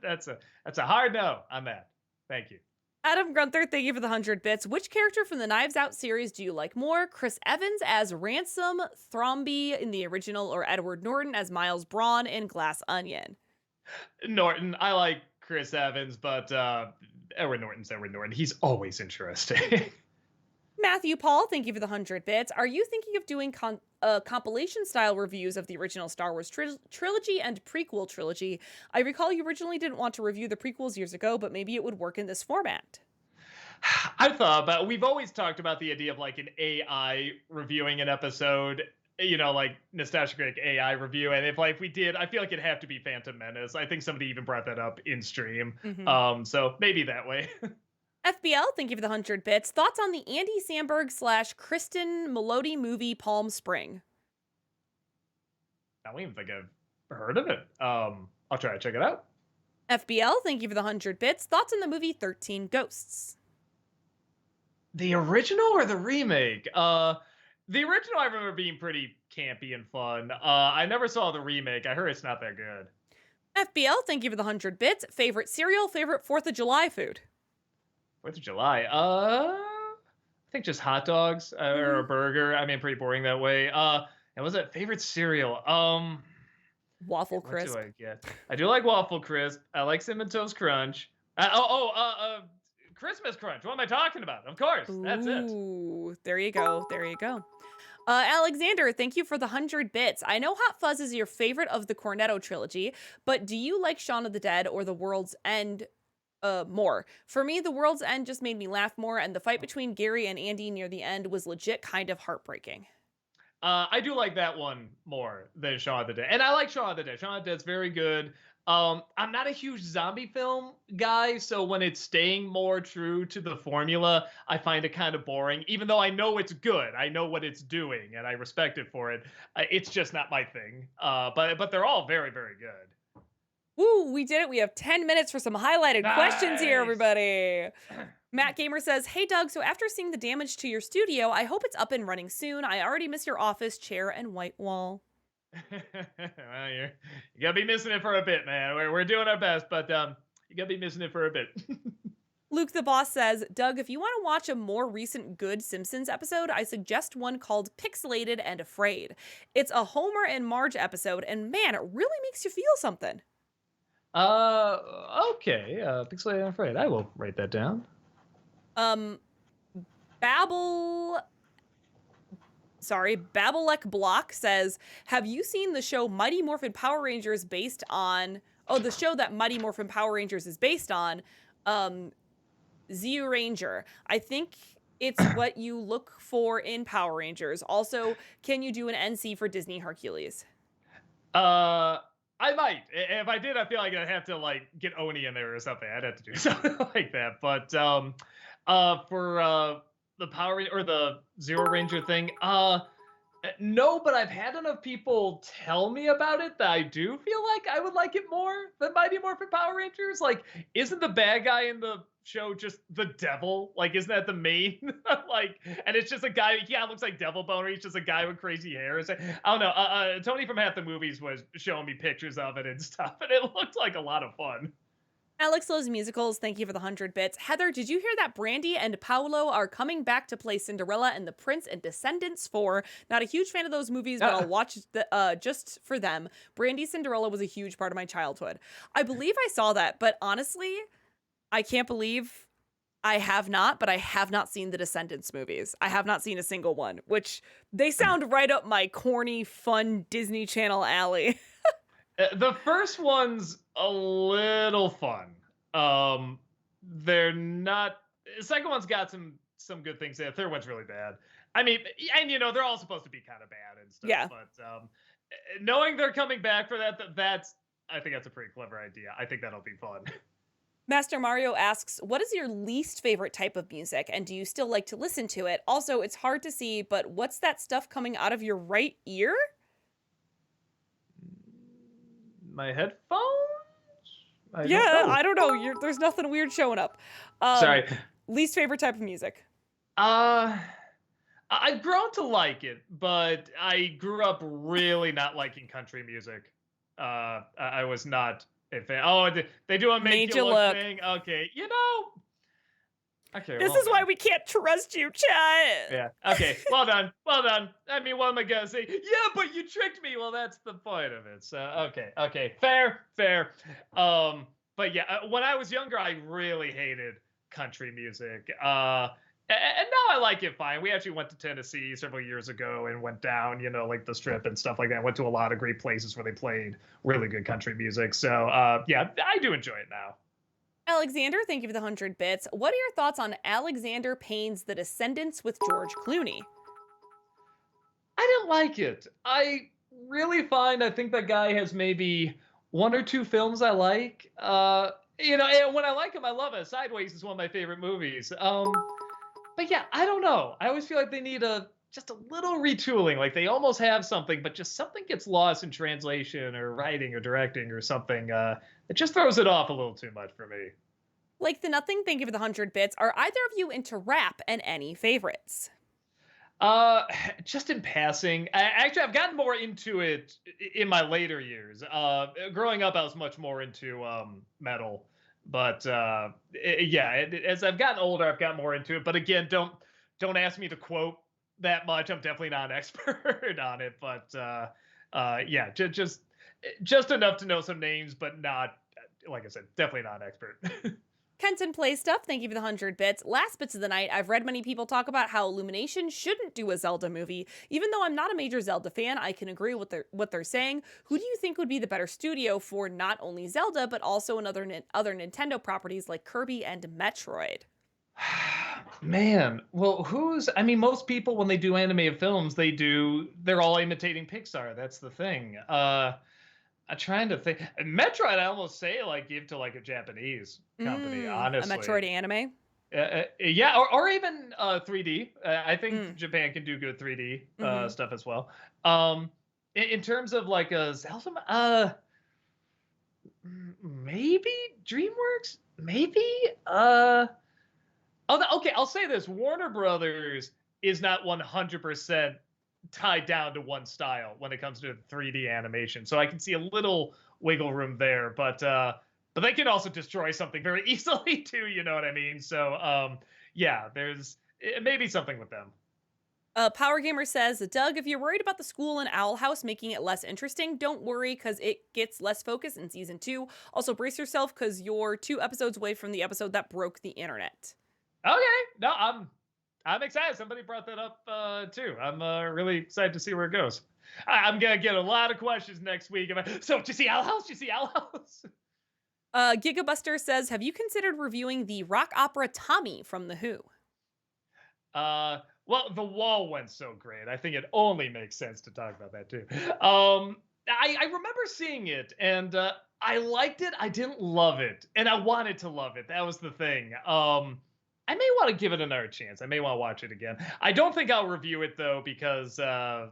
[SPEAKER 2] That's a hard no on that. Thank you.
[SPEAKER 1] Adam Grunther, thank you for the 100 bits. Which character from the Knives Out series do you like more? Chris Evans as Ransom Thromby in the original, or Edward Norton as Miles Braun in Glass Onion?
[SPEAKER 2] Norton. I like Chris Evans, but Edward Norton's Edward Norton. He's always interesting.
[SPEAKER 1] Matthew Paul, thank you for the 100 bits. Are you thinking of doing compilation-style reviews of the original Star Wars trilogy and prequel trilogy? I recall you originally didn't want to review the prequels years ago, but maybe it would work in this format.
[SPEAKER 2] I thought about. We've always talked about the idea of like an AI reviewing an episode. Like nostalgic AI review, and if we did, I feel like it'd have to be Phantom Menace. I think somebody even brought that up in stream. So maybe that way.
[SPEAKER 1] FBL, thank you for the 100 bits. Thoughts on the Andy Samberg / Kristen Melody movie Palm Spring?
[SPEAKER 2] I don't even think I've heard of it. I'll try to check it out.
[SPEAKER 1] FBL, thank you for the 100 bits. Thoughts on the movie 13 Ghosts?
[SPEAKER 2] The original or the remake? The original I remember being pretty campy and fun. I never saw the remake. I heard it's not that good.
[SPEAKER 1] FBL, thank you for the 100 bits. Favorite cereal, favorite 4th of July food?
[SPEAKER 2] 4th of July. I think just hot dogs or a burger. I mean, pretty boring that way. And was it favorite cereal?
[SPEAKER 1] Waffle Crisp.
[SPEAKER 2] What do I get? I do like Waffle Crisp. I like Cinnamon Toast Crunch. Christmas Crunch. What am I talking about? Of course, that's it.
[SPEAKER 1] Ooh, there you go. There you go. Alexander, thank you for the 100 bits. I know Hot Fuzz is your favorite of the Cornetto trilogy, but do you like Shaun of the Dead or The World's End more? For me, The World's End just made me laugh more, and the fight between Gary and Andy near the end was legit kind of heartbreaking.
[SPEAKER 2] I do like that one more than Shaun of the Dead. And I like Shaun of the Dead. Shaun of the Dead's very good. I'm not a huge zombie film guy, so when it's staying more true to the formula, I find it kind of boring. Even though I know it's good, I know what it's doing, and I respect it for it. It's just not my thing. But they're all very, very good.
[SPEAKER 1] Woo, we did it. We have 10 minutes for some highlighted questions here, everybody. Matt Gamer says, hey, Doug, so after seeing the damage to your studio, I hope it's up and running soon. I already miss your office, chair, and white wall.
[SPEAKER 2] Well, you gotta be missing it for a bit, man. We're doing our best, but you gotta be missing it for a bit.
[SPEAKER 1] Luke the Boss says, Doug, if you want to watch a more recent good Simpsons episode, I suggest one called Pixelated and Afraid. It's a Homer and Marge episode, and man, it really makes you feel something.
[SPEAKER 2] Okay. Pixelated and Afraid. I will write that down.
[SPEAKER 1] Babelek Block says, have you seen the show Mighty Morphin Power Rangers based on, the show that Mighty Morphin Power Rangers is based on, Zeo Ranger. I think it's what you look for in Power Rangers. Also, can you do an NC for Disney Hercules?
[SPEAKER 2] I might. If I did, I feel like I'd have to get Oni in there or something. I'd have to do something like that. But for the Power or the Zero Ranger thing, no. But I've had enough people tell me about it that I do feel like I would like it more than Mighty Morphin Power Rangers. Isn't the bad guy in the show just the devil? Isn't that the main? And it's just a guy. Yeah, it looks like Devil Boner. He's just a guy with crazy hair. I don't know. Tony from Half the Movies was showing me pictures of it and stuff, and it looked like a lot of fun.
[SPEAKER 1] Alex Loves Musicals, thank you for the 100 bits. Heather, did you hear that Brandy and Paolo are coming back to play Cinderella and the Prince and Descendants 4? Not a huge fan of those movies, but I'll watch just for them. Brandy Cinderella was a huge part of my childhood. I believe I saw that, but honestly, I can't believe I have not seen the Descendants movies. I have not seen a single one, which they sound right up my corny, fun Disney Channel alley.
[SPEAKER 2] The first one's a little fun. They're not. The second one's got some good things. The third one's really bad. I mean, and they're all supposed to be kind of bad and stuff.
[SPEAKER 1] Yeah.
[SPEAKER 2] But knowing they're coming back for that's I think that's a pretty clever idea. I think that'll be fun.
[SPEAKER 1] Master Mario asks, what is your least favorite type of music, and do you still like to listen to it? Also, it's hard to see, but what's that stuff coming out of your right ear?
[SPEAKER 2] My headphones? I don't
[SPEAKER 1] Yeah,
[SPEAKER 2] know.
[SPEAKER 1] I don't know. There's nothing weird showing up.
[SPEAKER 2] Sorry.
[SPEAKER 1] Least favorite type of music.
[SPEAKER 2] I've grown to like it, but I grew up really not liking country music. I was not a fan. Oh, they do a make
[SPEAKER 1] Made
[SPEAKER 2] you
[SPEAKER 1] you
[SPEAKER 2] look
[SPEAKER 1] look.
[SPEAKER 2] thing. Okay, Okay,
[SPEAKER 1] This
[SPEAKER 2] well
[SPEAKER 1] is why
[SPEAKER 2] done.
[SPEAKER 1] we can't trust you, chat.
[SPEAKER 2] Yeah. Okay. Well done. Well done. I mean, what am I gonna say? Yeah, but you tricked me. Well, that's the point of it. So okay. Okay. Fair. Fair. But yeah, when I was younger, I really hated country music. And now I like it fine. We actually went to Tennessee several years ago and went down, like the strip and stuff like that. Went to a lot of great places where they played really good country music. So yeah, I do enjoy it now.
[SPEAKER 1] Alexander, thank you for the 100 bits. What are your thoughts on Alexander Payne's The Descendants with George Clooney?
[SPEAKER 2] I didn't like it. I think that guy has maybe one or two films I like. And when I like him, I love it. Sideways is one of my favorite movies. But yeah, I don't know. I always feel like they need just a little retooling. Like they almost have something, but just something gets lost in translation or writing or directing or something. It just throws it off a little too much for me.
[SPEAKER 1] Like the Nothing, thank you for the 100 bits. Are either of you into rap, and any favorites?
[SPEAKER 2] Uh, just in passing, actually, I've gotten more into it in my later years. Growing up, I was much more into metal, but as I've gotten older, I've gotten more into it. But again, don't ask me to quote that much. I'm definitely not an expert on it, but yeah, just enough to know some names, but not, like I said, definitely not an expert.
[SPEAKER 1] Kenton Play Stuff, thank you for the 100 bits. Last bits of the night, I've read many people talk about how Illumination shouldn't do a Zelda movie. Even though I'm not a major Zelda fan, I can agree with what they're saying. Who do you think would be the better studio for not only Zelda, but also other Nintendo properties like Kirby and Metroid?
[SPEAKER 2] Man, well, most people when they do animated films, they're all imitating Pixar. That's the thing. I'm trying to think. Metroid, I almost say like give to like a Japanese company,
[SPEAKER 1] A
[SPEAKER 2] honestly.
[SPEAKER 1] Metroid anime?
[SPEAKER 2] Yeah, or even 3D. I think
[SPEAKER 1] Mm.
[SPEAKER 2] Japan can do good 3D
[SPEAKER 1] Mm-hmm.
[SPEAKER 2] stuff as well. In terms of like a Zelda, maybe DreamWorks, maybe. Okay, I'll say this: Warner Brothers is not 100% tied down to one style when it comes to 3D animation. So I can see a little wiggle room there, but they can also destroy something very easily too, you know what I mean? So yeah, there's maybe something with them.
[SPEAKER 1] Power Gamer says, Doug, if you're worried about the school and Owl House making it less interesting, don't worry because it gets less focus in season 2. Also, brace yourself because you're 2 episodes away from the episode that broke the internet.
[SPEAKER 2] Okay, no, I'm excited. Somebody brought that up too. I'm really excited to see where it goes. I'm gonna get a lot of questions next week about. So, did you see Owl House? Did you see Owl House?
[SPEAKER 1] Gigabuster says, have you considered reviewing the rock opera Tommy from The Who?
[SPEAKER 2] Well, The Wall went so great. I think it only makes sense to talk about that too. I remember seeing it and I liked it. I didn't love it, and I wanted to love it. That was the thing. I may want to give it another chance. I may want to watch it again. I don't think I'll review it though because I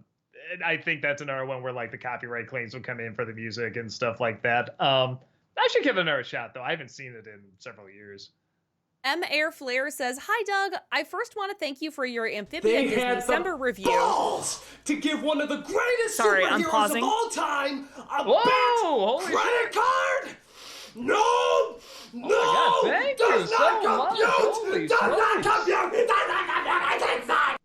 [SPEAKER 2] think that's another one where like the copyright claims will come in for the music and stuff like that. I should give it another shot though. I haven't seen it in several years.
[SPEAKER 1] M. Air Flare says, hi, Doug. I first want to thank you for your Amphibia
[SPEAKER 3] They
[SPEAKER 1] Disney
[SPEAKER 3] had
[SPEAKER 1] December
[SPEAKER 3] the
[SPEAKER 1] review.
[SPEAKER 3] balls to give one of the greatest
[SPEAKER 1] Sorry, I'm
[SPEAKER 3] superheroes
[SPEAKER 1] pausing.
[SPEAKER 3] of all time a
[SPEAKER 2] Whoa,
[SPEAKER 3] bat
[SPEAKER 2] holy
[SPEAKER 3] credit card. No, no,
[SPEAKER 2] God, thank you
[SPEAKER 3] does not
[SPEAKER 2] so much. Holy
[SPEAKER 3] compute. Does not
[SPEAKER 2] smokes.
[SPEAKER 3] compute. Does not compute. I take that.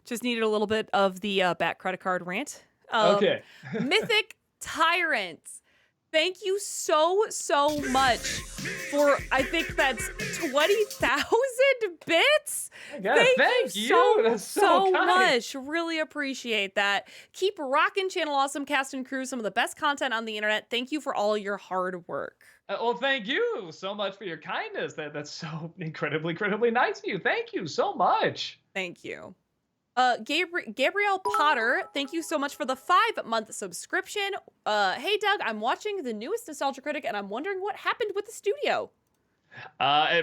[SPEAKER 1] Just needed a little bit of the bat credit card rant.
[SPEAKER 2] Okay.
[SPEAKER 1] Mythic Tyrants. Thank you so much for, I think that's 20,000 bits.
[SPEAKER 2] God, thank you. That's so kind.
[SPEAKER 1] much. Really appreciate that. Keep rocking Channel Awesome Cast and Crew, some of the best content on the internet. Thank you for all your hard work.
[SPEAKER 2] Well, thank you so much for your kindness. That's so incredibly nice of you. Thank you so much.
[SPEAKER 1] Thank you. Gabrielle Potter, thank you so much for the 5-month subscription. Hey Doug, I'm watching the newest Nostalgia Critic and I'm wondering what happened with the studio.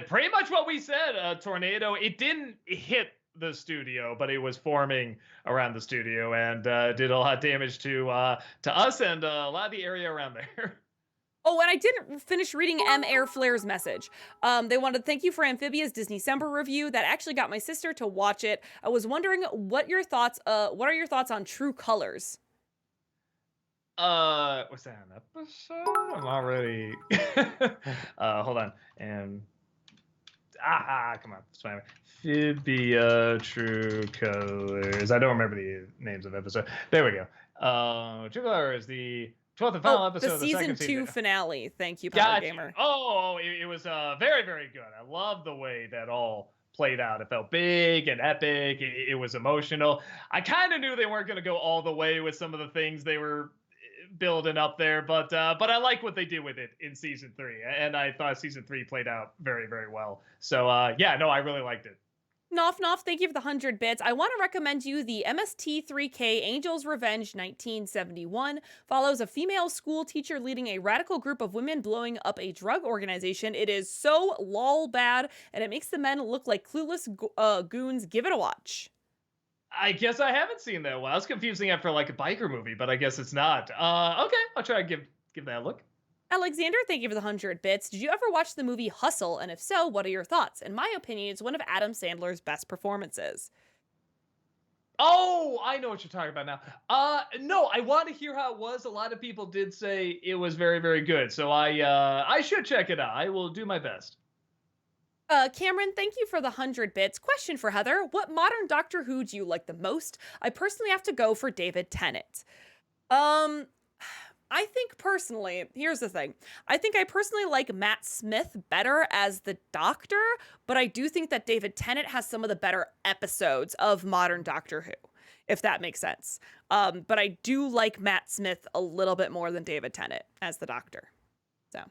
[SPEAKER 2] Pretty much what we said. A tornado. It didn't hit the studio, but it was forming around the studio and did a lot of damage to us and a lot of the area around there.
[SPEAKER 1] Oh, and I didn't finish reading M. Air Flare's message. They wanted to thank you for Amphibia's Disney December review. That actually got my sister to watch it. I was wondering what are your thoughts on True Colors?
[SPEAKER 2] Was that an episode? I'm already. Hold on. And come on, Spider-Man. Amphibia True Colors. I don't remember the names of episode. There we go. True Colors, the 12th and final episode
[SPEAKER 1] the
[SPEAKER 2] of the
[SPEAKER 1] season
[SPEAKER 2] second
[SPEAKER 1] 2
[SPEAKER 2] season.
[SPEAKER 1] finale. Thank you, Power
[SPEAKER 2] Gotcha.
[SPEAKER 1] Gamer.
[SPEAKER 2] Oh, it was very, very good. I love the way that all played out. It felt big and epic. It was emotional. I kind of knew they weren't going to go all the way with some of the things they were building up there, but I like what they did with it in season 3, and I thought season 3 played out very, very well. So yeah, no, I really liked it.
[SPEAKER 1] Noff Noff, thank you for the 100 bits. I want to recommend you the MST3K Angel's Revenge 1971. Follows a female school teacher leading a radical group of women blowing up a drug organization. It is so lol bad, and it makes the men look like clueless goons. Give it a watch.
[SPEAKER 2] I guess I haven't seen that one. I was confusing it for like a biker movie, but I guess it's not. Okay, I'll try to give that a look.
[SPEAKER 1] Alexander, thank you for the 100 bits. Did you ever watch the movie Hustle? And if so, what are your thoughts? In my opinion, it's one of Adam Sandler's best performances.
[SPEAKER 2] Oh, I know what you're talking about now. No, I want to hear how it was. A lot of people did say it was very, very good. So I should check it out. I will do my best.
[SPEAKER 1] Cameron, thank you for the 100 bits. Question for Heather. What modern Doctor Who do you like the most? I personally have to go for David Tennant. I think personally, here's the thing. I think I personally like Matt Smith better as the Doctor, but I do think that David Tennant has some of the better episodes of modern Doctor Who, if that makes sense. But I do like Matt Smith a little bit more than David Tennant as the Doctor. So,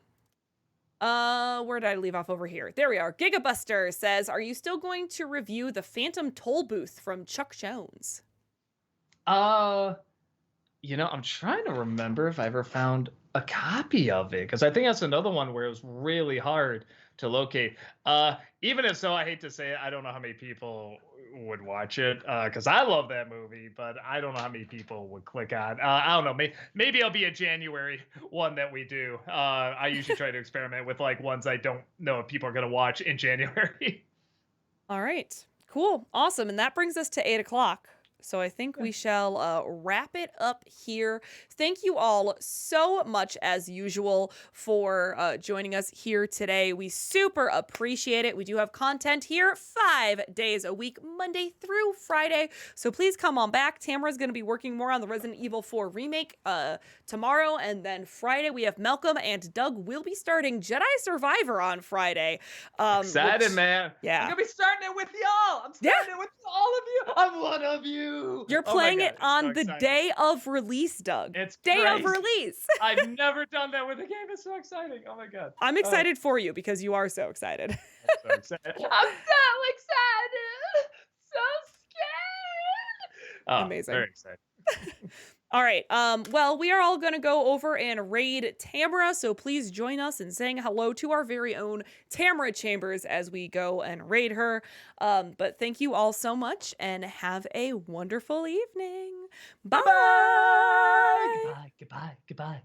[SPEAKER 1] where did I leave off over here? There we are. Gigabuster says, are you still going to review the Phantom Toll Booth from Chuck Jones?
[SPEAKER 2] I'm trying to remember if I ever found a copy of it, because I think that's another one where it was really hard to locate. Even if so, I hate to say it, I don't know how many people would watch it, because I love that movie, but I don't know how many people would click on. I don't know, maybe it'll be a January one that we do. I usually try to experiment with like ones I don't know if people are going to watch in January.
[SPEAKER 1] All right, cool, awesome. And that brings us to 8 o'clock. So I think we shall wrap it up here. Thank you all so much, as usual, for joining us here today. We super appreciate it. We do have content here 5 days a week, Monday through Friday. So please come on back. Tamara's going to be working more on the Resident Evil 4 remake tomorrow. And then Friday, we have Malcolm and Doug will be starting Jedi Survivor on Friday.
[SPEAKER 2] Excited, man.
[SPEAKER 1] Yeah.
[SPEAKER 2] I'm going to be starting it with y'all. I'm starting it with all of you. I'm one of you.
[SPEAKER 1] You're playing it on the day of release, Doug.
[SPEAKER 2] It's
[SPEAKER 1] day
[SPEAKER 2] crazy.
[SPEAKER 1] of release.
[SPEAKER 2] I've never done that with a game. It's so exciting. Oh my god.
[SPEAKER 1] I'm excited for you because you are so excited.
[SPEAKER 2] I'm so excited. I'm so excited. So scared. Oh,
[SPEAKER 1] amazing.
[SPEAKER 2] Very excited.
[SPEAKER 1] All right. Well, we are all going to go over and raid Tamara, so please join us in saying hello to our very own Tamara Chambers as we go and raid her. But thank you all so much and have a wonderful evening. Bye.
[SPEAKER 2] Bye. Goodbye. Goodbye. Goodbye.